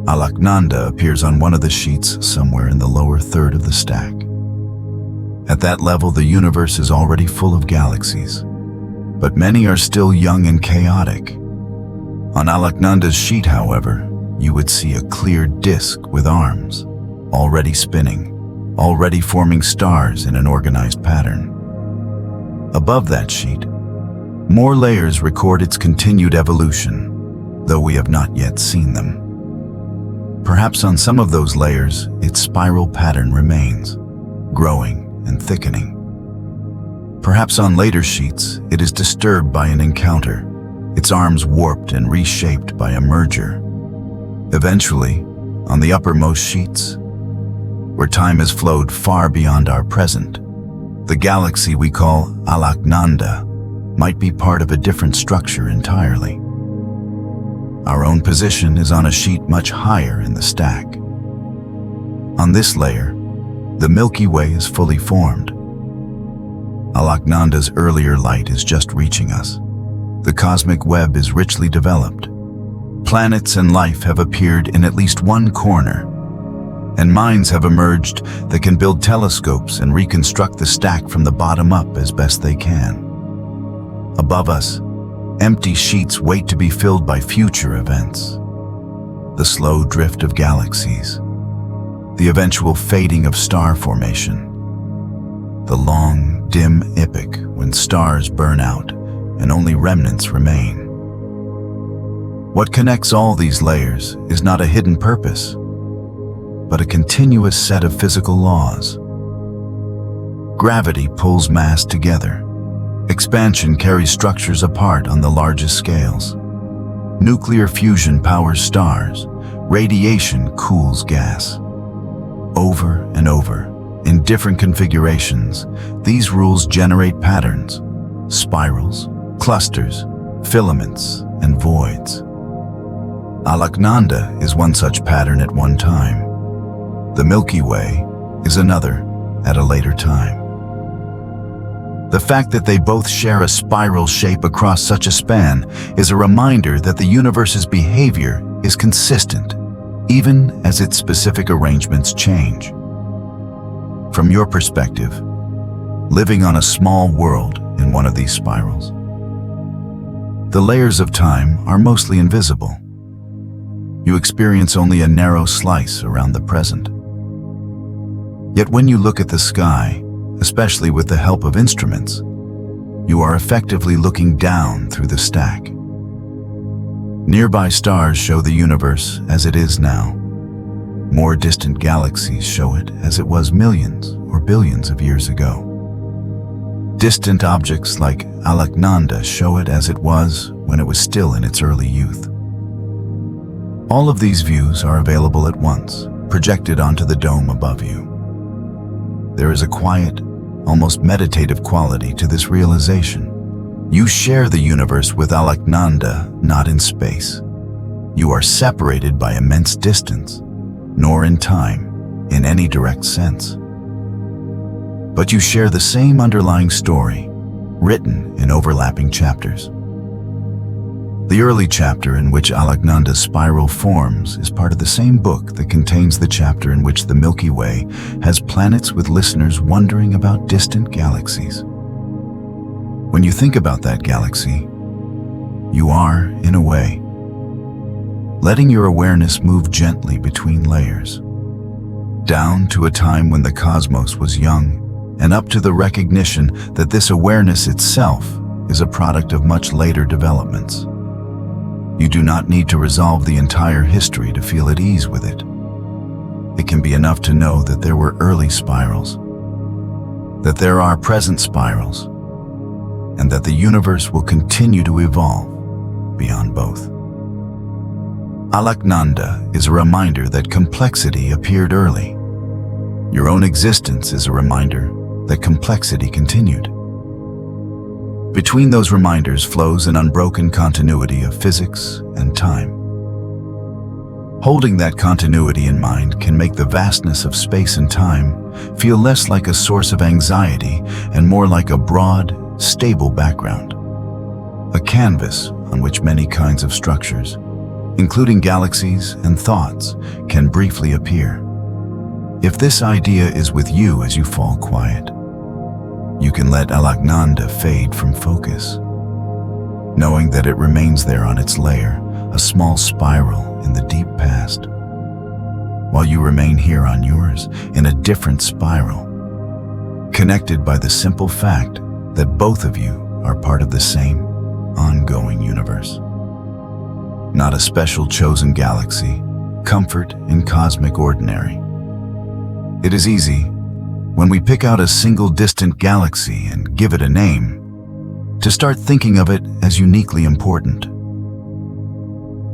Alaknanda appears on one of the sheets somewhere in the lower third of the stack. At that level, the universe is already full of galaxies, but many are still young and chaotic. On Alaknanda's sheet, however, you would see a clear disk with arms, already spinning, already forming stars in an organized pattern. Above that sheet, more layers record its continued evolution, though we have not yet seen them. Perhaps on some of those layers, its spiral pattern remains, growing and thickening. Perhaps on later sheets, it is disturbed by an encounter, its arms warped and reshaped by a merger. Eventually, on the uppermost sheets, where time has flowed far beyond our present, the galaxy we call Alaknanda might be part of a different structure entirely. Our own position is on a sheet much higher in the stack. On this layer, the Milky Way is fully formed. Alaknanda's earlier light is just reaching us. The cosmic web is richly developed. Planets and life have appeared in at least one corner, and minds have emerged that can build telescopes and reconstruct the stack from the bottom up as best they can. Above us, empty sheets wait to be filled by future events. The slow drift of galaxies, the eventual fading of star formation, the long, dim epoch when stars burn out and only remnants remain. What connects all these layers is not a hidden purpose, but a continuous set of physical laws. Gravity pulls mass together. Expansion carries structures apart on the largest scales. Nuclear fusion powers stars. Radiation cools gas. Over and over, in different configurations, these rules generate patterns, spirals, clusters, filaments, and voids. Alaknanda is one such pattern at one time. The Milky Way is another at a later time. The fact that they both share a spiral shape across such a span is a reminder that the universe's behavior is consistent, even as its specific arrangements change. From your perspective, living on a small world in one of these spirals, the layers of time are mostly invisible. You experience only a narrow slice around the present. Yet when you look at the sky, especially with the help of instruments, you are effectively looking down through the stack. Nearby stars show the universe as it is now. More distant galaxies show it as it was millions or billions of years ago. Distant objects like Alaknanda show it as it was when it was still in its early youth. All of these views are available at once, projected onto the dome above you. There is a quiet, almost meditative quality to this realization. You share the universe with Alaknanda, not in space. You are separated by immense distance, nor in time, in any direct sense. But you share the same underlying story, written in overlapping chapters. The early chapter in which Alaknanda's spiral forms is part of the same book that contains the chapter in which the Milky Way has planets with listeners wondering about distant galaxies. When you think about that galaxy, you are, in a way, letting your awareness move gently between layers, down to a time when the cosmos was young, and up to the recognition that this awareness itself is a product of much later developments. You do not need to resolve the entire history to feel at ease with it. It can be enough to know that there were early spirals, that there are present spirals, and that the universe will continue to evolve beyond both. Alaknanda is a reminder that complexity appeared early. Your own existence is a reminder that complexity continued. Between those reminders flows an unbroken continuity of physics and time. Holding that continuity in mind can make the vastness of space and time feel less like a source of anxiety and more like a broad, stable background. A canvas on which many kinds of structures, including galaxies and thoughts, can briefly appear. If this idea is with you as you fall quiet, you can let Alaknanda fade from focus, knowing that it remains there on its layer, a small spiral in the deep past, while you remain here on yours in a different spiral, connected by the simple fact that both of you are part of the same ongoing universe. Not a special chosen galaxy, comfort in cosmic ordinary. It is easy, when we pick out a single distant galaxy and give it a name, to start thinking of it as uniquely important.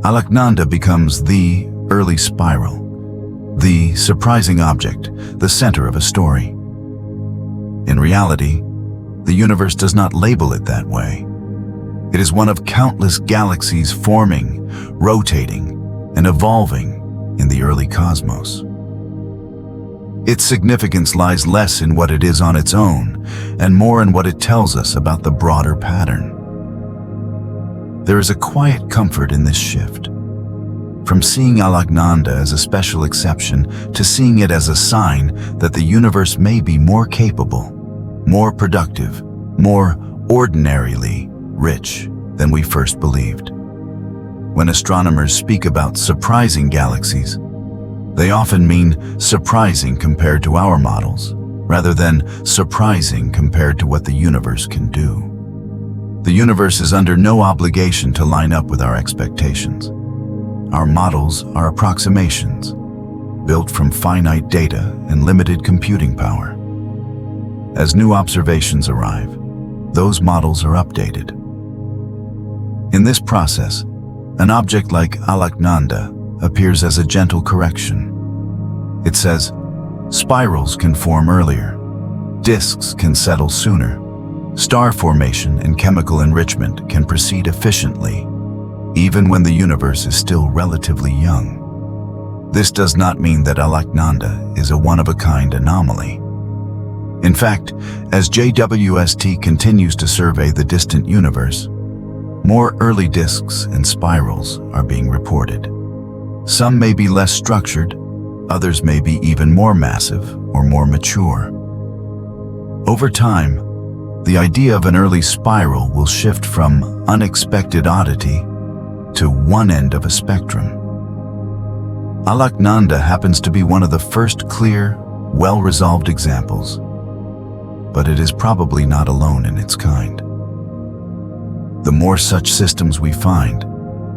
Alaknanda becomes the early spiral, the surprising object, the center of a story. In reality, the universe does not label it that way. It is one of countless galaxies forming, rotating, and evolving in the early cosmos. Its significance lies less in what it is on its own and more in what it tells us about the broader pattern. There is a quiet comfort in this shift. From seeing Alaknanda as a special exception to seeing it as a sign that the universe may be more capable, more productive, more ordinarily rich than we first believed. When astronomers speak about surprising galaxies, they often mean surprising compared to our models, rather than surprising compared to what the universe can do. The universe is under no obligation to line up with our expectations. Our models are approximations, built from finite data and limited computing power. As new observations arrive, those models are updated. In this process, an object like Alaknanda appears as a gentle correction. It says, spirals can form earlier, disks can settle sooner, star formation and chemical enrichment can proceed efficiently, even when the universe is still relatively young. This does not mean that Alaknanda is a one-of-a-kind anomaly. In fact, as JWST continues to survey the distant universe, more early disks and spirals are being reported. Some may be less structured, others may be even more massive or more mature. Over time, the idea of an early spiral will shift from unexpected oddity to one end of a spectrum. Alaknanda happens to be one of the first clear, well-resolved examples, but it is probably not alone in its kind. The more such systems we find,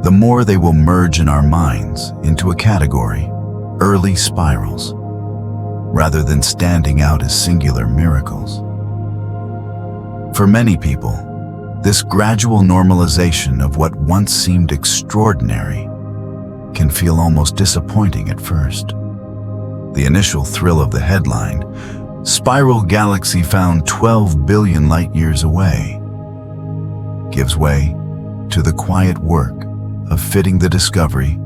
the more they will merge in our minds into a category, early spirals, rather than standing out as singular miracles. For many people, this gradual normalization of what once seemed extraordinary can feel almost disappointing at first. The initial thrill of the headline, "Spiral Galaxy Found 12 billion light-years away," gives way to the quiet work of fitting the discovery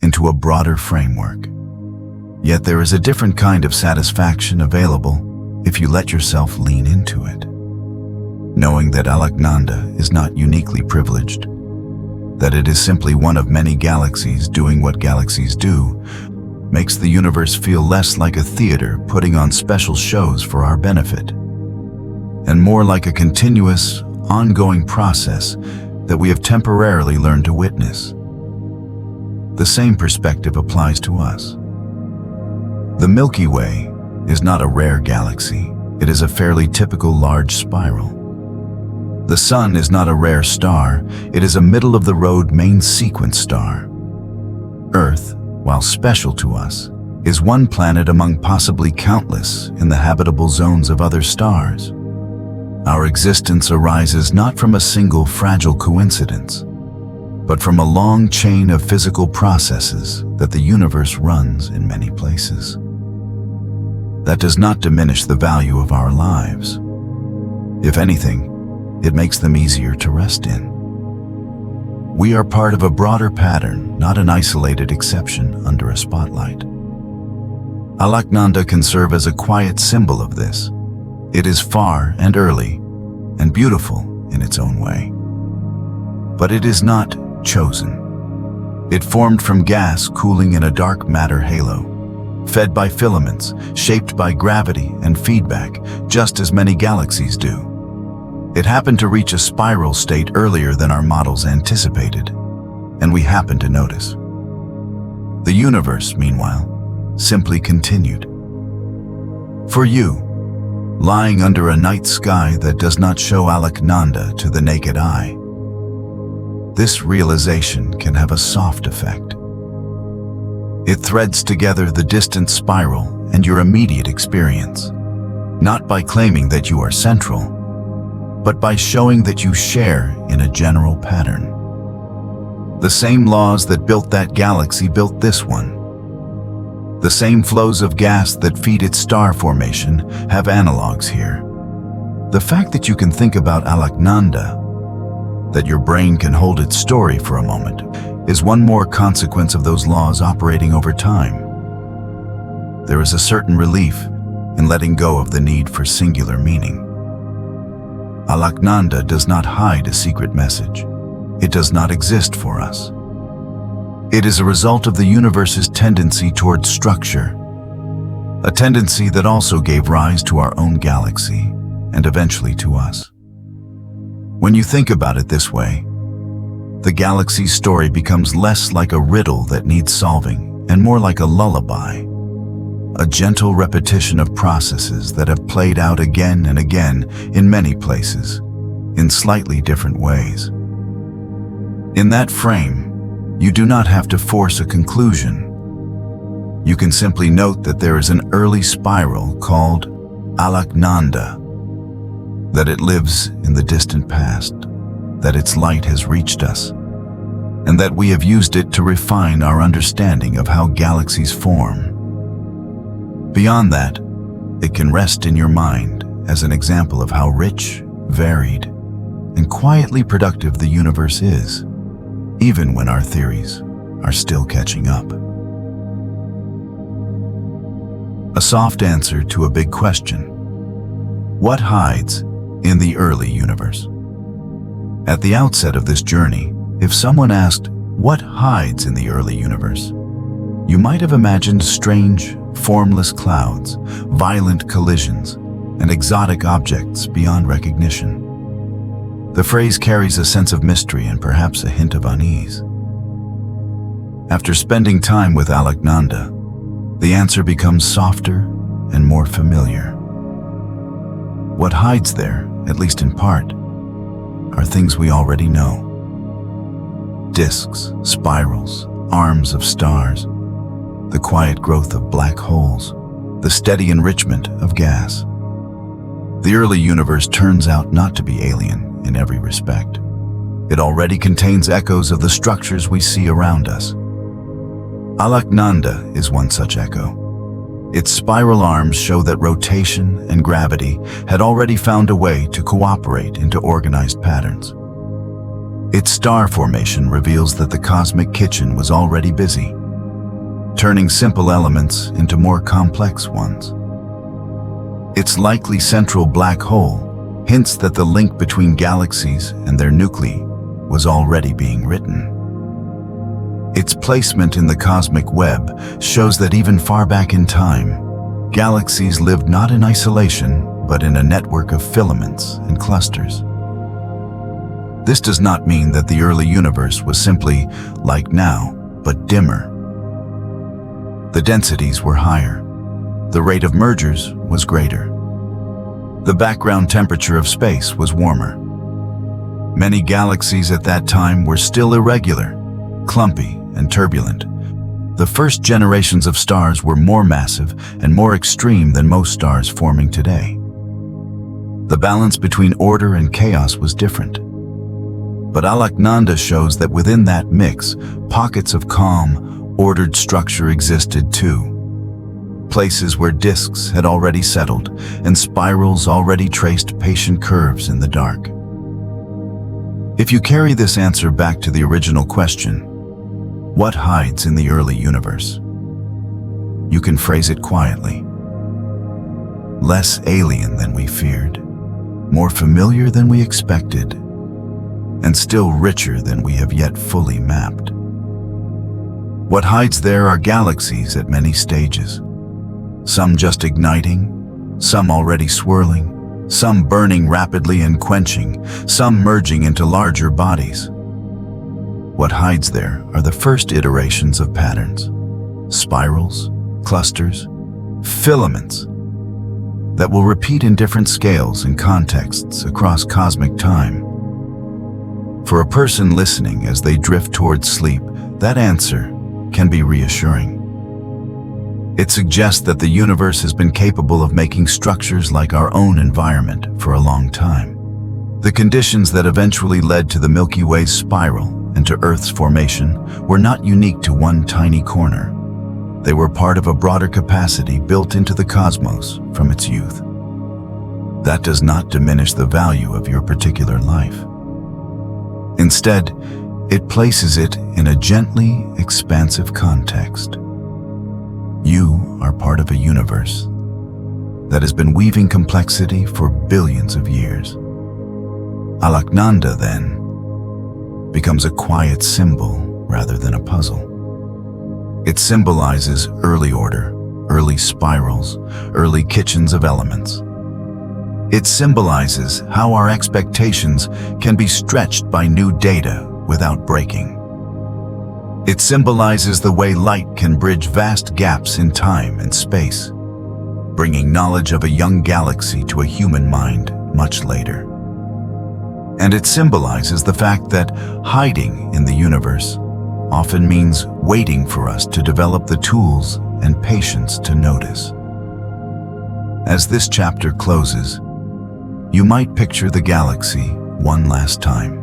into a broader framework. Yet there is a different kind of satisfaction available if you let yourself lean into it. Knowing that Alaknanda is not uniquely privileged, that it is simply one of many galaxies doing what galaxies do, makes the universe feel less like a theater putting on special shows for our benefit, and more like a continuous, ongoing process that we have temporarily learned to witness. The same perspective applies to us. The Milky Way is not a rare galaxy. It is a fairly typical large spiral. The Sun is not a rare star. It is a middle-of-the-road main sequence star. Earth, while special to us, is one planet among possibly countless in the habitable zones of other stars. Our existence arises not from a single fragile coincidence, but from a long chain of physical processes that the universe runs in many places. That does not diminish the value of our lives. If anything, it makes them easier to rest in. We are part of a broader pattern, not an isolated exception under a spotlight. Alaknanda can serve as a quiet symbol of this. It is far and early, and beautiful in its own way. But it is not chosen. It formed from gas cooling in a dark matter halo, fed by filaments, shaped by gravity and feedback, just as many galaxies do. It happened to reach a spiral state earlier than our models anticipated, and we happened to notice. The universe, meanwhile, simply continued. For you, lying under a night sky that does not show Alaknanda to the naked eye, this realization can have a soft effect. It threads together the distant spiral and your immediate experience, not by claiming that you are central, but by showing that you share in a general pattern. The same laws that built that galaxy built this one. The same flows of gas that feed its star formation have analogs here. The fact that you can think about Alaknanda, that your brain can hold its story for a moment, is one more consequence of those laws operating over time. There is a certain relief in letting go of the need for singular meaning. Alaknanda does not hide a secret message. It does not exist for us. It is a result of the universe's tendency towards structure, a tendency that also gave rise to our own galaxy and eventually to us. When you think about it this way, the galaxy's story becomes less like a riddle that needs solving and more like a lullaby, a gentle repetition of processes that have played out again and again in many places, in slightly different ways. In that frame, you do not have to force a conclusion. You can simply note that there is an early spiral called Alaknanda, that it lives in the distant past, that its light has reached us, and that we have used it to refine our understanding of how galaxies form. Beyond that, it can rest in your mind as an example of how rich, varied, and quietly productive the universe is, even when our theories are still catching up. A soft answer to a big question. What hides in the early universe? At the outset of this journey, if someone asked, "What hides in the early universe?" you might have imagined strange, formless clouds, violent collisions, and exotic objects beyond recognition. The phrase carries a sense of mystery and perhaps a hint of unease. After spending time with Alaknanda, the answer becomes softer and more familiar. What hides there, at least in part, are things we already know. Disks, spirals, arms of stars, the quiet growth of black holes, the steady enrichment of gas. The early universe turns out not to be alien in every respect. It already contains echoes of the structures we see around us. Alaknanda is one such echo. Its spiral arms show that rotation and gravity had already found a way to cooperate into organized patterns. Its star formation reveals that the cosmic kitchen was already busy, turning simple elements into more complex ones. Its likely central black hole hints that the link between galaxies and their nuclei was already being written. Its placement in the cosmic web shows that even far back in time, galaxies lived not in isolation, but in a network of filaments and clusters. This does not mean that the early universe was simply like now, but dimmer. The densities were higher. The rate of mergers was greater. The background temperature of space was warmer. Many galaxies at that time were still irregular, clumpy, and turbulent. The first generations of stars were more massive and more extreme than most stars forming today. The balance between order and chaos was different. But Alaknanda shows that within that mix, pockets of calm, ordered structure existed too. Places where disks had already settled and spirals already traced patient curves in the dark. If you carry this answer back to the original question, what hides in the early universe? You can phrase it quietly. Less alien than we feared, more familiar than we expected, and still richer than we have yet fully mapped. What hides there are galaxies at many stages. Some just igniting, some already swirling, some burning rapidly and quenching, some merging into larger bodies. What hides there are the first iterations of patterns, spirals, clusters, filaments, that will repeat in different scales and contexts across cosmic time. For a person listening as they drift towards sleep, that answer can be reassuring. It suggests that the universe has been capable of making structures like our own environment for a long time. The conditions that eventually led to the Milky Way's spiral and to Earth's formation were not unique to one tiny corner. They were part of a broader capacity built into the cosmos from its youth. That does not diminish the value of your particular life. Instead, it places it in a gently expansive context. You are part of a universe that has been weaving complexity for billions of years. Alaknanda, then, becomes a quiet symbol rather than a puzzle. It symbolizes early order, early spirals, early kitchens of elements. It symbolizes how our expectations can be stretched by new data without breaking. It symbolizes the way light can bridge vast gaps in time and space, bringing knowledge of a young galaxy to a human mind much later. And it symbolizes the fact that hiding in the universe often means waiting for us to develop the tools and patience to notice. As this chapter closes, you might picture the galaxy one last time.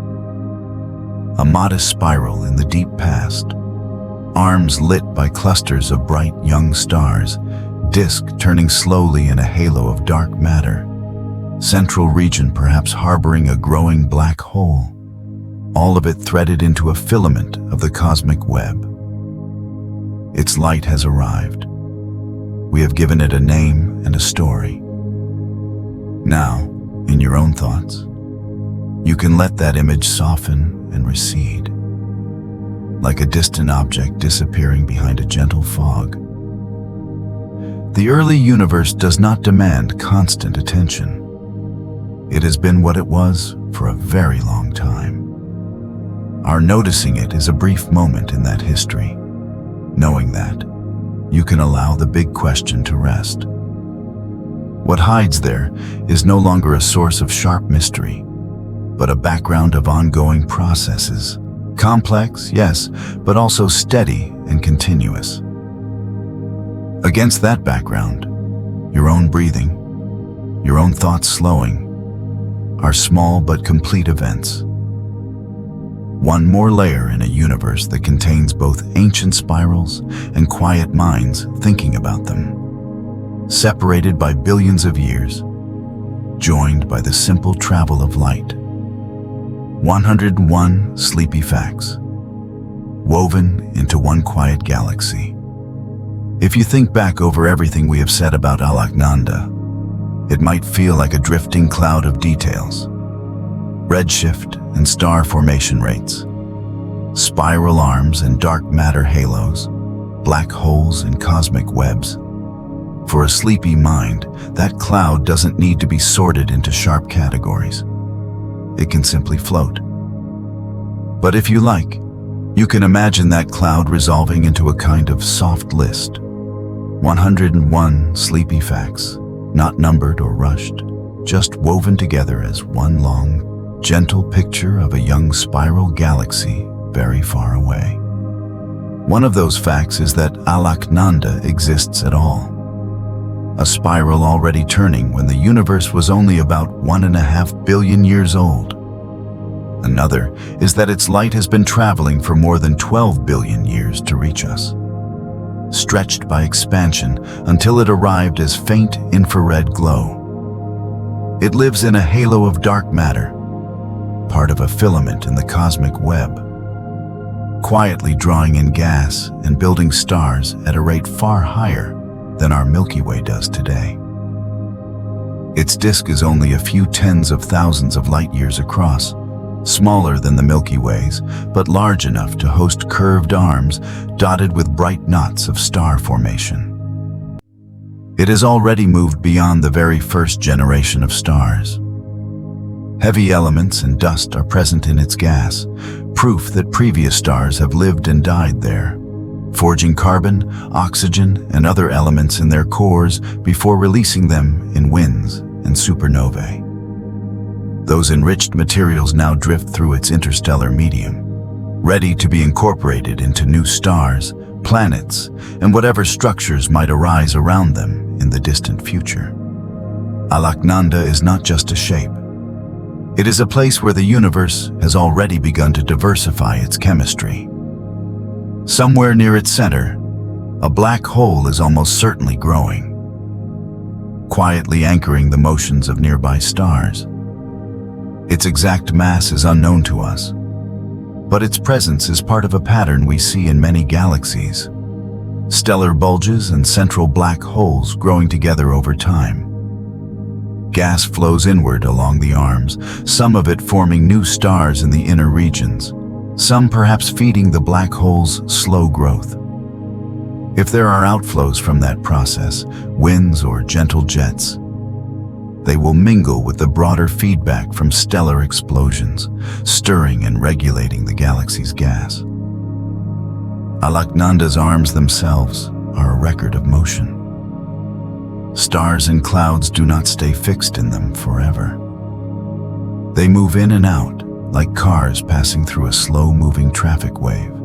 A modest spiral in the deep past, arms lit by clusters of bright young stars, disk turning slowly in a halo of dark matter, central region perhaps harboring a growing black hole, all of it threaded into a filament of the cosmic web. Its light has arrived. We have given it a name and a story. Now, in your own thoughts, you can let that image soften and recede, like a distant object disappearing behind a gentle fog. The early universe does not demand constant attention. It has been what it was for a very long time. Our noticing it is a brief moment in that history. Knowing that, you can allow the big question to rest. What hides there is no longer a source of sharp mystery, but a background of ongoing processes. Complex, yes, but also steady and continuous. Against that background, your own breathing, your own thoughts slowing, are small but complete events. One more layer in a universe that contains both ancient spirals and quiet minds thinking about them, separated by billions of years, joined by the simple travel of light. 101 sleepy facts, woven into one quiet galaxy. If you think back over everything we have said about Alaknanda, it might feel like a drifting cloud of details. Redshift and star formation rates, spiral arms and dark matter halos, black holes and cosmic webs. For a sleepy mind, that cloud doesn't need to be sorted into sharp categories. It can simply float. But if you like, you can imagine that cloud resolving into a kind of soft list. 101 sleepy facts, not numbered or rushed, just woven together as one long, gentle picture of a young spiral galaxy very far away. One of those facts is that Alaknanda exists at all. A spiral already turning when the universe was only about 1.5 billion years old. A Another is that its light has been traveling for more than 12 billion years to reach us, stretched by expansion until it arrived as faint infrared glow. It lives in a halo of dark matter, part of a filament in the cosmic web, quietly drawing in gas and building stars at a rate far higher than our Milky Way does today. Its disk is only a few tens of thousands of light years across, smaller than the Milky Way's, but large enough to host curved arms dotted with bright knots of star formation. It has already moved beyond the very first generation of stars. Heavy elements and dust are present in its gas, proof that previous stars have lived and died there, forging carbon, oxygen, and other elements in their cores before releasing them in winds and supernovae. Those enriched materials now drift through its interstellar medium, ready to be incorporated into new stars, planets, and whatever structures might arise around them in the distant future. Alaknanda is not just a shape. It is a place where the universe has already begun to diversify its chemistry. Somewhere near its center, a black hole is almost certainly growing, quietly anchoring the motions of nearby stars. Its exact mass is unknown to us, but its presence is part of a pattern we see in many galaxies: stellar bulges and central black holes growing together over time. Gas flows inward along the arms, some of it forming new stars in the inner regions, some perhaps feeding the black hole's slow growth. If there are outflows from that process, winds or gentle jets, they will mingle with the broader feedback from stellar explosions, stirring and regulating the galaxy's gas. Alaknanda's arms themselves are a record of motion. Stars and clouds do not stay fixed in them forever. They move in and out, like cars passing through a slow-moving traffic wave.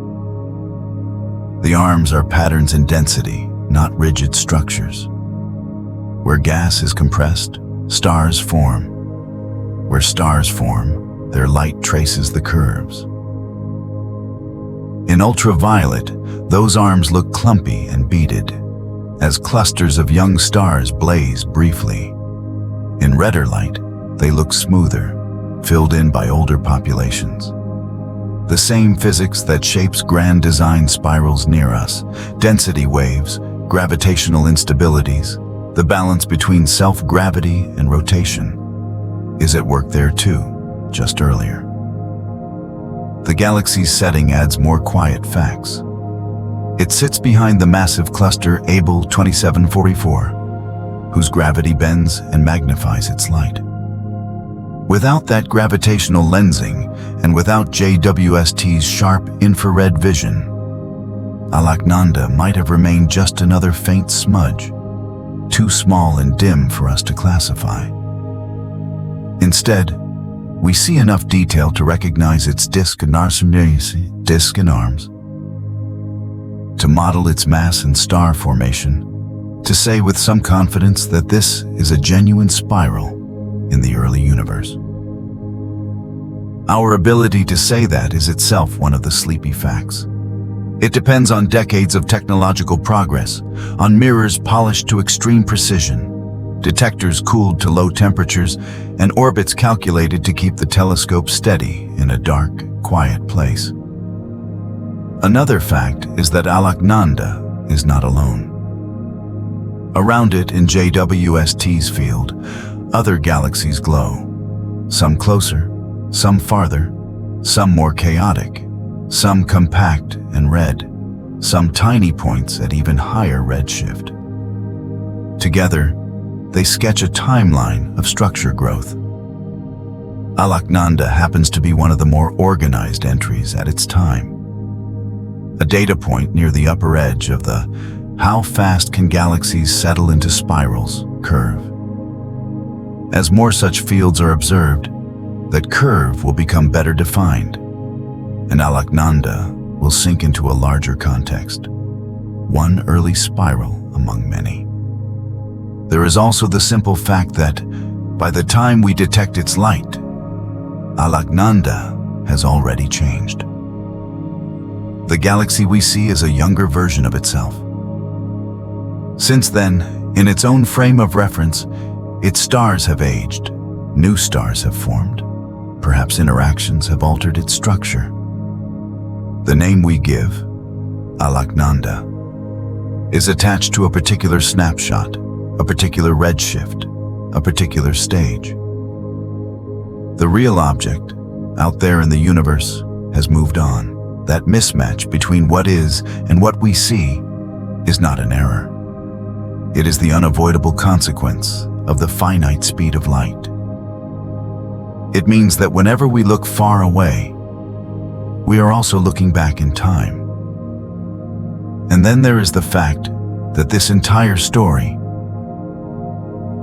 The arms are patterns in density, not rigid structures. Where gas is compressed, stars form. Where stars form, their light traces the curves. In ultraviolet, those arms look clumpy and beaded, as clusters of young stars blaze briefly. In redder light, they look smoother, filled in by older populations. The same physics that shapes grand design spirals near us, density waves, gravitational instabilities, the balance between self-gravity and rotation, is at work there too, just earlier. The galaxy's setting adds more quiet facts. It sits behind the massive cluster Abell 2744, whose gravity bends and magnifies its light. Without that gravitational lensing, and without JWST's sharp infrared vision, Alaknanda might have remained just another faint smudge, too small and dim for us to classify. Instead, we see enough detail to recognize its disk and arms, to model its mass and star formation, to say with some confidence that this is a genuine spiral in the early universe. Our ability to say that is itself one of the sleepy facts. It depends on decades of technological progress, on mirrors polished to extreme precision, detectors cooled to low temperatures, and orbits calculated to keep the telescope steady in a dark, quiet place. Another fact is that Alaknanda is not alone. Around it in JWST's field, other galaxies glow, some closer, some farther, some more chaotic, some compact and red, some tiny points at even higher redshift. Together, they sketch a timeline of structure growth. Alaknanda happens to be one of the more organized entries at its time, a data point near the upper edge of the "how fast can galaxies settle into spirals" curve. As more such fields are observed, that curve will become better defined, and Alaknanda will sink into a larger context, one early spiral among many. There is also the simple fact that, by the time we detect its light, Alaknanda has already changed. The galaxy we see is a younger version of itself. Since then, in its own frame of reference, its stars have aged, new stars have formed. Perhaps interactions have altered its structure. The name we give, Alaknanda, is attached to a particular snapshot, a particular redshift, a particular stage. The real object, out there in the universe, has moved on. That mismatch between what is and what we see is not an error. It is the unavoidable consequence of the finite speed of light. It means that whenever we look far away, we are also looking back in time. And then there is the fact that this entire story,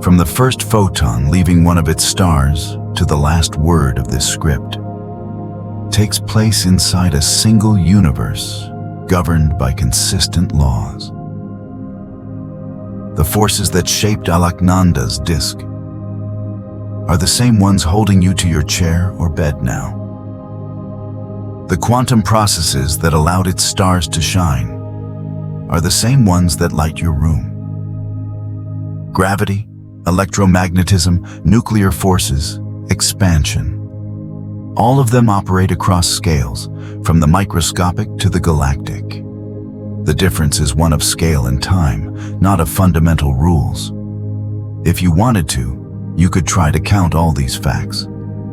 from the first photon leaving one of its stars to the last word of this script, takes place inside a single universe governed by consistent laws. The forces that shaped Alaknanda's disk are the same ones holding you to your chair or bed now. The quantum processes that allowed its stars to shine are the same ones that light your room. Gravity, electromagnetism, nuclear forces, expansion. All of them operate across scales, from the microscopic to the galactic. The difference is one of scale and time, not of fundamental rules. If you wanted to, you could try to count all these facts,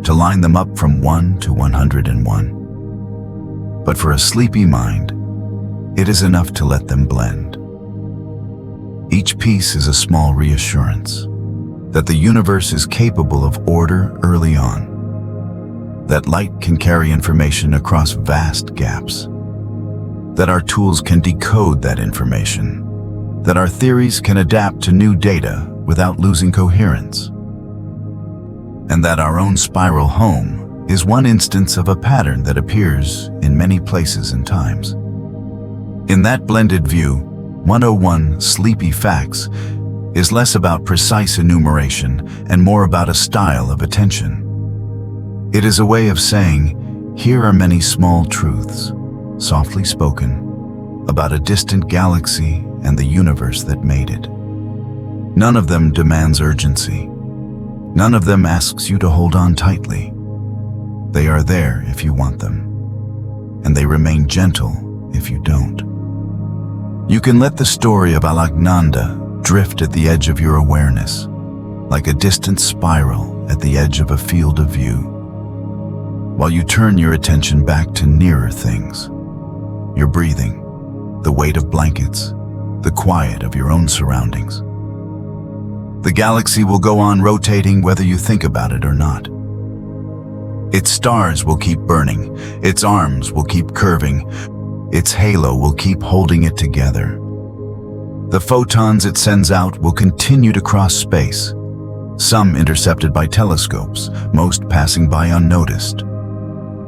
to line them up from 1 to 101. But for a sleepy mind, it is enough to let them blend. Each piece is a small reassurance that the universe is capable of order early on, that light can carry information across vast gaps, that our tools can decode that information, that our theories can adapt to new data without losing coherence, and that our own spiral home is one instance of a pattern that appears in many places and times. In that blended view, 101 Sleepy Facts is less about precise enumeration and more about a style of attention. It is a way of saying, here are many small truths, softly spoken, about a distant galaxy and the universe that made it. None of them demands urgency. None of them asks you to hold on tightly. They are there if you want them, and they remain gentle if you don't. You can let the story of Alaknanda drift at the edge of your awareness, like a distant spiral at the edge of a field of view, while you turn your attention back to nearer things. Your breathing, the weight of blankets, the quiet of your own surroundings. The galaxy will go on rotating whether you think about it or not. Its stars will keep burning, its arms will keep curving, its halo will keep holding it together. The photons it sends out will continue to cross space, some intercepted by telescopes, most passing by unnoticed.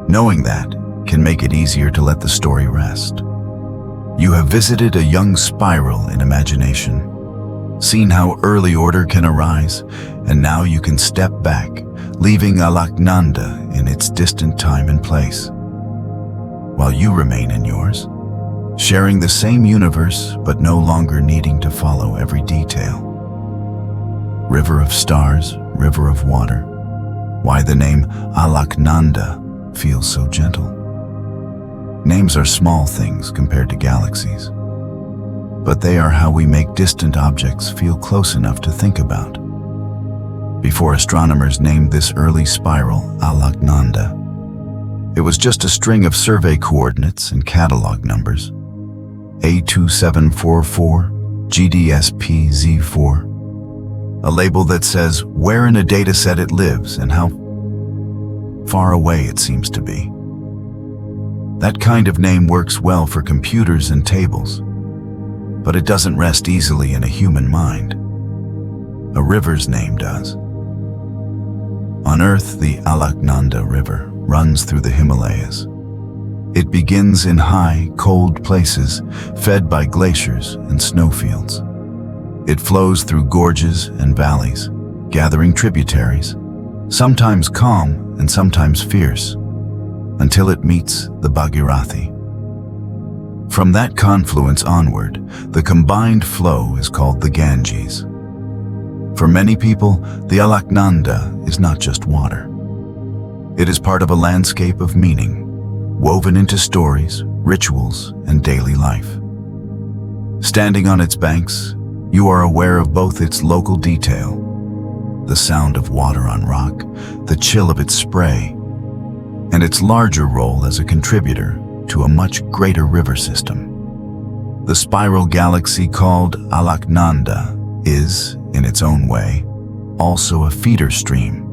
Knowing that can make it easier to let the story rest. You have visited a young spiral in imagination, seen how early order can arise, and now you can step back, leaving Alaknanda in its distant time and place, while you remain in yours, sharing the same universe but no longer needing to follow every detail. River of stars, river of water. Why the name Alaknanda feels so gentle. Names are small things compared to galaxies, but they are how we make distant objects feel close enough to think about. Before astronomers named this early spiral Alaknanda, it was just a string of survey coordinates and catalog numbers. A2744, GDSPZ4, a label that says where in a dataset it lives and how far away it seems to be. That kind of name works well for computers and tables, but it doesn't rest easily in a human mind. A river's name does. On Earth, the Alaknanda River runs through the Himalayas. It begins in high, cold places, fed by glaciers and snowfields. It flows through gorges and valleys, gathering tributaries, sometimes calm and sometimes fierce, until it meets the Bhagirathi. From that confluence onward, the combined flow is called the Ganges. For many people, the Alaknanda is not just water. It is part of a landscape of meaning, woven into stories, rituals, and daily life. Standing on its banks, you are aware of both its local detail, the sound of water on rock, the chill of its spray, and its larger role as a contributor to a much greater river system. The spiral galaxy called Alaknanda is, in its own way, also a feeder stream.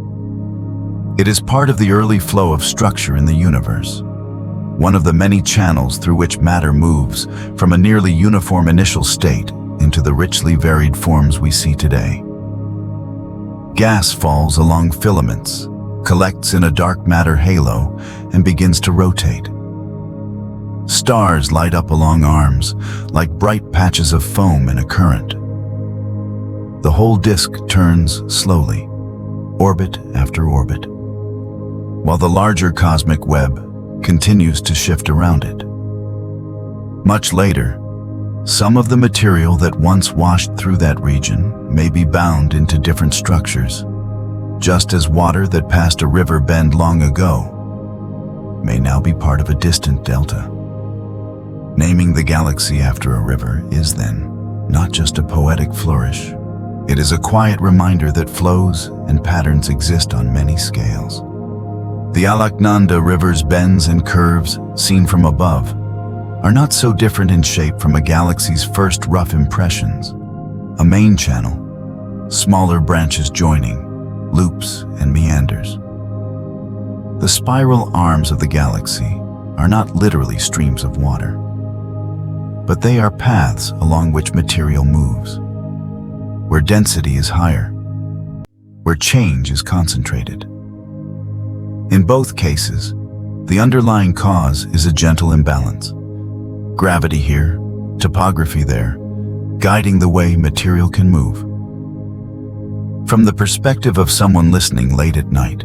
It is part of the early flow of structure in the universe, one of the many channels through which matter moves from a nearly uniform initial state into the richly varied forms we see today. Gas falls along filaments, collects in a dark matter halo, and begins to rotate. Stars light up along arms, like bright patches of foam in a current. The whole disk turns slowly, orbit after orbit, while the larger cosmic web continues to shift around it. Much later, some of the material that once washed through that region may be bound into different structures, just as water that passed a river bend long ago may now be part of a distant delta. Naming the galaxy after a river is then not just a poetic flourish. It is a quiet reminder that flows and patterns exist on many scales. The Alaknanda River's bends and curves, seen from above, are not so different in shape from a galaxy's first rough impressions. A main channel, smaller branches joining, loops and meanders. The spiral arms of the galaxy are not literally streams of water, but they are paths along which material moves, where density is higher, where change is concentrated. In both cases, the underlying cause is a gentle imbalance. Gravity here, topography there, guiding the way material can move. From the perspective of someone listening late at night,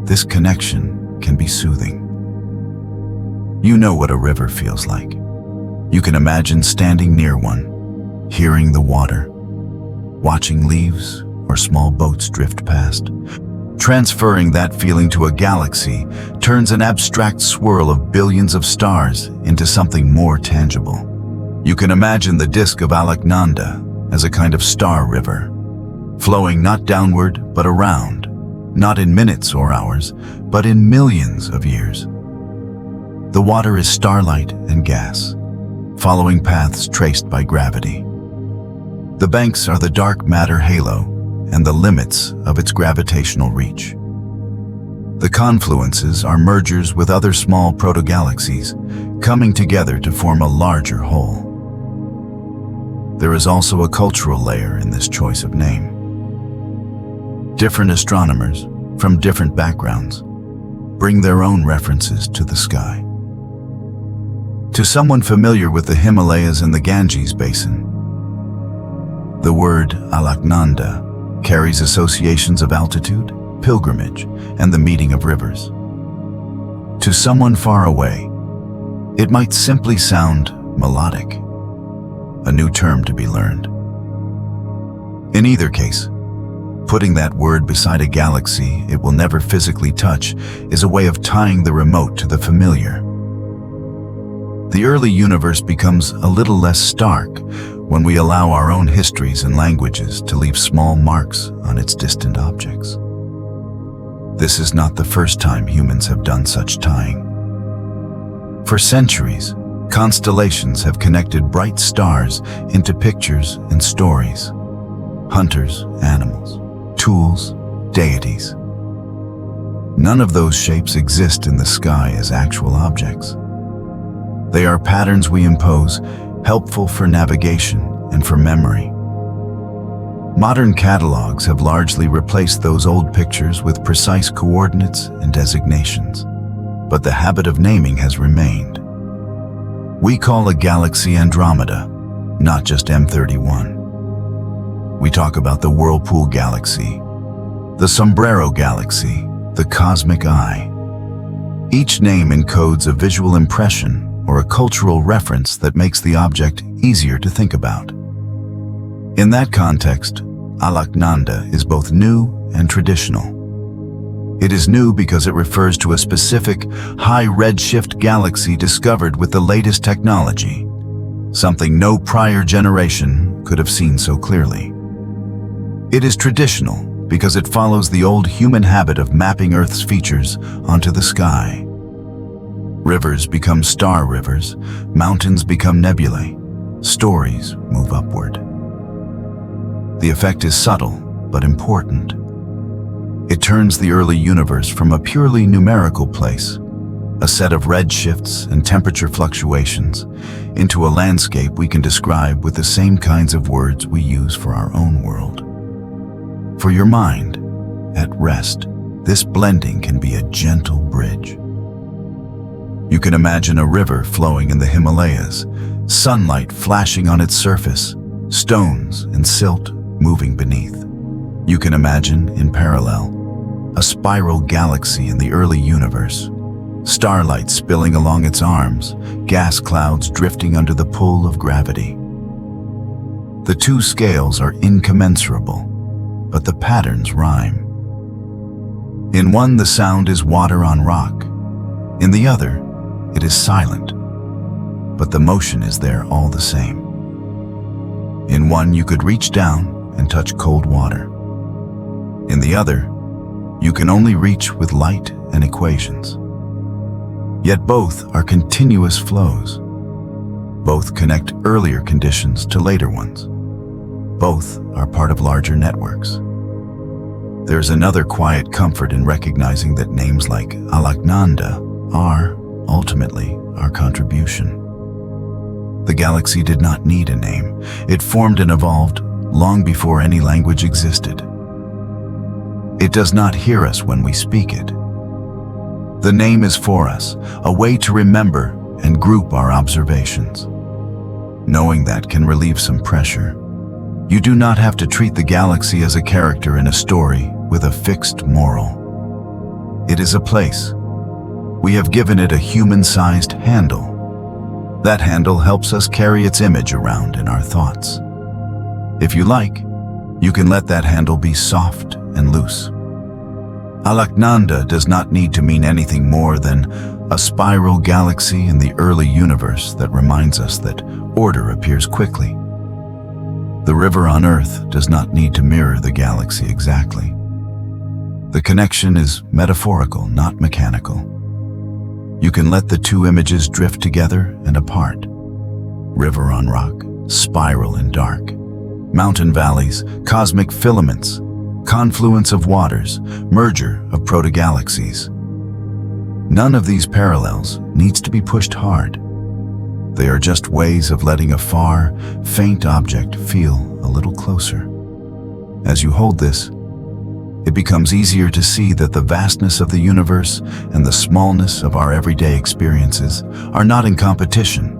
this connection can be soothing. You know what a river feels like. You can imagine standing near one, hearing the water, watching leaves or small boats drift past. Transferring that feeling to a galaxy turns an abstract swirl of billions of stars into something more tangible. You can imagine the disk of Alaknanda as a kind of star river, flowing not downward but around, not in minutes or hours, but in millions of years. The water is starlight and gas, following paths traced by gravity. The banks are the dark matter halo and the limits of its gravitational reach. The confluences are mergers with other small protogalaxies, coming together to form a larger whole. There is also a cultural layer in this choice of name. Different astronomers, from different backgrounds, bring their own references to the sky. To someone familiar with the Himalayas and the Ganges basin, the word Alaknanda carries associations of altitude, pilgrimage, and the meeting of rivers. To someone far away, it might simply sound melodic, a new term to be learned. In either case, putting that word beside a galaxy it will never physically touch is a way of tying the remote to the familiar. The early universe becomes a little less stark when we allow our own histories and languages to leave small marks on its distant objects. This is not the first time humans have done such tying. For centuries, constellations have connected bright stars into pictures and stories. Hunters, animals, tools, deities. None of those shapes exist in the sky as actual objects. They are patterns we impose, helpful for navigation and for memory. Modern catalogs have largely replaced those old pictures with precise coordinates and designations, but the habit of naming has remained. We call a galaxy Andromeda, not just M31. We talk about the Whirlpool Galaxy, the Sombrero Galaxy, the Cosmic Eye. Each name encodes a visual impression or a cultural reference that makes the object easier to think about. In that context, Alaknanda is both new and traditional. It is new because it refers to a specific high redshift galaxy discovered with the latest technology, something no prior generation could have seen so clearly. It is traditional because it follows the old human habit of mapping Earth's features onto the sky. Rivers become star rivers, mountains become nebulae, stories move upward. The effect is subtle but important. It turns the early universe from a purely numerical place, a set of redshifts and temperature fluctuations, into a landscape we can describe with the same kinds of words we use for our own world. For your mind, at rest, this blending can be a gentle bridge. You can imagine a river flowing in the Himalayas, sunlight flashing on its surface, stones and silt moving beneath. You can imagine, in parallel, a spiral galaxy in the early universe, starlight spilling along its arms, gas clouds drifting under the pull of gravity. The two scales are incommensurable, but the patterns rhyme. In one, the sound is water on rock. In the other, it is silent, but the motion is there all the same. In one, you could reach down and touch cold water. In the other, you can only reach with light and equations. Yet both are continuous flows. Both connect earlier conditions to later ones. Both are part of larger networks. There's another quiet comfort in recognizing that names like Alaknanda are, ultimately, our contribution. The galaxy did not need a name. It formed and evolved long before any language existed. It does not hear us when we speak it. The name is for us, a way to remember and group our observations. Knowing that can relieve some pressure. You do not have to treat the galaxy as a character in a story with a fixed moral. It is a place. We have given it a human-sized handle. That handle helps us carry its image around in our thoughts. If you like, you can let that handle be soft and loose. Alaknanda does not need to mean anything more than a spiral galaxy in the early universe that reminds us that order appears quickly. The river on Earth does not need to mirror the galaxy exactly. The connection is metaphorical, not mechanical. You can let the two images drift together and apart. River on rock, spiral in dark. Mountain valleys, cosmic filaments, confluence of waters, merger of proto-galaxies. None of these parallels needs to be pushed hard. They are just ways of letting a far, faint object feel a little closer. As you hold this, it becomes easier to see that the vastness of the universe and the smallness of our everyday experiences are not in competition.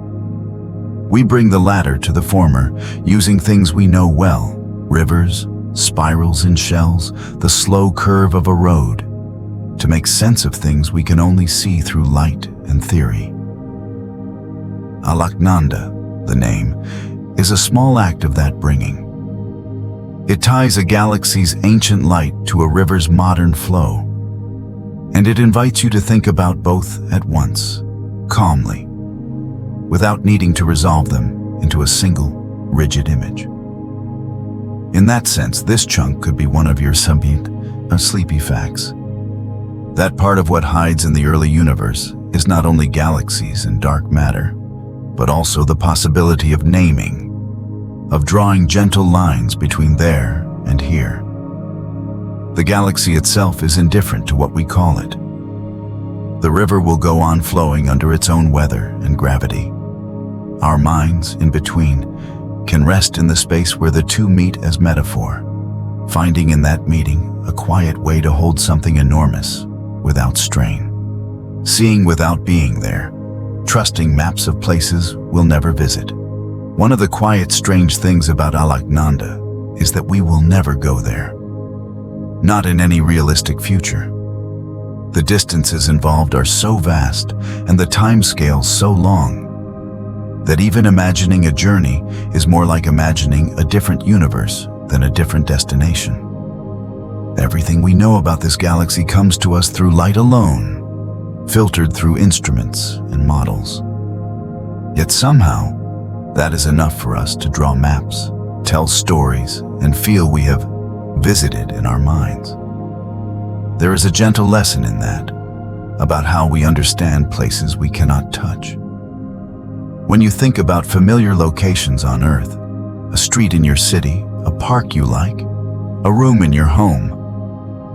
We bring the latter to the former using things we know well, rivers, spirals in shells, the slow curve of a road, to make sense of things we can only see through light and theory. Alaknanda, the name, is a small act of that bringing. It ties a galaxy's ancient light to a river's modern flow, and it invites you to think about both at once, calmly, without needing to resolve them into a single, rigid image. In that sense, this chunk could be one of your sleepy facts. That part of what hides in the early universe is not only galaxies and dark matter, but also the possibility of naming, of drawing gentle lines between there and here. The galaxy itself is indifferent to what we call it. The river will go on flowing under its own weather and gravity. Our minds, in between, can rest in the space where the two meet as metaphor, finding in that meeting a quiet way to hold something enormous without strain, seeing without being there, trusting maps of places we'll never visit. One of the quiet, strange things about Alaknanda is that we will never go there. Not in any realistic future. The distances involved are so vast and the timescales so long that even imagining a journey is more like imagining a different universe than a different destination. Everything we know about this galaxy comes to us through light alone, filtered through instruments and models. Yet somehow, that is enough for us to draw maps, tell stories, and feel we have visited in our minds. There is a gentle lesson in that, about how we understand places we cannot touch. When you think about familiar locations on Earth, a street in your city, a park you like, a room in your home,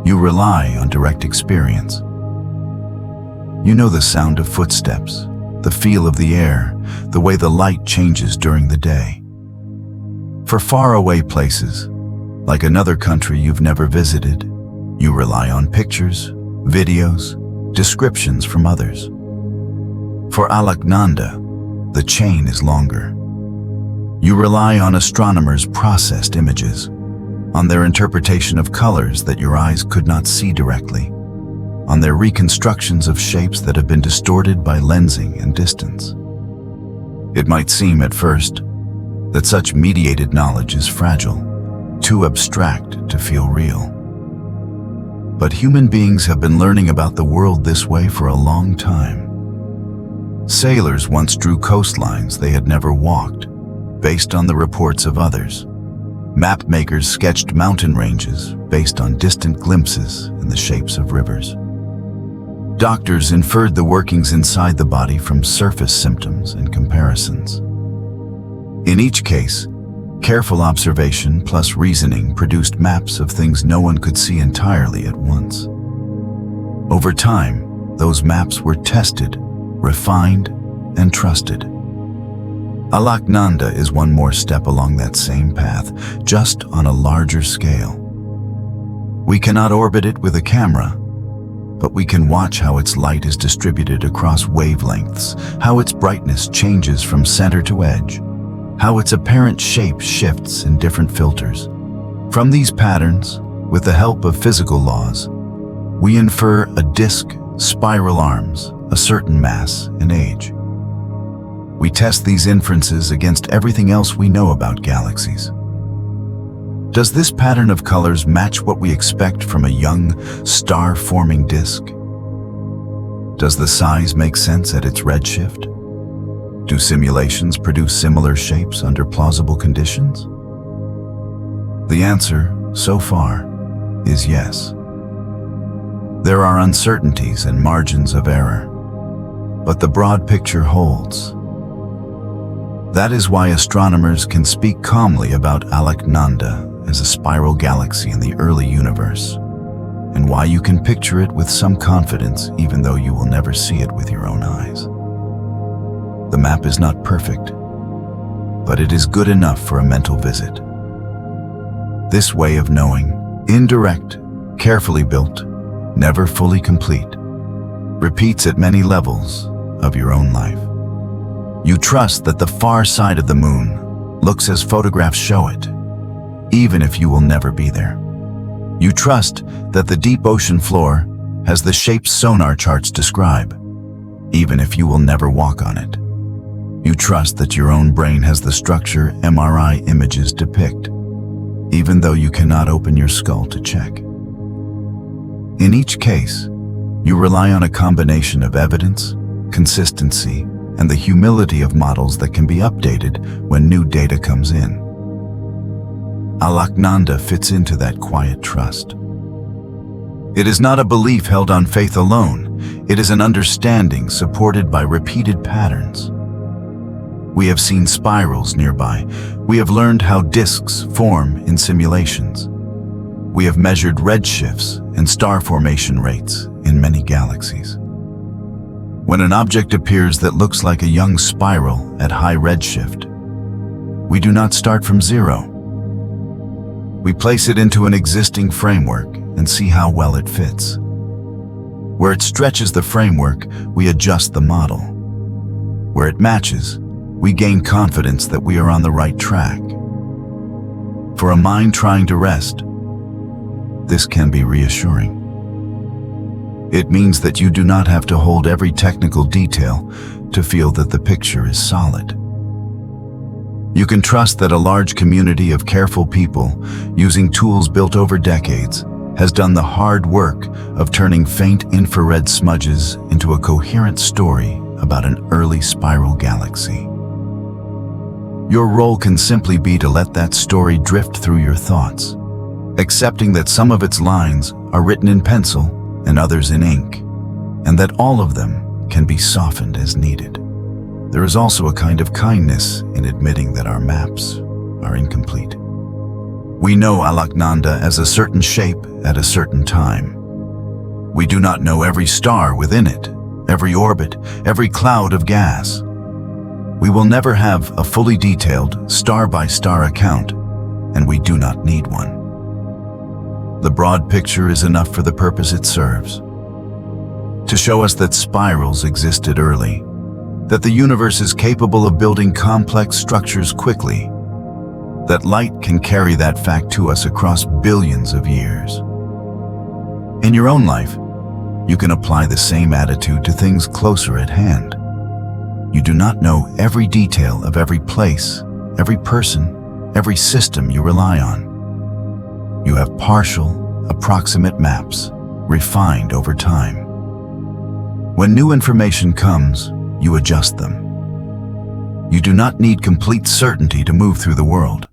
you rely on direct experience. You know the sound of footsteps, the feel of the air, the way the light changes during the day. For faraway places, like another country you've never visited, you rely on pictures, videos, descriptions from others. For Alaknanda, the chain is longer. You rely on astronomers' processed images, on their interpretation of colors that your eyes could not see directly, on their reconstructions of shapes that have been distorted by lensing and distance. It might seem at first that such mediated knowledge is fragile, too abstract to feel real. But human beings have been learning about the world this way for a long time. Sailors once drew coastlines they had never walked, based on the reports of others. Map makers sketched mountain ranges based on distant glimpses in the shapes of rivers. Doctors inferred the workings inside the body from surface symptoms and comparisons. In each case, careful observation plus reasoning produced maps of things no one could see entirely at once. Over time, those maps were tested, refined, and trusted. Alaknanda is one more step along that same path, just on a larger scale. We cannot orbit it with a camera, but we can watch how its light is distributed across wavelengths, how its brightness changes from center to edge, how its apparent shape shifts in different filters. From these patterns, with the help of physical laws, we infer a disk, spiral arms, a certain mass and age. We test these inferences against everything else we know about galaxies. Does this pattern of colors match what we expect from a young, star-forming disk? Does the size make sense at its redshift? Do simulations produce similar shapes under plausible conditions? The answer, so far, is yes. There are uncertainties and margins of error, but the broad picture holds. That is why astronomers can speak calmly about Alaknanda as a spiral galaxy in the early universe, and why you can picture it with some confidence even though you will never see it with your own eyes. The map is not perfect, but it is good enough for a mental visit. This way of knowing, indirect, carefully built, never fully complete, repeats at many levels of your own life. You trust that the far side of the moon looks as photographs show it, even if you will never be there. You trust that the deep ocean floor has the shapes sonar charts describe, even if you will never walk on it. You trust that your own brain has the structure MRI images depict, even though you cannot open your skull to check. In each case, you rely on a combination of evidence, consistency, and the humility of models that can be updated when new data comes in. Alaknanda fits into that quiet trust. It is not a belief held on faith alone, it is an understanding supported by repeated patterns. We have seen spirals nearby. We have learned how disks form in simulations. We have measured redshifts and star formation rates in many galaxies. When an object appears that looks like a young spiral at high redshift, we do not start from zero. We place it into an existing framework and see how well it fits. Where it stretches the framework, we adjust the model. Where it matches, we gain confidence that we are on the right track. For a mind trying to rest, this can be reassuring. It means that you do not have to hold every technical detail to feel that the picture is solid. You can trust that a large community of careful people, using tools built over decades, has done the hard work of turning faint infrared smudges into a coherent story about an early spiral galaxy. Your role can simply be to let that story drift through your thoughts, accepting that some of its lines are written in pencil and others in ink, and that all of them can be softened as needed. There is also a kind of kindness in admitting that our maps are incomplete. We know Alaknanda as a certain shape at a certain time. We do not know every star within it, every orbit, every cloud of gas. We will never have a fully detailed, star-by-star account, and we do not need one. The broad picture is enough for the purpose it serves: to show us that spirals existed early, that the universe is capable of building complex structures quickly, that light can carry that fact to us across billions of years. In your own life, you can apply the same attitude to things closer at hand. You do not know every detail of every place, every person, every system you rely on. You have partial, approximate maps, refined over time. When new information comes, you adjust them. You do not need complete certainty to move through the world.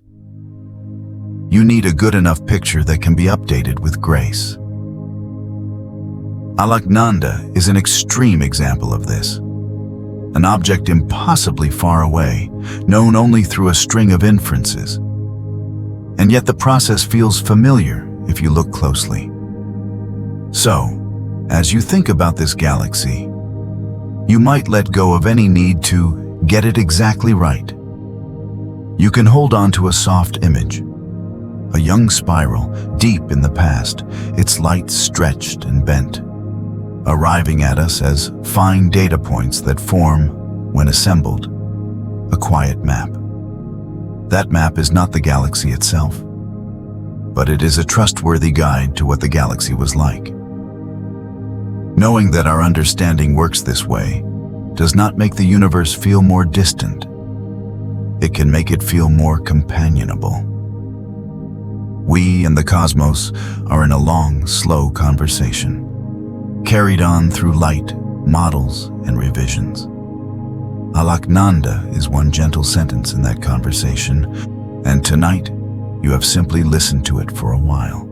You need a good enough picture that can be updated with grace. Alaknanda is an extreme example of this. An object impossibly far away, known only through a string of inferences. And yet the process feels familiar if you look closely. So, as you think about this galaxy, you might let go of any need to get it exactly right. You can hold on to a soft image, a young spiral deep in the past, its light stretched and bent, arriving at us as fine data points that form, when assembled, a quiet map. That map is not the galaxy itself, but it is a trustworthy guide to what the galaxy was like. Knowing that our understanding works this way does not make the universe feel more distant. It can make it feel more companionable. We and the cosmos are in a long, slow conversation, carried on through light, models, and revisions. Alaknanda is one gentle sentence in that conversation, and tonight you have simply listened to it for a while.